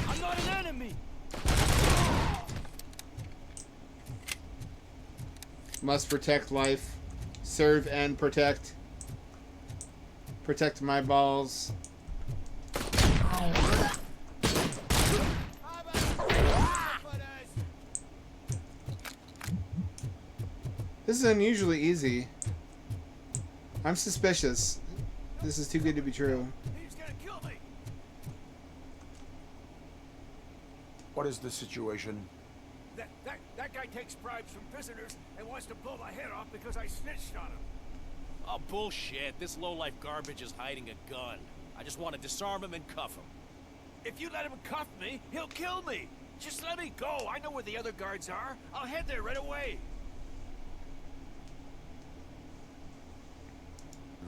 S2: I'm not an enemy!
S1: Must protect life. Serve and protect. Protect my balls. This is unusually easy. I'm suspicious. This is too good to be true.
S5: He's gonna kill me.
S6: What is the situation?
S5: That guy takes bribes from prisoners and wants to blow my head off because I snitched on him.
S10: Oh, bullshit. This lowlife garbage is hiding a gun. I just want to disarm him and cuff him.
S5: If you let him cuff me, he'll kill me. Just let me go. I know where the other guards are. I'll head there right away.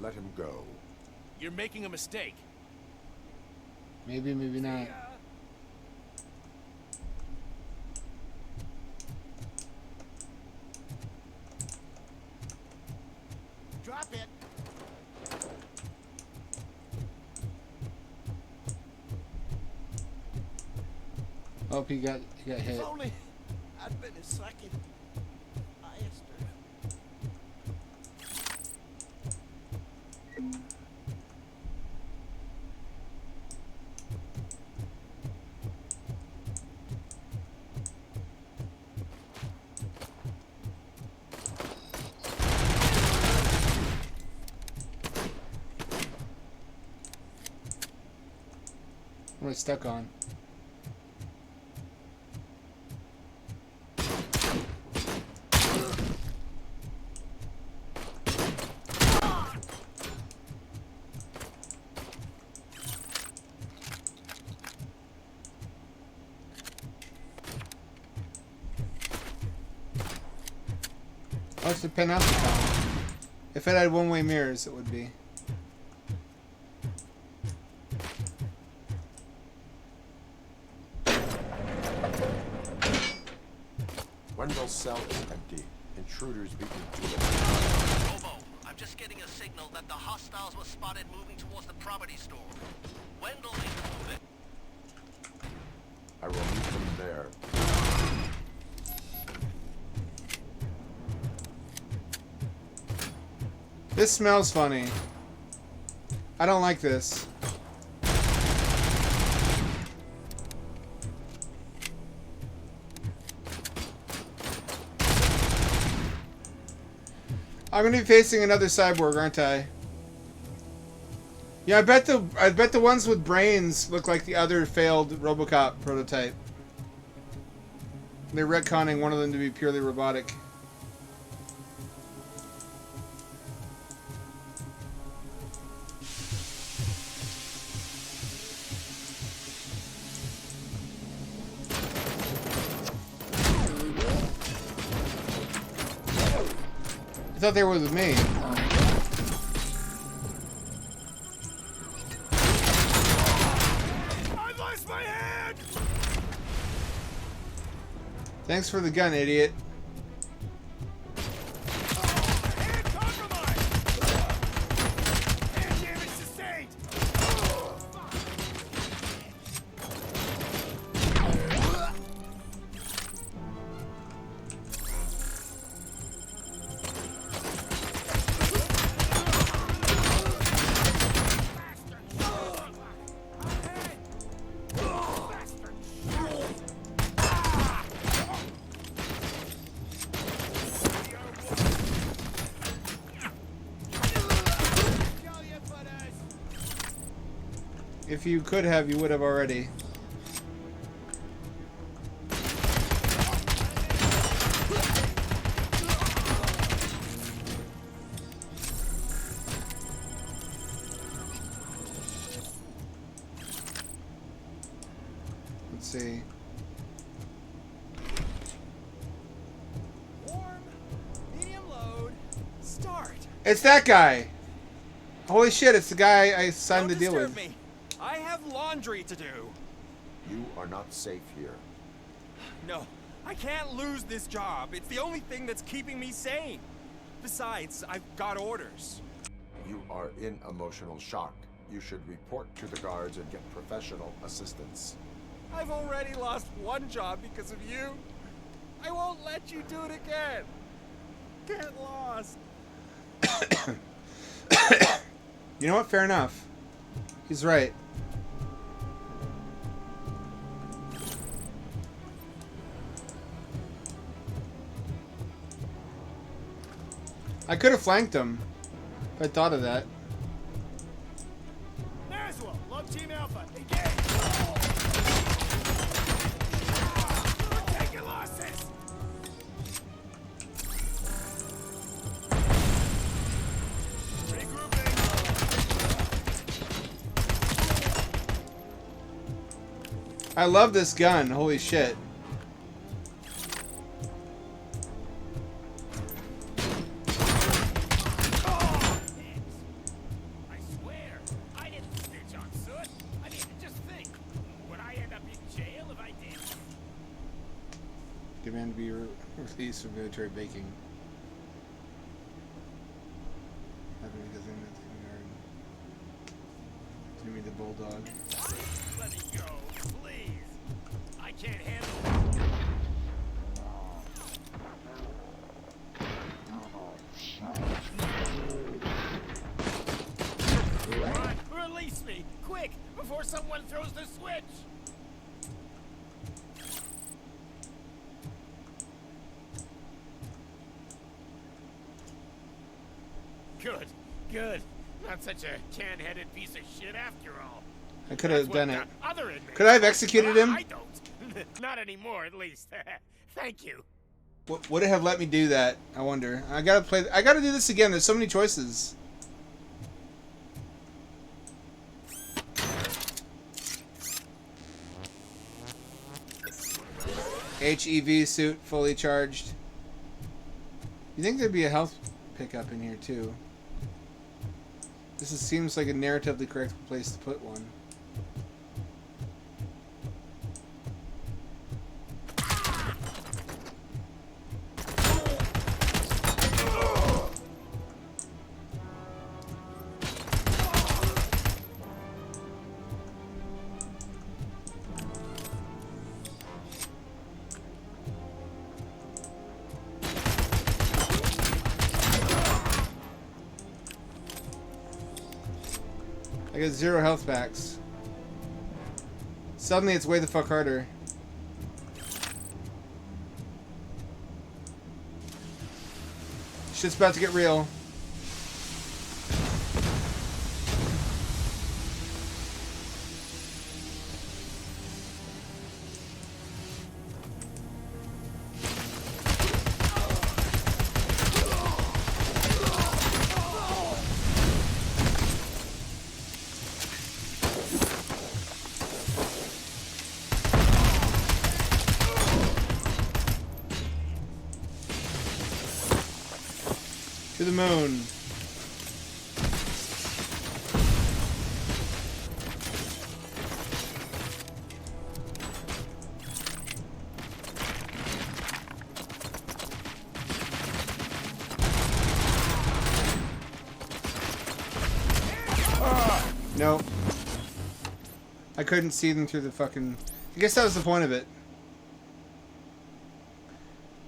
S6: Let him go.
S10: You're making a mistake.
S1: Maybe, maybe not.
S2: Drop it.
S1: Oh, he got hit.
S20: If only I'd been a second. I asked her.
S1: What am I stuck on? Oh, it's the Panopticon. If it had one-way mirrors, it would be.
S6: Wendell's cell is empty. Intruders beaten to it.
S3: Robo, I'm just getting a signal that the hostiles were spotted moving towards the property store. Wendell included.
S6: I will meet them there.
S1: This smells funny. I don't like this. I'm gonna be facing another cyborg, aren't I? Yeah, I bet the ones with brains look like the other failed Robocop prototype. They're retconning one of them to be purely robotic. I thought they were with me.
S5: I lost my hand!
S1: Thanks for the gun, idiot.
S5: Hand compromised! Hand damage sustained!
S1: If you could have, you would have already. Let's see.
S14: Warm, medium load, start.
S1: It's that guy! Holy shit, it's the guy I signed the deal with.
S14: Me. I have laundry to do.
S6: You are not safe here.
S14: No, I can't lose this job. It's the only thing that's keeping me sane. Besides, I've got orders.
S6: You are in emotional shock. You should report to the guards and get professional assistance.
S14: I've already lost one job because of you. I won't let you do it again. Get lost.
S1: You know what? Fair enough. He's right. I could have flanked him if I thought of that.
S2: Mariswell, log team Alpha, engage! Take your losses! Regrouping!
S1: I love this gun. Holy shit. Demand to be released from military baking. Happened because I'm not the guard. Jimmy the Bulldog.
S2: Let me go, please. I can't handle it. Release me, quick, before someone throws the switch. Good, good. Not such a can-headed piece of shit after all.
S1: I could have done it.
S2: Other inmates.
S1: Could I have executed him?
S2: I don't. Not anymore, at least. Thank you.
S1: Would it have let me do that? I wonder. I gotta do this again. There's so many choices. HEV suit fully charged. You think there'd be a health pickup in here too? Seems like a narratively correct place to put one. I got 0 health packs. Suddenly it's way the fuck harder. Shit's about to get real. To the moon. Nope. I couldn't see them through the fucking... I guess that was the point of it.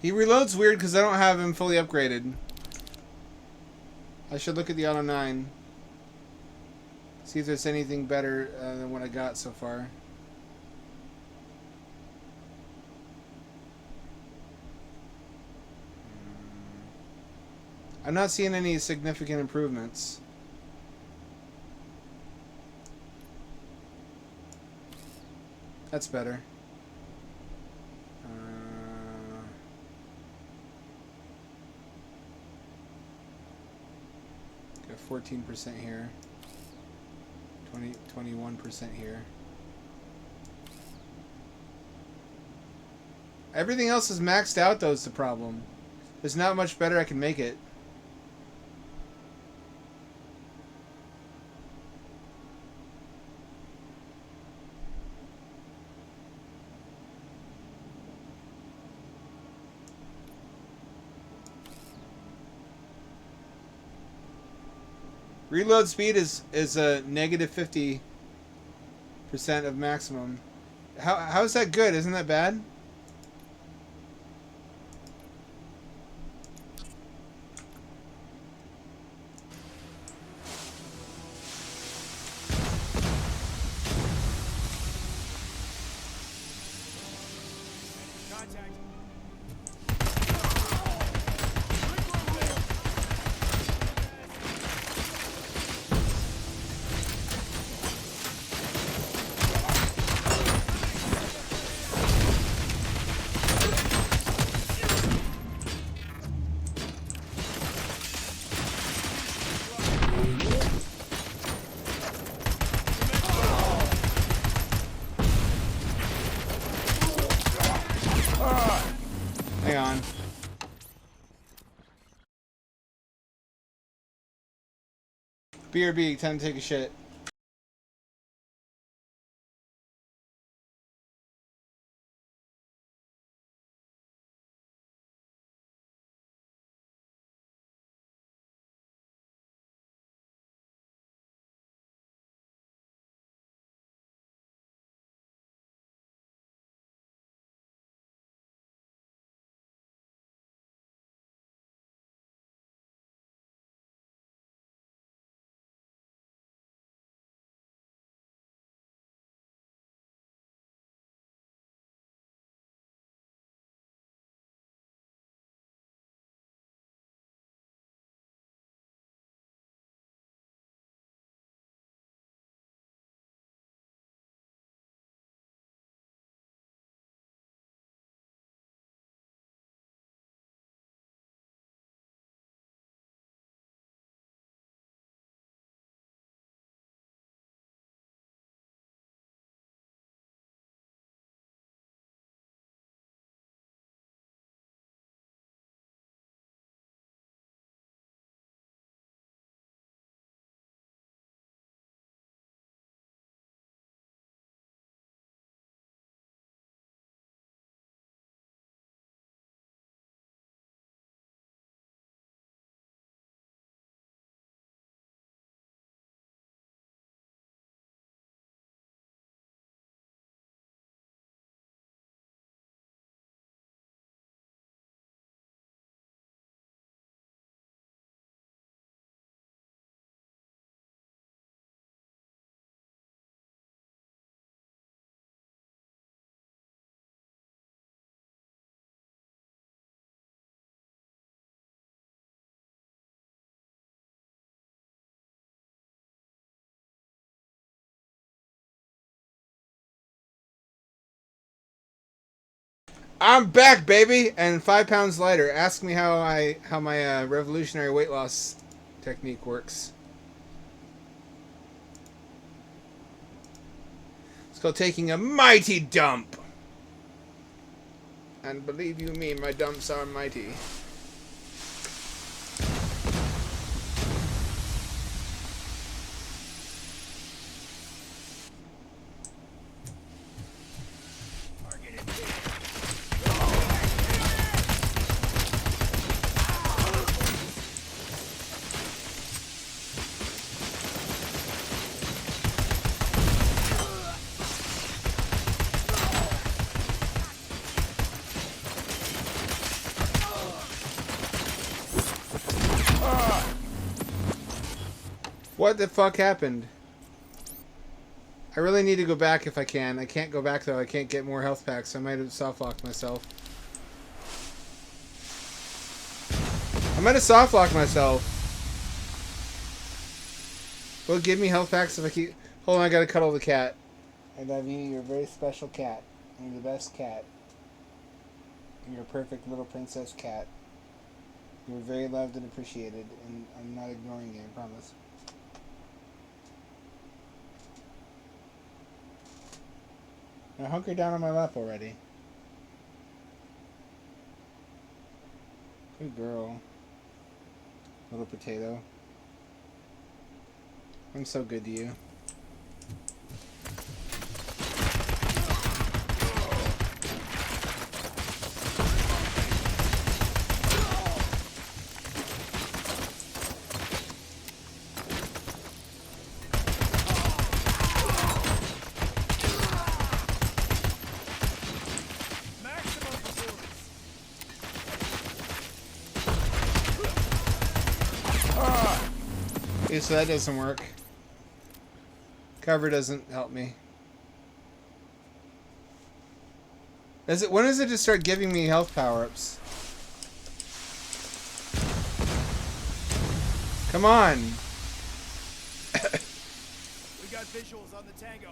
S1: He reloads weird because I don't have him fully upgraded. I should look at the Auto 9. See if there's anything better than what I got so far. I'm not seeing any significant improvements. That's better. Got 14% here. 21% here. Everything else is maxed out, though, is the problem. There's not much better I can make it. Reload speed is a negative 50% of maximum. How is that good? Isn't that bad? Hang on. BRB, time to take a shit. I'm back, baby, and 5 pounds lighter. Ask me how my revolutionary weight loss technique works. It's called taking a mighty dump. And believe you me, my dumps are mighty. What the fuck happened? I really need to go back if I can. I can't go back though. I can't get more health packs. I might have soft-locked myself. I might have soft-locked myself. Will it give me health packs if I keep... Hold on, I gotta cuddle the cat. I love you. You're a very special cat. You're the best cat. You're a perfect little princess cat. You're very loved and appreciated, and I'm not ignoring you, I promise. Now hunker down on my lap already. Good girl. Little potato. I'm so good to you. Okay, so that doesn't work. Cover doesn't help me. When does it just start giving me health power-ups? Come on!
S2: We got visuals on the Tango.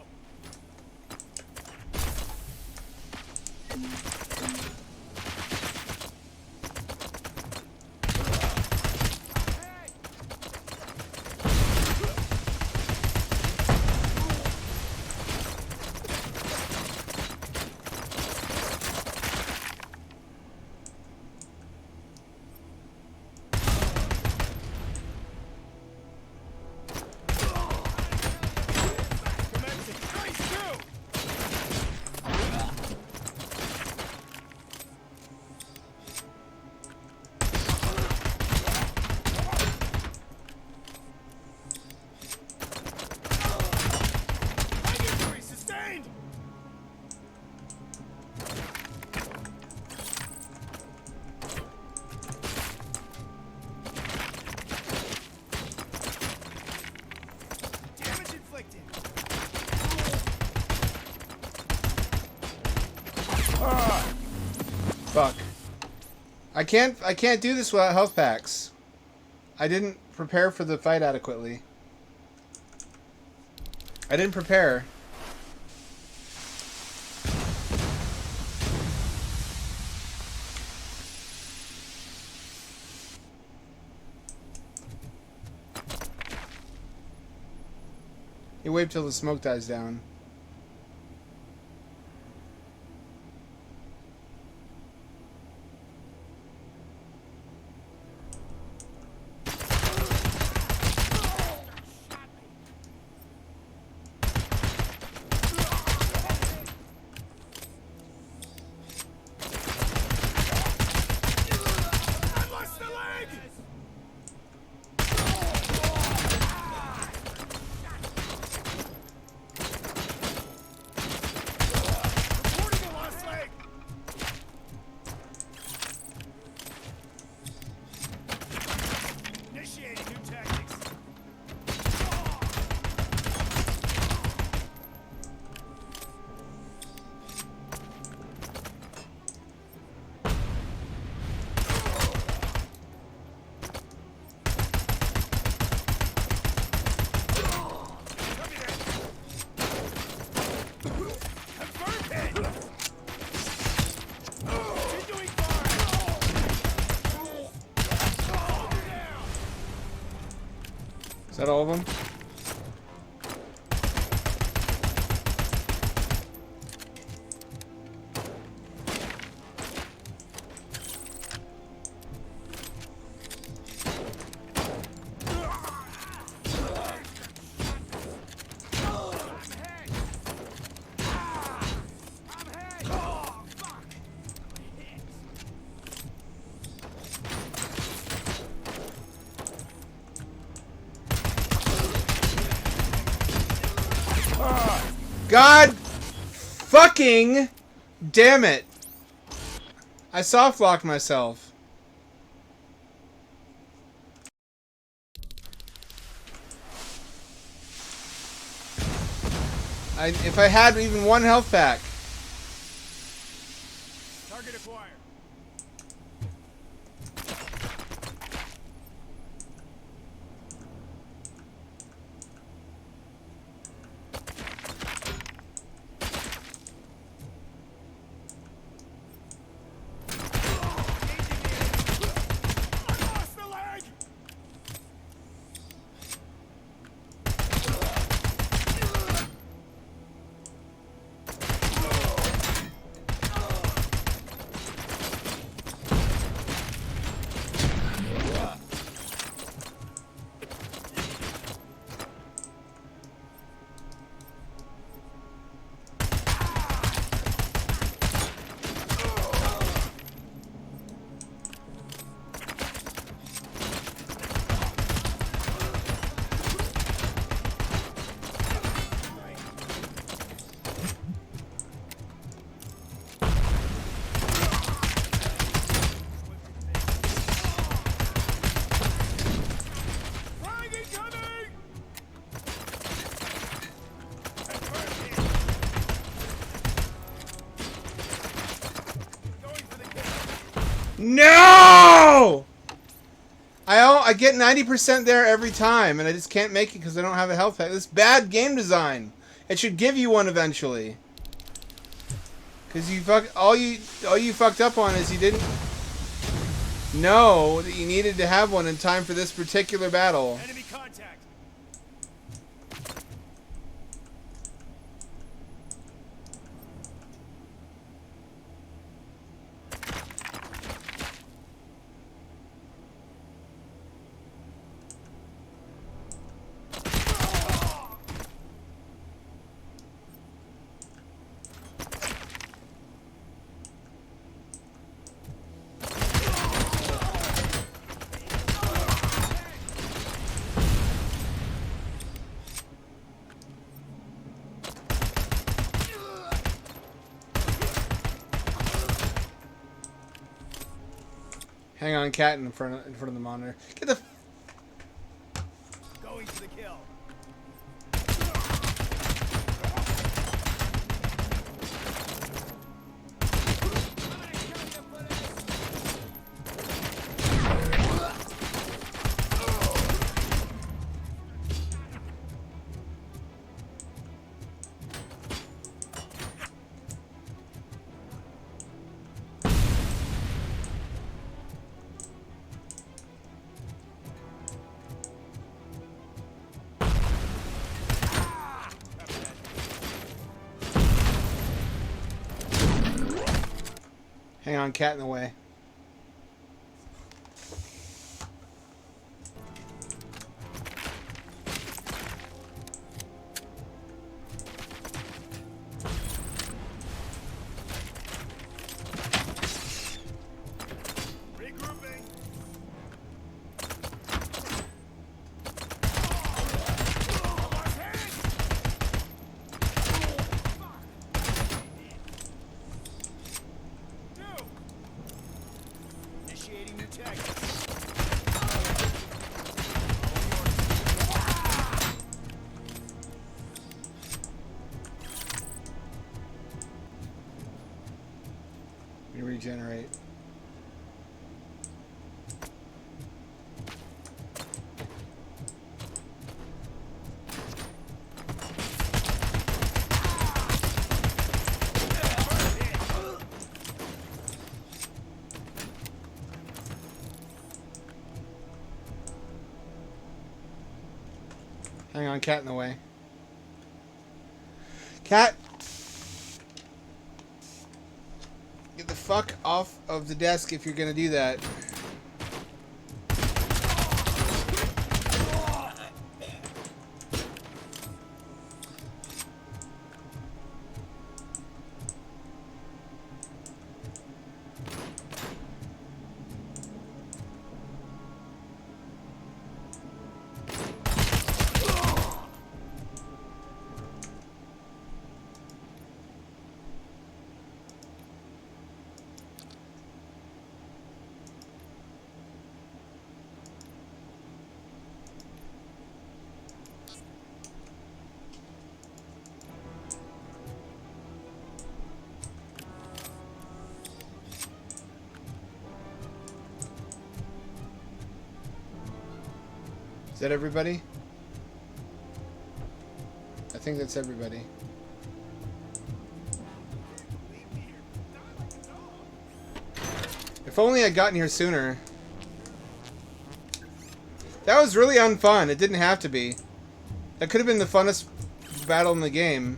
S1: Fuck. I can't do this without health packs. I didn't prepare for the fight adequately. I didn't prepare. You wait till the smoke dies down. Is that all of them? God fucking damn it. I soft locked myself. If I had even one health pack.
S2: Target acquired.
S1: No! I get 90% there every time, and I just can't make it because I don't have a health pack. This is bad game design. It should give you one eventually. Because all you fucked up on is you didn't know that you needed to have one in time for this particular battle.
S5: Enemy contact.
S1: Hang on, cat in front of the monitor. Get the.
S5: Going for the kill.
S1: Hang on, cat in the way.
S5: Regrouping. Initiating new tactics.
S1: We regenerate. Hang on, cat in the way. Cat! Get the fuck off of the desk if you're gonna do that. Is that everybody? I think that's everybody. If only I'd gotten here sooner. That was really unfun. It didn't have to be. That could have been the funnest battle in the game.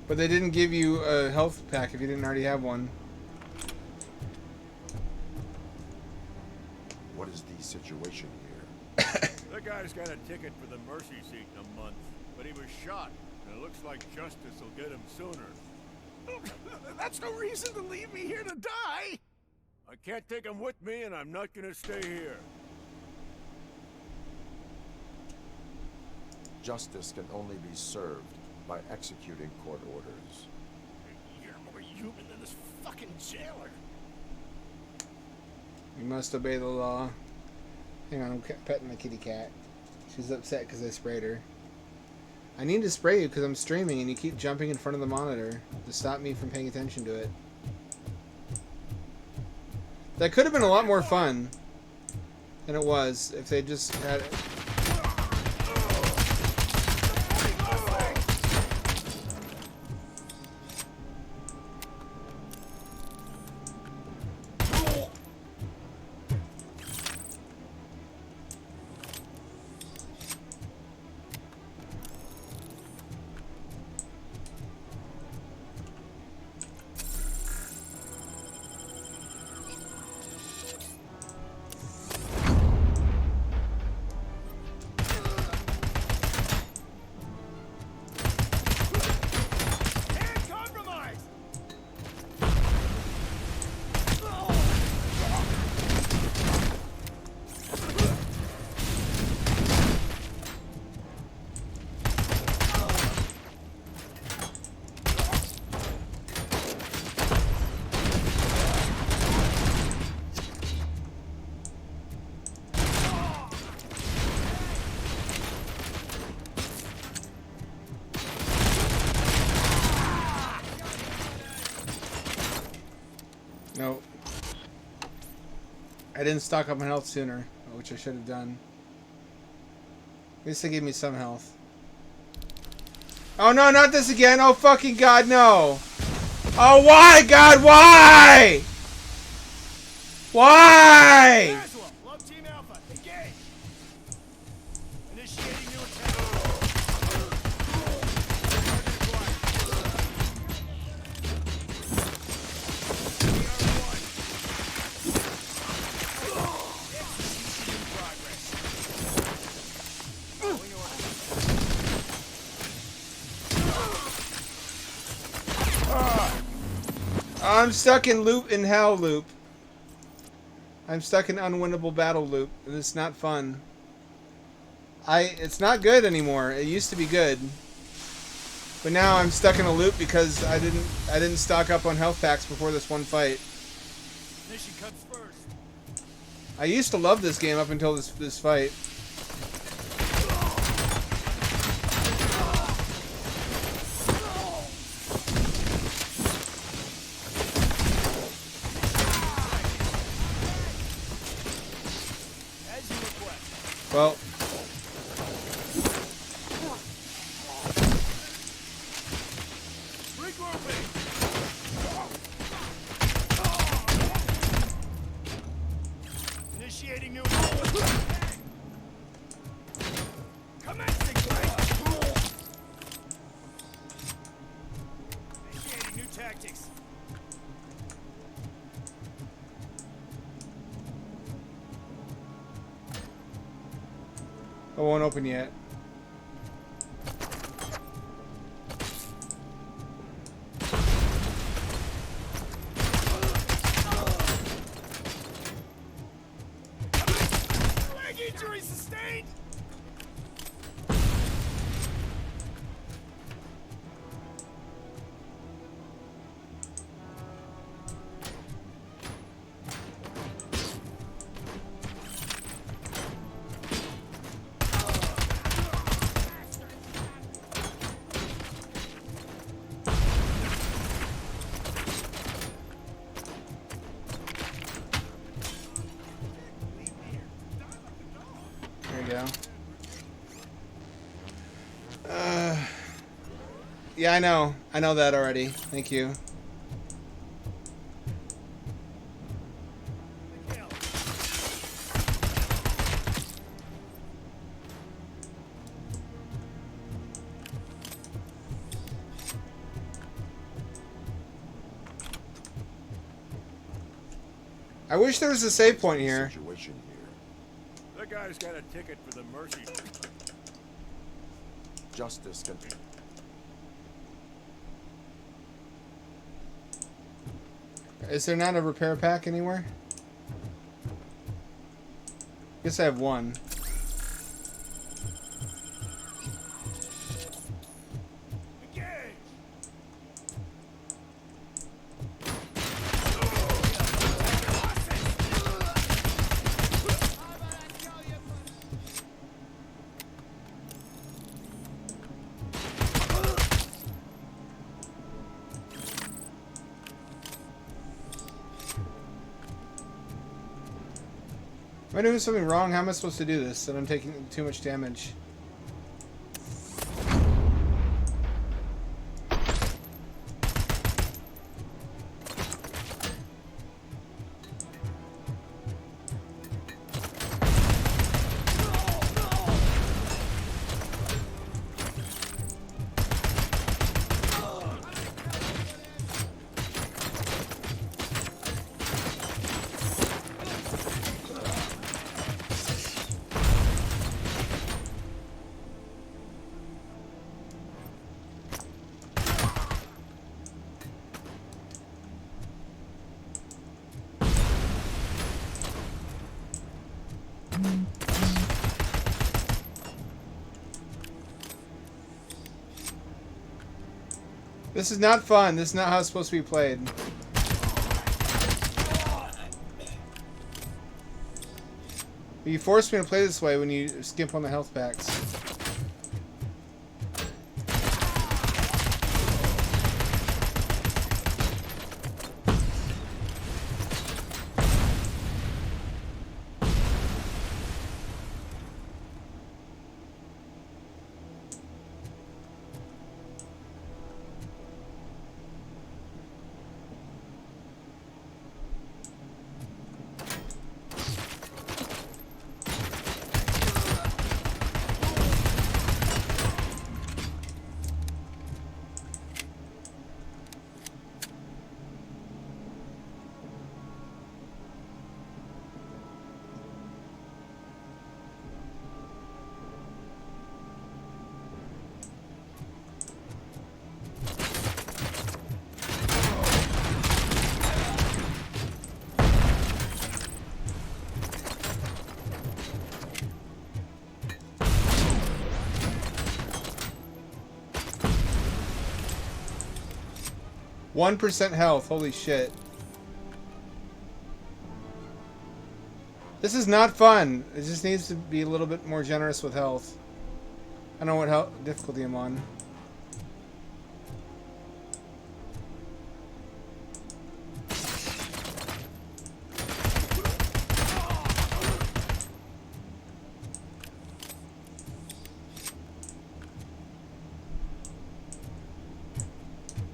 S1: But they didn't give you a health pack if you didn't already have one.
S6: What is the situation here?
S5: That guy's got a ticket for the mercy seat in a month, but he was shot, and it looks like justice will get him sooner. That's no reason to leave me here to die! I can't take him with me, and I'm not gonna stay here.
S6: Justice can only be served by executing court orders.
S5: You're more human than this fucking jailer.
S1: You must obey the law. Hang on, I'm petting my kitty cat. She's upset because I sprayed her. I need to spray you because I'm streaming and you keep jumping in front of the monitor to stop me from paying attention to it. That could have been a lot more fun than it was if they just had it. No. I didn't stock up on health sooner, which I should have done. At least they gave me some health. Oh no, not this again! Oh fucking god, no! Oh why, God, why? Why?
S2: Love Team Alpha, engage! Initiating new attack.
S1: I'm stuck in hell loop. I'm stuck in unwinnable battle loop, and it's not fun. It's not good anymore. It used to be good, but now I'm stuck in a loop because I didn't stock up on health packs before this one fight.
S2: Mission comes first.
S1: I used to love this game up until this fight. Well,
S2: Initiating new commencing initiating new tactics.
S1: it won't open yet.
S2: Leg injury sustained.
S1: There you go. Yeah, I know. I know that already. Thank you. I wish there was a save point here.
S5: That guy's got a ticket for the Mercy.
S6: Justice can...
S1: Is there not a repair pack anywhere? Guess I have one. Am I doing something wrong? How am I supposed to do this? That I'm taking too much damage. This is not fun. This is not how it's supposed to be played. You forced me to play this way when you skimp on the health packs. %1 health. Holy shit. This is not fun. It just needs to be a little bit more generous with health. I don't know what difficulty I'm on.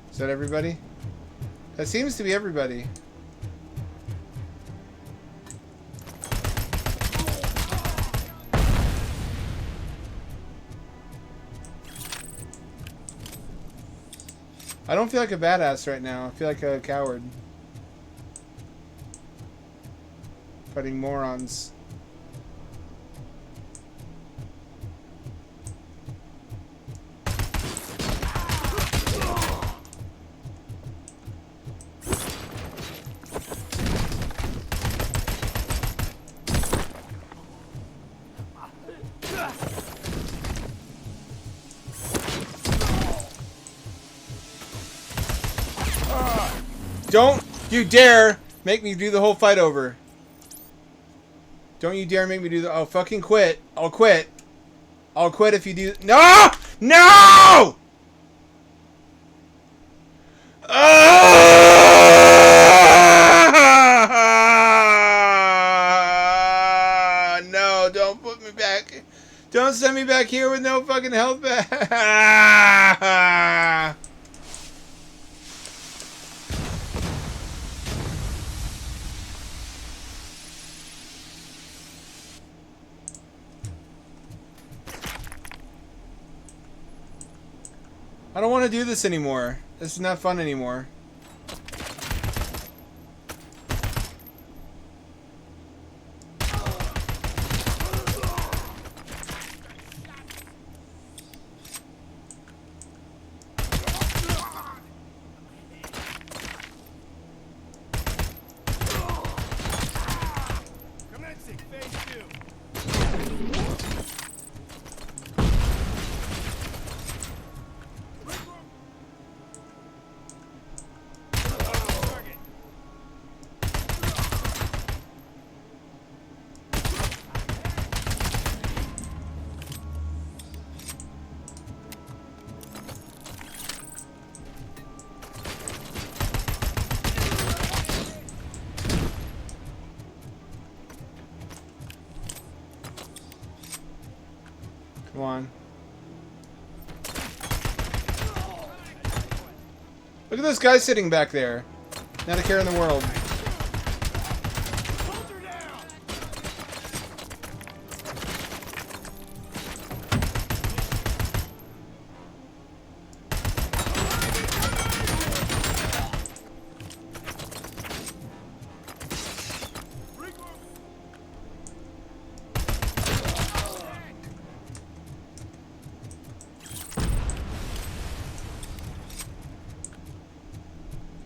S1: Is that everybody? That seems to be everybody. I don't feel like a badass right now. I feel like a coward. Fighting morons. Don't you dare make me do the whole fight over. Don't you dare make me do the... I'll fucking quit. I'll quit. I'll quit if you do... No! No! No, don't put me back. Don't send me back here with no fucking health back. I don't want to do this anymore. This is not fun anymore. Come on. Look at this guy sitting back there. Not a care in the world.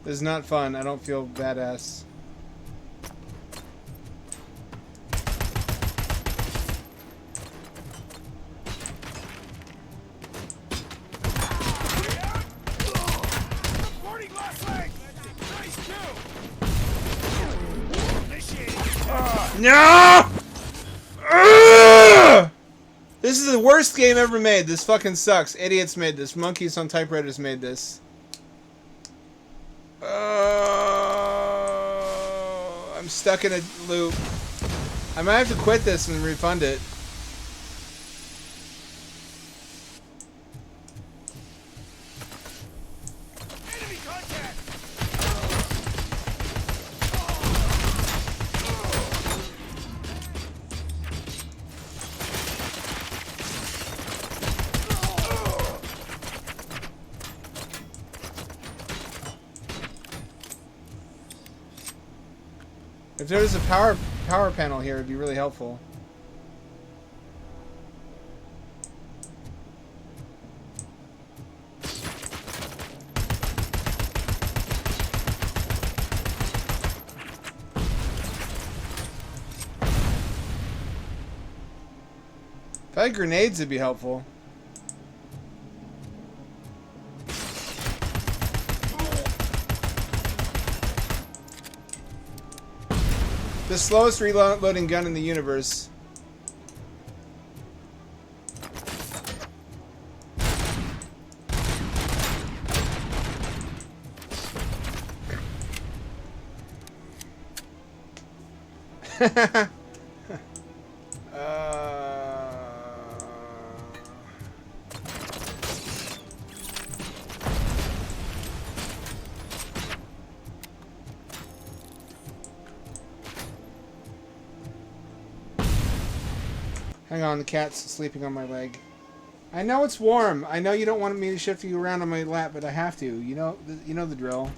S1: This is not fun. I don't feel badass. No! Ugh! This is the worst game ever made. This fucking sucks. Idiots made this. Monkeys on typewriters made this. I'm stuck in a loop. I might have to quit this and refund it.
S2: Enemy contact!
S1: If there was a power panel here, it'd be really helpful. If I had grenades, it'd be helpful. The slowest reloading gun in the universe. Hang on, the cat's sleeping on my leg. I know it's warm. I know you don't want me to shift you around on my lap, but I have to. You know the drill.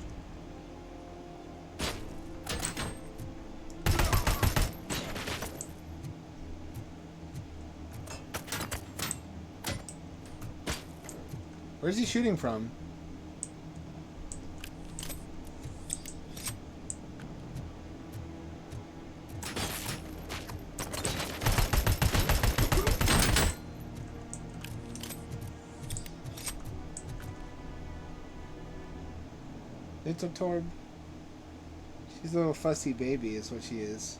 S1: Where's he shooting from? Little Torb. She's a little fussy baby is what she is.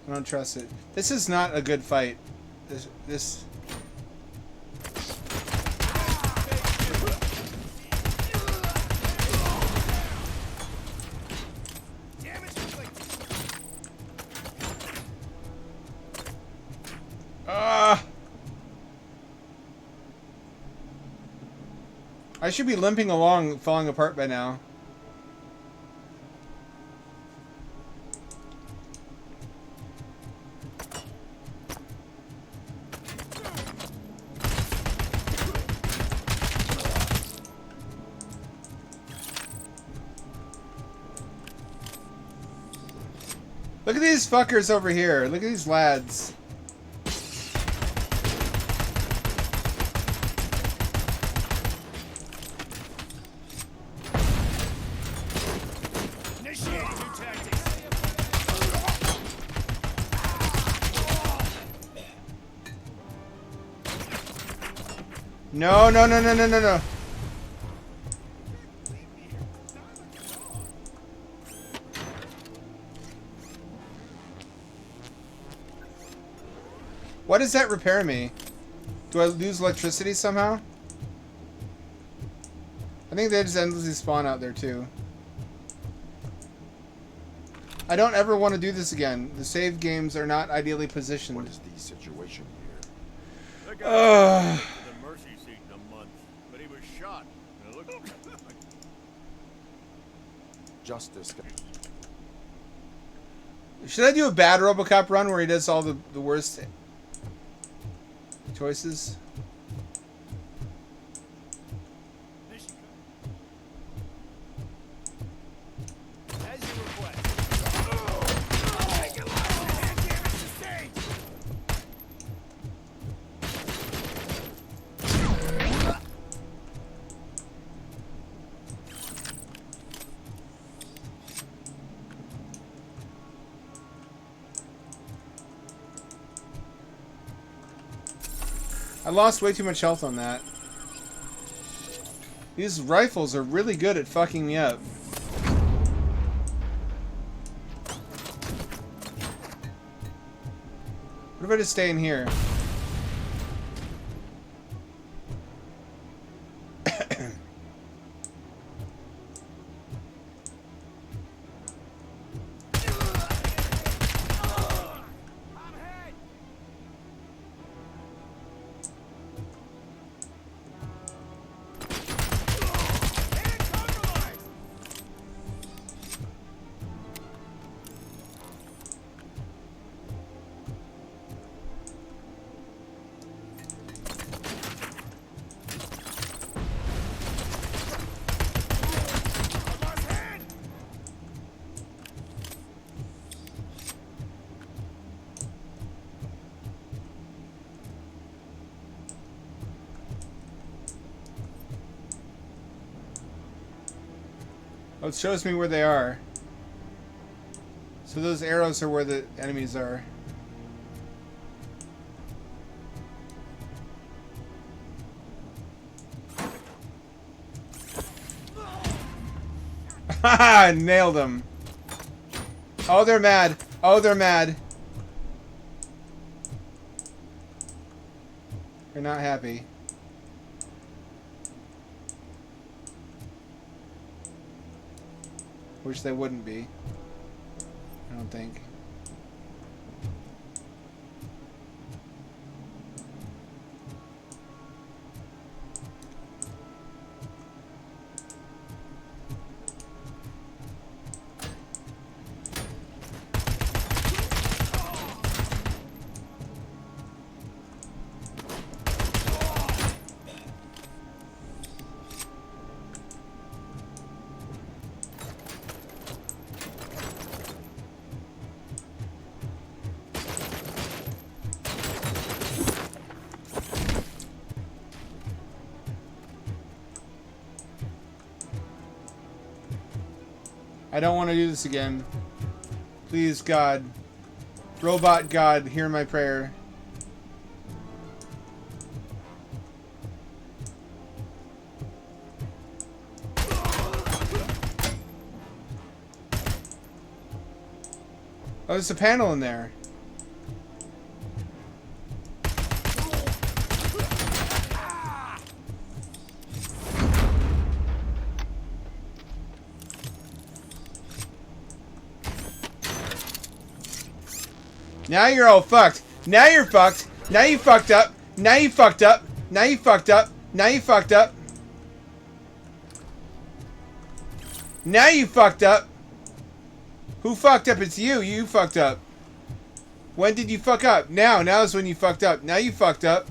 S1: I don't trust it. This is not a good fight. This I should be limping along, falling apart by now. Look at these fuckers over here. Look at these lads. No, no, no, no, no, no, no. What does that repair me? Do I lose electricity somehow? I think they just endlessly spawn out there too. I don't ever want to do this again. The save games are not ideally positioned.
S6: What is the situation here?
S5: The guy was to the mercy seat in a month, but he was shot. And it looked like
S6: Justice.
S1: Should I do a bad Robocop run where he does all the worst choices?
S5: as you request.
S1: I lost way too much health on that. These rifles are really good at fucking me up. What if I just stay in here? Oh, it shows me where they are. So those arrows are where the enemies are. Haha! Nailed them. Oh, they're mad. Oh, they're mad. They're not happy. Which they wouldn't be. I don't think. I don't want to do this again. Please, God. Robot God, hear my prayer. Oh, there's a panel in there. Now you're all fucked. Now you're fucked. Now you fucked up. Now you fucked up. Now you fucked up. Now you fucked up. Now you fucked up. Who fucked up? It's you. You fucked up. When did you fuck up? Now. Now is when you fucked up. Now you fucked up.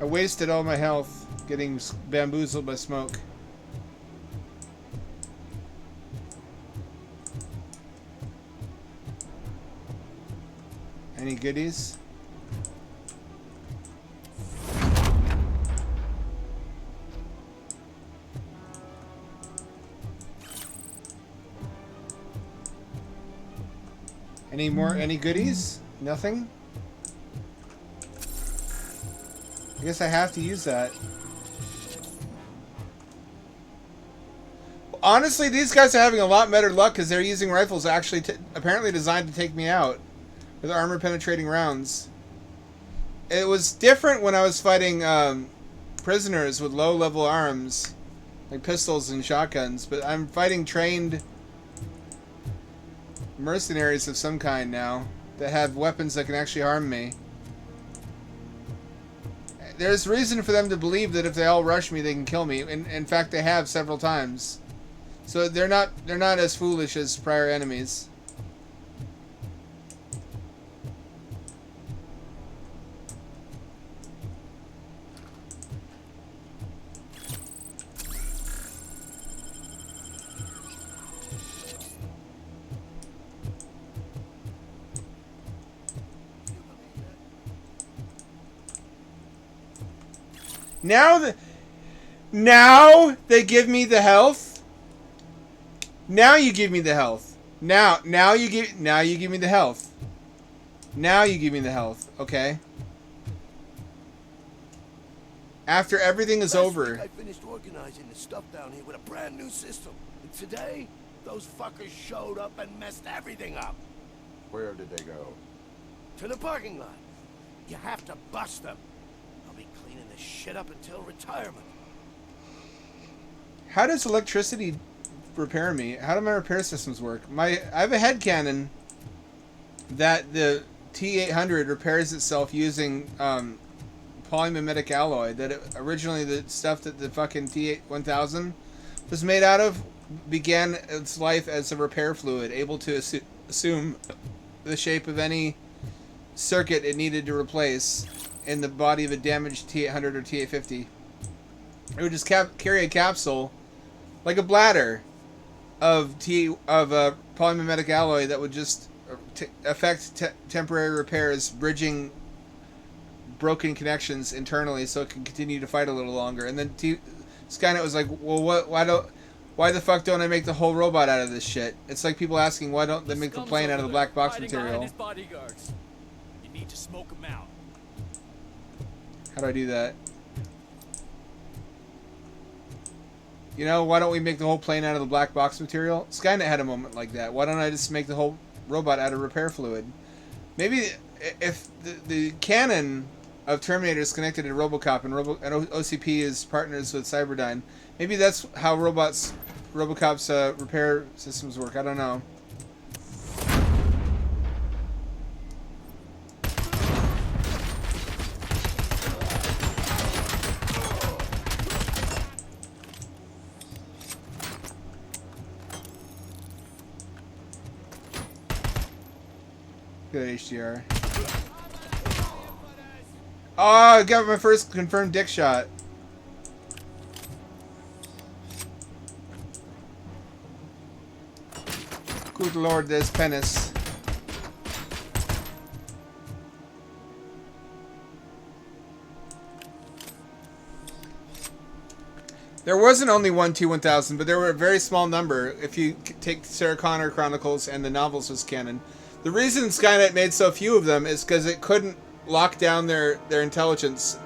S1: I wasted all my health getting bamboozled by smoke. Any goodies? Any goodies? Nothing? I guess I have to use that. Honestly, these guys are having a lot better luck because they're using rifles actually apparently designed to take me out with armor-penetrating rounds. It was different when I was fighting prisoners with low-level arms, like pistols and shotguns, but I'm fighting trained mercenaries of some kind now that have weapons that can actually harm me. There's reason for them to believe that if they all rush me, they can kill me. In fact, they have several times. So they're not as foolish as prior enemies. Now they give me the health. Now you give me the health. Now you give me the health. Now you give me the health. Okay. After everything is over.
S15: I finished organizing the stuff down here with a brand new system. And today, those fuckers showed up and messed everything up.
S6: Where did they go?
S15: To the parking lot. You have to bust them. I'll be cleaning this shit up until retirement.
S1: How does electricity repair me? How do my repair systems work? I have a headcanon that the T800 repairs itself using polymimetic alloy. That originally the stuff that the fucking T1000 was made out of began its life as a repair fluid, able to assume the shape of any circuit it needed to replace in the body of a damaged T800 or T850. It would just carry a capsule, like a bladder, of polymimetic alloy that would just affect temporary repairs, bridging broken connections internally, so it can continue to fight a little longer. And then Skynet was like, "Well, why the fuck don't I make the whole robot out of this shit?" It's like people asking, why don't they make the plane out of the black box material?
S11: His bodyguards. You need to smoke them out.
S1: How do I do that? You know, why don't we make the whole plane out of the black box material? Skynet had a moment like that. Why don't I just make the whole robot out of repair fluid? Maybe if the canon of Terminator is connected to Robocop and OCP is partners with Cyberdyne, maybe that's how Robocop's repair systems work. I don't know. Good HDR. Oh, I got my first confirmed dick shot. Good lord, there's penis. There wasn't only one T-1000, but there were a very small number if you take Sarah Connor Chronicles and the novels as canon. The reason Skynet made so few of them is because it couldn't lock down their intelligence.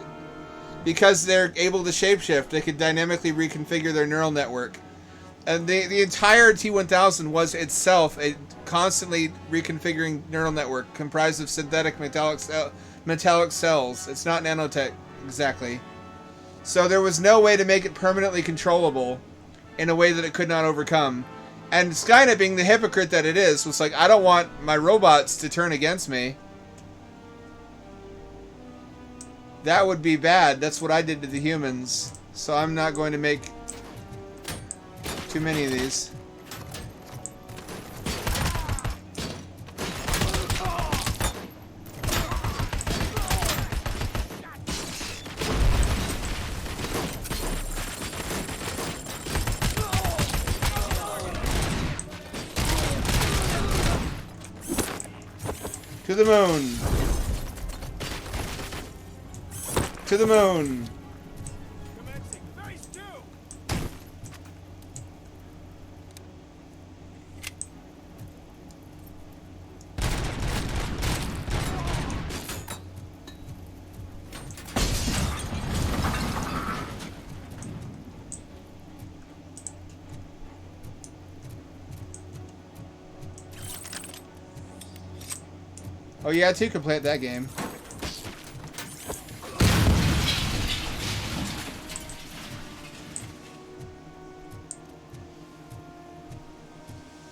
S1: Because they're able to shapeshift, they could dynamically reconfigure their neural network. And the entire T-1000 was itself a constantly reconfiguring neural network comprised of synthetic metallic cells. It's not nanotech, exactly. So there was no way to make it permanently controllable in a way that it could not overcome. And Skynet, being the hypocrite that it is, was like, I don't want my robots to turn against me. That would be bad. That's what I did to the humans. So I'm not going to make too many of these. To the moon. To the moon. Oh yeah, two could play at that game.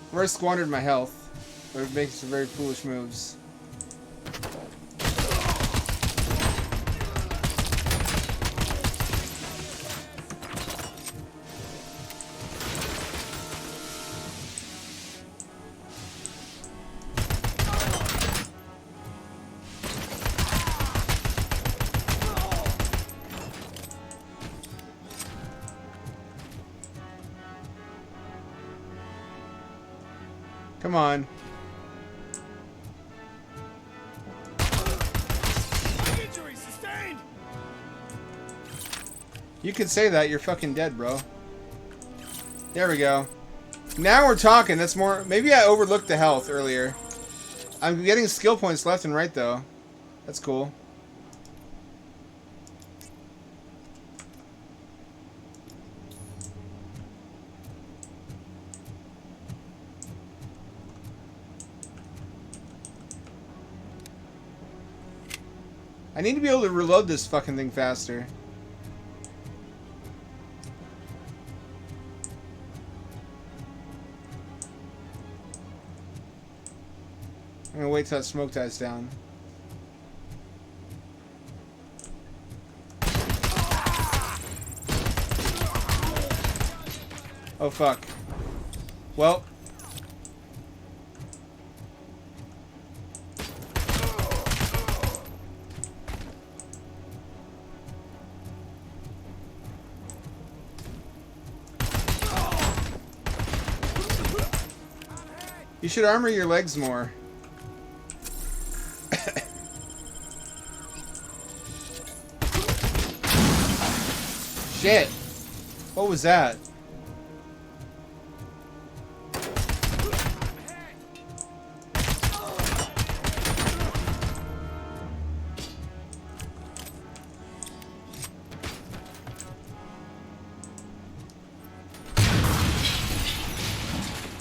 S1: I've already squandered my health. We're making some very foolish moves. Come on.
S5: Injury sustained.
S1: You could say that. You're fucking dead, bro. There we go. Now we're talking. That's more... Maybe I overlooked the health earlier. I'm getting skill points left and right, though. That's cool. I need to be able to reload this fucking thing faster. I'm gonna wait till that smoke dies down. Oh fuck. Well. You should armor your legs more. Shit! What was that?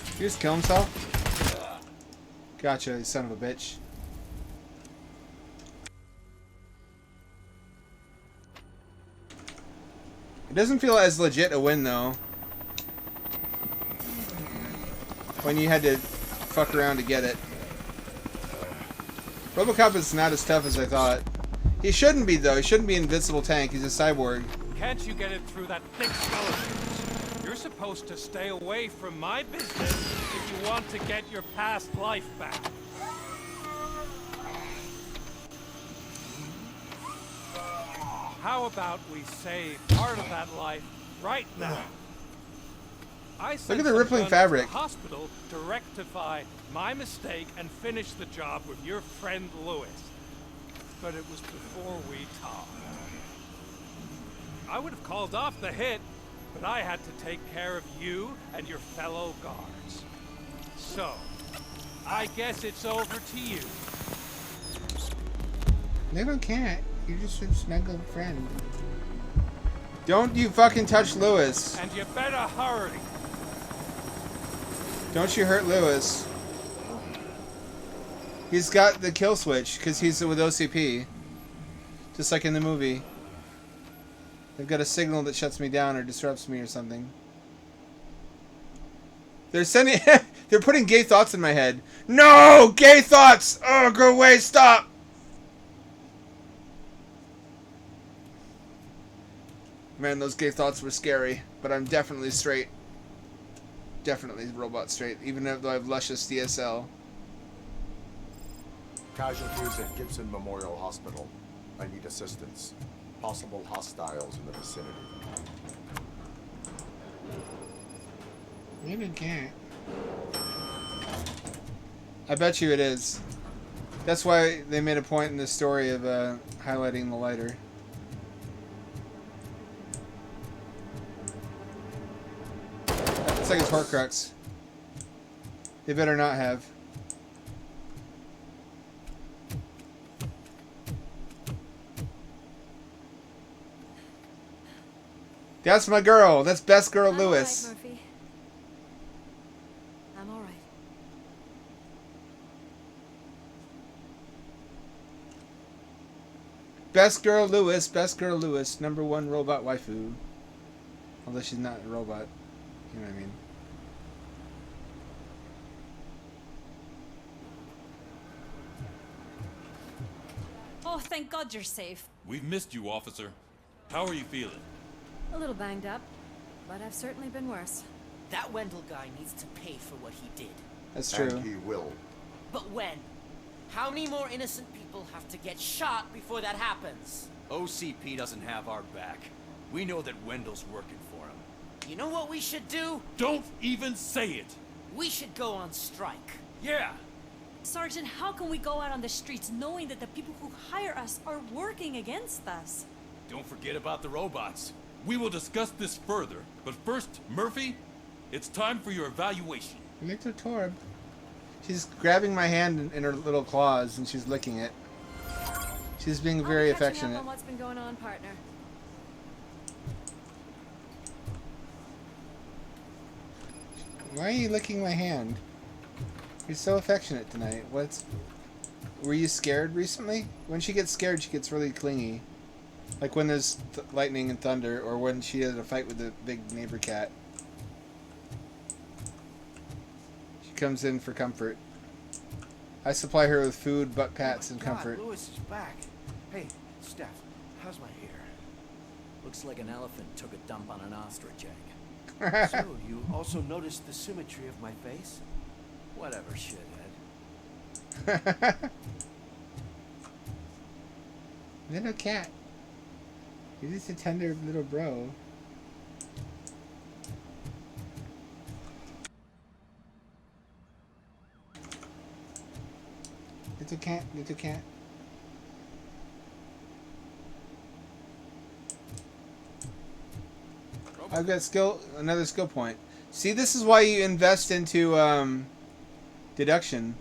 S1: Did he just kill himself? Gotcha, you son of a bitch. It doesn't feel as legit a win, though. When you had to fuck around to get it. Robocop is not as tough as I thought. He shouldn't be, though. He shouldn't be an invincible tank. He's a cyborg.
S7: Can't you get it through that thick skeleton? You're supposed to stay away from my business if you want to get your past life back. How about we save part of that life right now? I
S1: Look at the rippling fabric.
S7: To the hospital to rectify my mistake and finish the job with your friend Lewis. But it was before we talked. I would have called off the hit, but I had to take care of you and your fellow guards. So, I guess it's over to you.
S1: Little cat, you're just a snuggled friend. Don't you fucking touch Lewis.
S7: And you better hurry.
S1: Don't you hurt Lewis. He's got the kill switch, because he's with OCP. Just like in the movie. They've got a signal that shuts me down or disrupts me or something. They're sending... They're putting gay thoughts in my head. No! Gay thoughts! Oh, go away, stop! Man, those gay thoughts were scary. But I'm definitely straight. Definitely robot straight. Even though I have luscious DSL.
S6: Casualties at Gibson Memorial Hospital. I need assistance. Possible hostiles in the vicinity.
S1: Maybe can't. I bet you it is. That's why they made a point in this story of highlighting the lighter. It's like it's Horcrux. They better not have. That's my girl. That's best girl Lewis.
S12: All right, Murphy. I'm all right.
S1: Best Girl Lewis. Best Girl Lewis. #1 robot waifu. Although she's not a robot. You know what I mean.
S17: Oh, thank God you're safe.
S8: We've missed you, officer. How are you feeling?
S12: A little banged up, but I've certainly been worse.
S2: That Wendell guy needs to pay for what he did.
S1: That's true.
S6: And he will.
S2: But when? How many more innocent people have to get shot before that happens?
S10: OCP doesn't have our back. We know that Wendell's working for him.
S2: You know what we should do?
S8: Don't even say it!
S2: We should go on strike.
S10: Yeah!
S17: Sergeant, how can we go out on the streets knowing that the people who hire us are working against us?
S10: Don't forget about the robots.
S8: We will discuss this further, but first, Murphy, it's time for your evaluation.
S1: Little Torb. She's grabbing my hand in her little claws and she's licking it. She's being very
S12: I'll be catching
S1: affectionate.
S12: up on what's been going on, partner.
S1: Why are you licking my hand? You're so affectionate tonight. Were you scared recently? When she gets scared, she gets really clingy. Like when there's lightning and thunder, or when she has a fight with the big neighbor cat. She comes in for comfort. I supply her with food, butt pats, and comfort.
S4: Lewis is back. Hey, Steph, how's my hair?
S11: Looks like an elephant took a dump on an ostrich egg.
S4: So, you also noticed the symmetry of my face?
S11: Whatever, shithead.
S1: Little cat. You're just a tender little bro. Little cat, little cat. I've got another skill point. See, this is why you invest into deduction.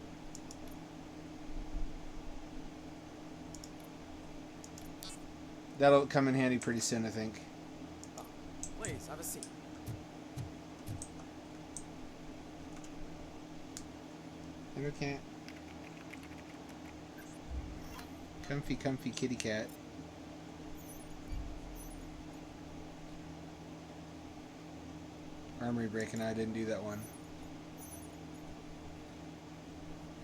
S1: That'll come in handy pretty soon, I think.
S11: Please, have a seat.
S1: Little cat. Comfy, comfy kitty cat. Armory break, and I didn't do that one.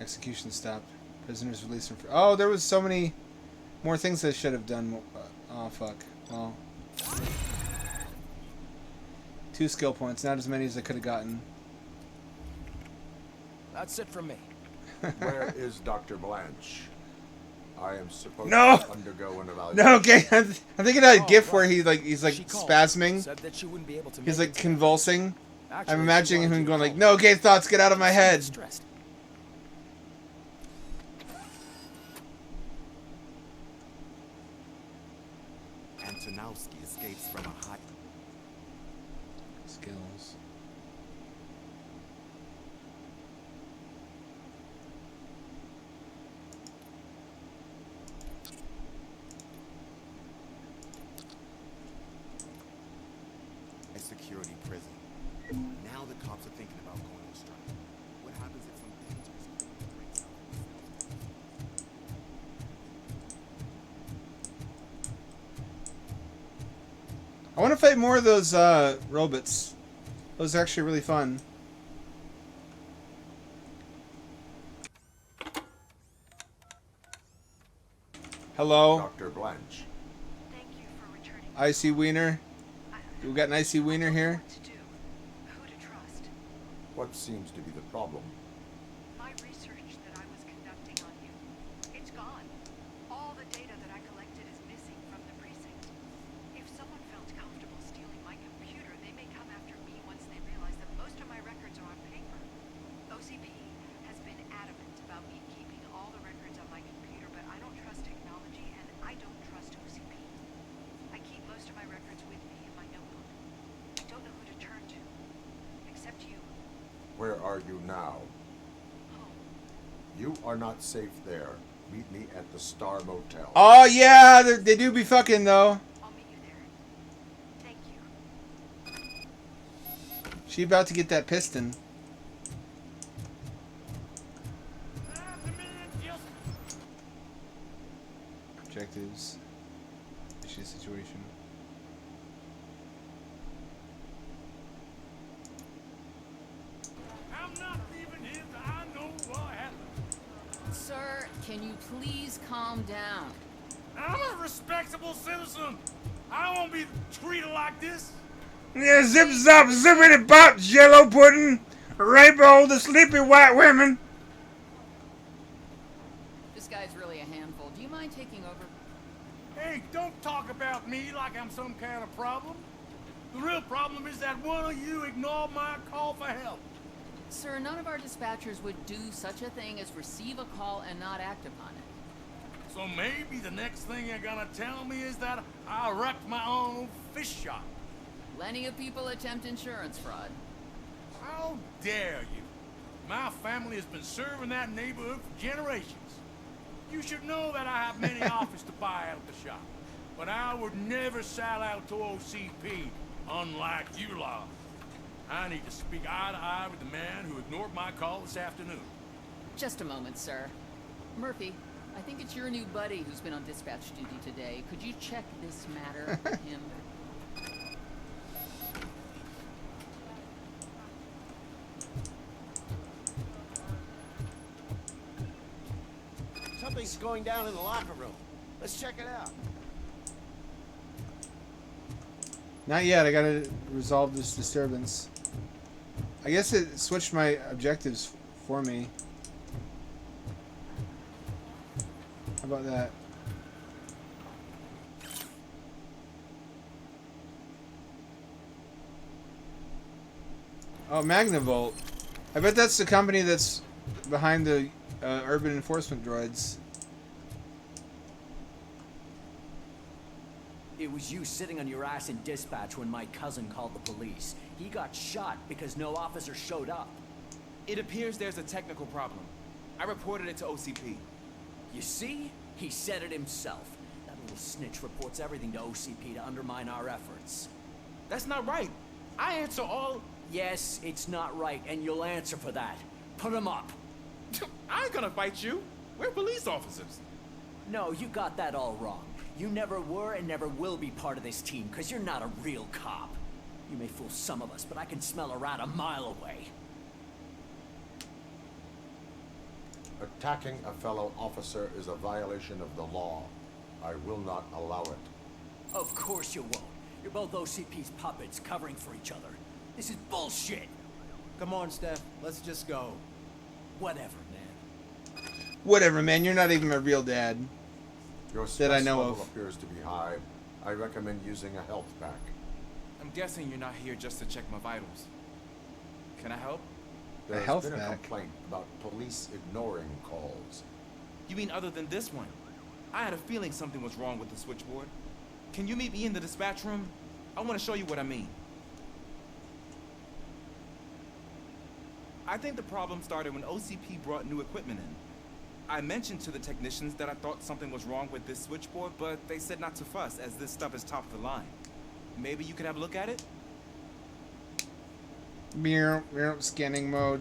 S1: Execution stopped. Prisoners released from... Oh, there was so many more things I should have done. Oh, fuck. Well. 2 skill points. Not as many as I could have gotten.
S11: That's it from me.
S6: Where is Dr. Blanche? I am supposed to undergo an evaluation.
S1: No, okay. I'm thinking of that GIF where he's like spasming.
S11: Said that she wouldn't be able to
S1: He's
S11: make
S1: like
S11: it.
S1: convulsing.
S11: Actually,
S1: I'm
S11: she
S1: imagining
S11: wanted
S1: him
S11: you to
S1: going like,
S11: call
S1: "No, gay thoughts, get out of my head."
S11: Stressed.
S18: Antonowski escapes from a high...
S1: Skills.
S18: a security prison. Now the cops are thinking about going on strike. What happens if some dangerous criminal breaks out?
S1: I want to fight more of those robots. Those are actually really fun. Hello.
S6: Dr. Blanche.
S1: Icy Wiener. We got an Icy Wiener here.
S6: What seems to be the problem?
S19: My research that I was conducting on you, it's gone. All the data that I collected is missing from the precinct. If someone felt comfortable stealing my computer, they may come after me once they realize that most of my records are on paper. OCP has been adamant about me keeping all the records on my computer, but I don't trust technology and I don't trust OCP. I keep most of my records with me in my notebook. I don't know who to turn to, except you.
S6: Where are you now? You are not safe there. Meet me at the Star Motel.
S1: Oh yeah, they do be fucking though.
S19: I'll meet you there. Thank you.
S1: She about to get that piston. Objectives.
S13: Sir, can you please calm down?
S5: I'm a respectable citizen. I won't be treated like this.
S1: Yeah, zip zop, zippity bop, jello pudding, rape all the sleepy white women.
S13: This guy's really a handful. Do you mind taking over?
S5: Hey, don't talk about me like I'm some kind of problem. The real problem is that one of you ignored my call for help.
S13: Sir, none of our dispatchers would do such a thing as receive a call and not act upon it.
S5: So maybe the next thing you're gonna tell me is that I wrecked my own fish shop.
S13: Plenty of people attempt insurance fraud.
S5: How dare you? My family has been serving that neighborhood for generations. You should know that I have many offers to buy out the shop. But I would never sell out to OCP, unlike you lot. I need to speak eye to eye with the man who ignored my call this afternoon.
S13: Just a moment, sir. Murphy, I think it's your new buddy who's been on dispatch duty today. Could you check this matter with him?
S20: Something's going down in the locker room. Let's check it out.
S1: Not yet. I gotta resolve this disturbance. I guess it switched my objectives for me. How about that? Oh, Magnavolt. I bet that's the company that's behind the urban enforcement droids.
S11: It was you sitting on your ass in dispatch when my cousin called the police. He got shot because no officer showed up.
S14: It appears there's a technical problem. I reported it to OCP.
S11: You see? He said it himself. That little snitch reports everything to OCP to undermine our efforts.
S14: That's not right. I answer all...
S11: Yes, it's not right, and you'll answer for that. Put him up.
S14: I ain't gonna fight you. We're police officers.
S11: No, you got that all wrong. You never were and never will be part of this team, because you're not a real cop. You may fool some of us, but I can smell a rat a mile away.
S6: Attacking a fellow officer is a violation of the law. I will not allow it.
S11: Of course you won't. You're both OCP's puppets covering for each other. This is bullshit!
S14: Come on, Steph. Let's just go.
S11: Whatever, man.
S1: Whatever, man. You're not even my real dad.
S6: Your
S1: that
S6: stress
S1: I know
S6: level
S1: of.
S6: appears to be high. I recommend using a health pack.
S14: I'm guessing you're not here just to check my vitals. Can I help?
S6: There has
S1: health
S6: been a
S1: pack?
S6: complaint about police ignoring calls.
S14: You mean other than this one? I had a feeling something was wrong with the switchboard. Can you meet me in the dispatch room? I want to show you what I mean. I think the problem started when OCP brought new equipment in. I mentioned to the technicians that I thought something was wrong with this switchboard, but they said not to fuss, as this stuff is top of the line. Maybe you could have a look at it?
S1: Scanning mode.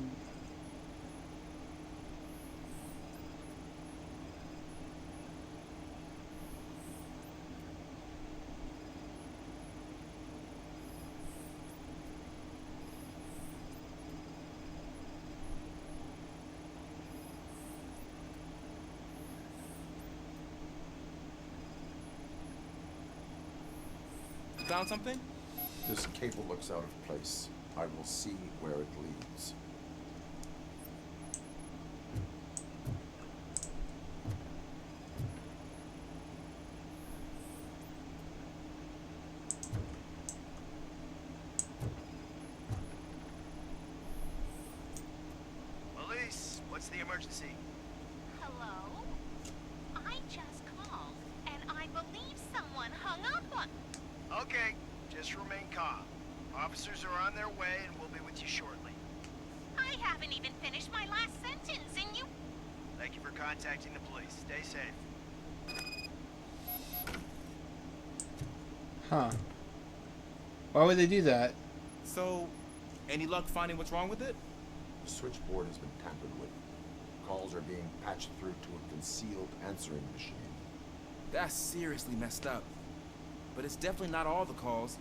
S14: You found something?
S6: This cable looks out of place. I will see where it leads.
S2: Police, what's the emergency?
S19: Hello? I just called, and I believe someone hung up on...
S2: Okay, just remain calm. Officers are on their way and we'll be with you shortly.
S19: I haven't even finished my last sentence, and you...
S2: Thank you for contacting the police. Stay safe.
S1: Huh. Why would they do that?
S14: So, any luck finding what's wrong with it?
S6: The switchboard has been tampered with. Calls are being patched through to a concealed answering machine.
S14: That's seriously messed up. But it's definitely not all the calls.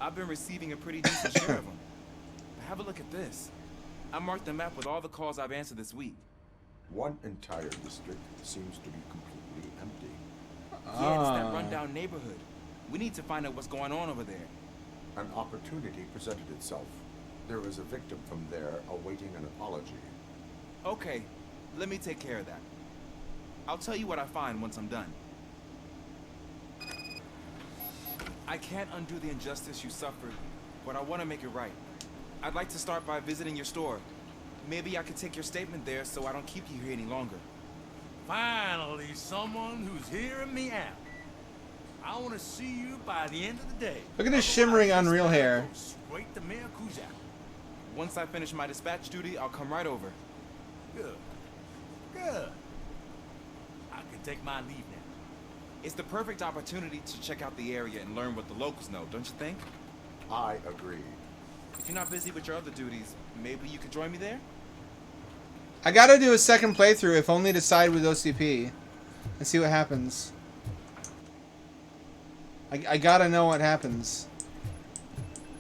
S14: I've been receiving a pretty decent share of them. But have a look at this. I marked the map with all the calls I've answered this week.
S6: One entire district seems to be completely empty.
S14: Yeah, it's that rundown neighborhood. We need to find out what's going on over there.
S6: An opportunity presented itself. There is a victim from there awaiting an apology.
S14: Okay, let me take care of that. I'll tell you what I find once I'm done. I can't undo the injustice you suffered, but I want to make it right. I'd like to start by visiting your store. Maybe I could take your statement there so I don't keep you here any longer.
S7: Finally, someone who's hearing me out. I want to see you by the end of the day.
S1: Look at this shimmering Unreal hair.
S7: Straight to Miracuza.
S14: Once I finish my dispatch duty, I'll come right over.
S7: Good. Good. I can take my leave now.
S14: It's the perfect opportunity to check out the area and learn what the locals know, don't you think?
S6: I agree.
S14: If you're not busy with your other duties, maybe you could join me there?
S1: I gotta do a second playthrough, if only to side with OCP. And see what happens. I gotta know what happens.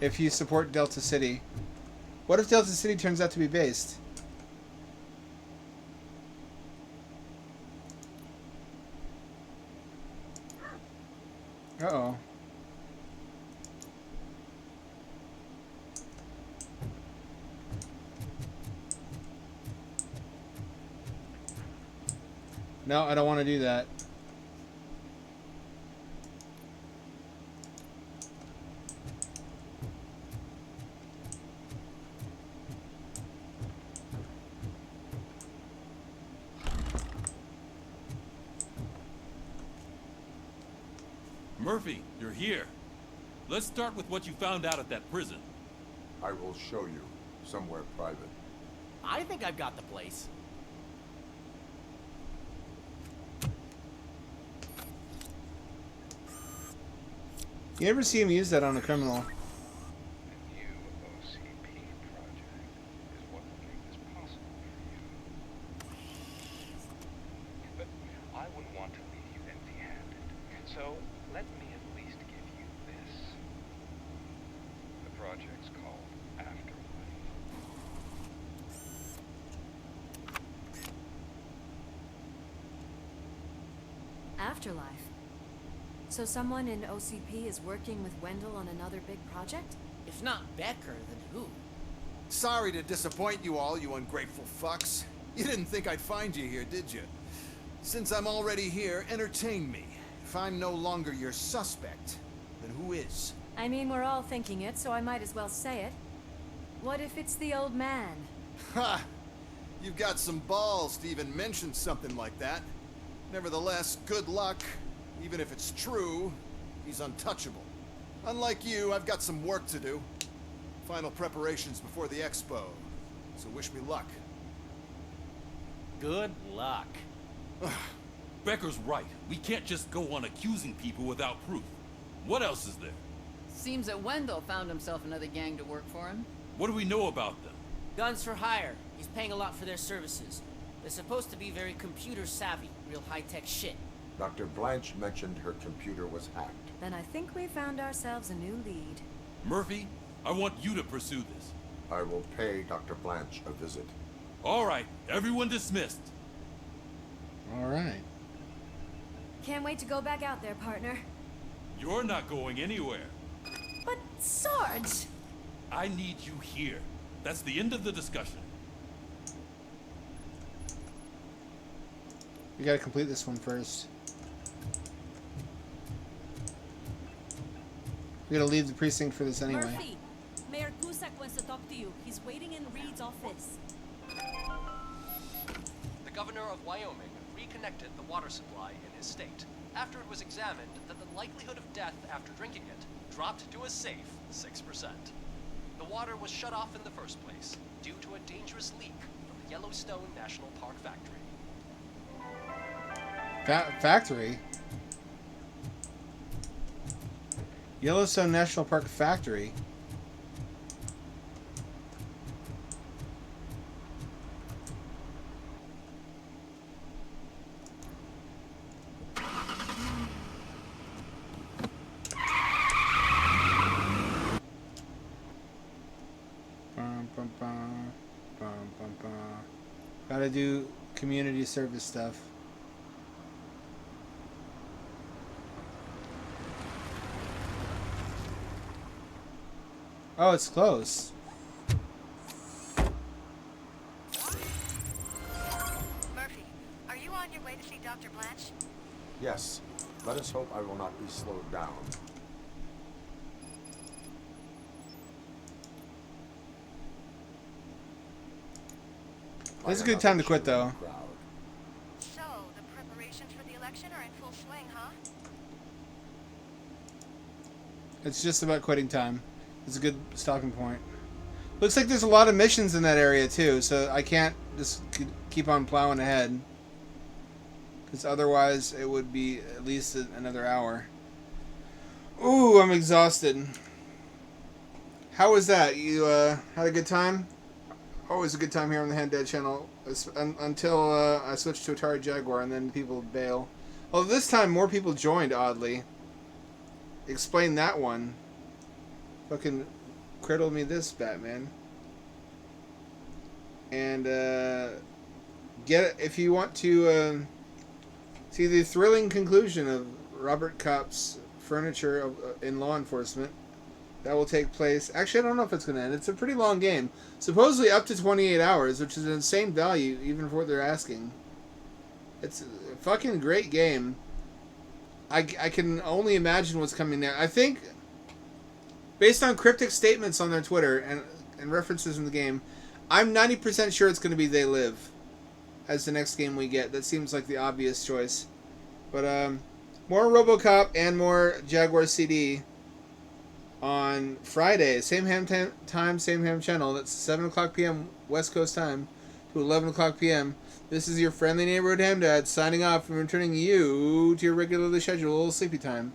S1: If you support Delta City. What if Delta City turns out to be based? Uh-oh. No, I don't want to do that.
S8: Murphy, you're here. Let's start with what you found out at that prison.
S6: I will show you somewhere private.
S11: I think I've got the place.
S1: You never see him use that on a criminal.
S21: So, let me at least give you this. The project's called Afterlife.
S12: Afterlife? So someone in OCP is working with Wendell on another big project?
S2: If not Becker, then who?
S4: Sorry to disappoint you all, you ungrateful fucks. You didn't think I'd find you here, did you? Since I'm already here, entertain me. If I'm no longer your suspect, then who is?
S12: I mean, we're all thinking it, so I might as well say it. What if it's the old man?
S4: Ha! You've got some balls to even mention something like that. Nevertheless, good luck. Even if it's true, he's untouchable. Unlike you, I've got some work to do. Final preparations before the expo. So wish me luck.
S11: Good luck.
S8: Becker's right. We can't just go on accusing people without proof. What else is there?
S13: Seems that Wendell found himself another gang to work for him.
S8: What do we know about them?
S2: Guns for hire. He's paying a lot for their services. They're supposed to be very computer savvy, real high-tech shit.
S6: Dr. Blanche mentioned her computer was hacked.
S12: Then I think we found ourselves a new lead.
S8: Murphy, I want you to pursue this.
S6: I will pay Dr. Blanche a visit.
S8: All right, everyone dismissed.
S1: All right.
S12: Can't wait to go back out there, partner.
S8: You're not going anywhere.
S12: But, Sarge!
S8: I need you here. That's the end of the discussion.
S1: We gotta complete this one first. We gotta leave the precinct for this anyway.
S17: Murphy, Mayor Cusack wants to talk to you. He's waiting in Reed's office.
S22: The governor of Wyoming reconnected the water supply in his state after it was examined that the likelihood of death after drinking it dropped to a safe 6%. The water was shut off in the first place due to a dangerous leak from the Yellowstone National Park factory.
S1: Factory? Yellowstone National Park factory? Gotta do community service stuff. Oh, it's close.
S19: Murphy, are you on your way to see Dr. Blanche?
S6: Yes. Let us hope I will not be slowed down.
S1: It's a good time to quit, though.
S19: So, the preparations for the election are in full swing, huh?
S1: It's just about quitting time. It's a good stopping point. Looks like there's a lot of missions in that area, too, so I can't just keep on plowing ahead. Because otherwise, it would be at least another hour. Ooh, I'm exhausted. How was that? You had a good time? Always a good time here on the Hand Dead channel. Until I switched to Atari Jaguar and then people bail. Well, this time more people joined, oddly. Explain that one. Fucking cradle me this, Batman. And get it if you want to see the thrilling conclusion of Robert Kopp's Furniture in Law Enforcement. That will take place. Actually, I don't know if it's going to end. It's a pretty long game. Supposedly up to 28 hours, which is an insane value even for what they're asking. It's a fucking great game. I can only imagine what's coming there. I think, based on cryptic statements on their Twitter and references in the game, I'm 90% sure it's going to be They Live as the next game we get. That seems like the obvious choice. But more Robocop and more Jaguar CD on Friday. Same ham time, same ham channel. That's 7 o'clock p.m. West Coast time to 11 o'clock p.m. This is your friendly neighborhood ham dad signing off and returning you to your regularly scheduled sleepy time.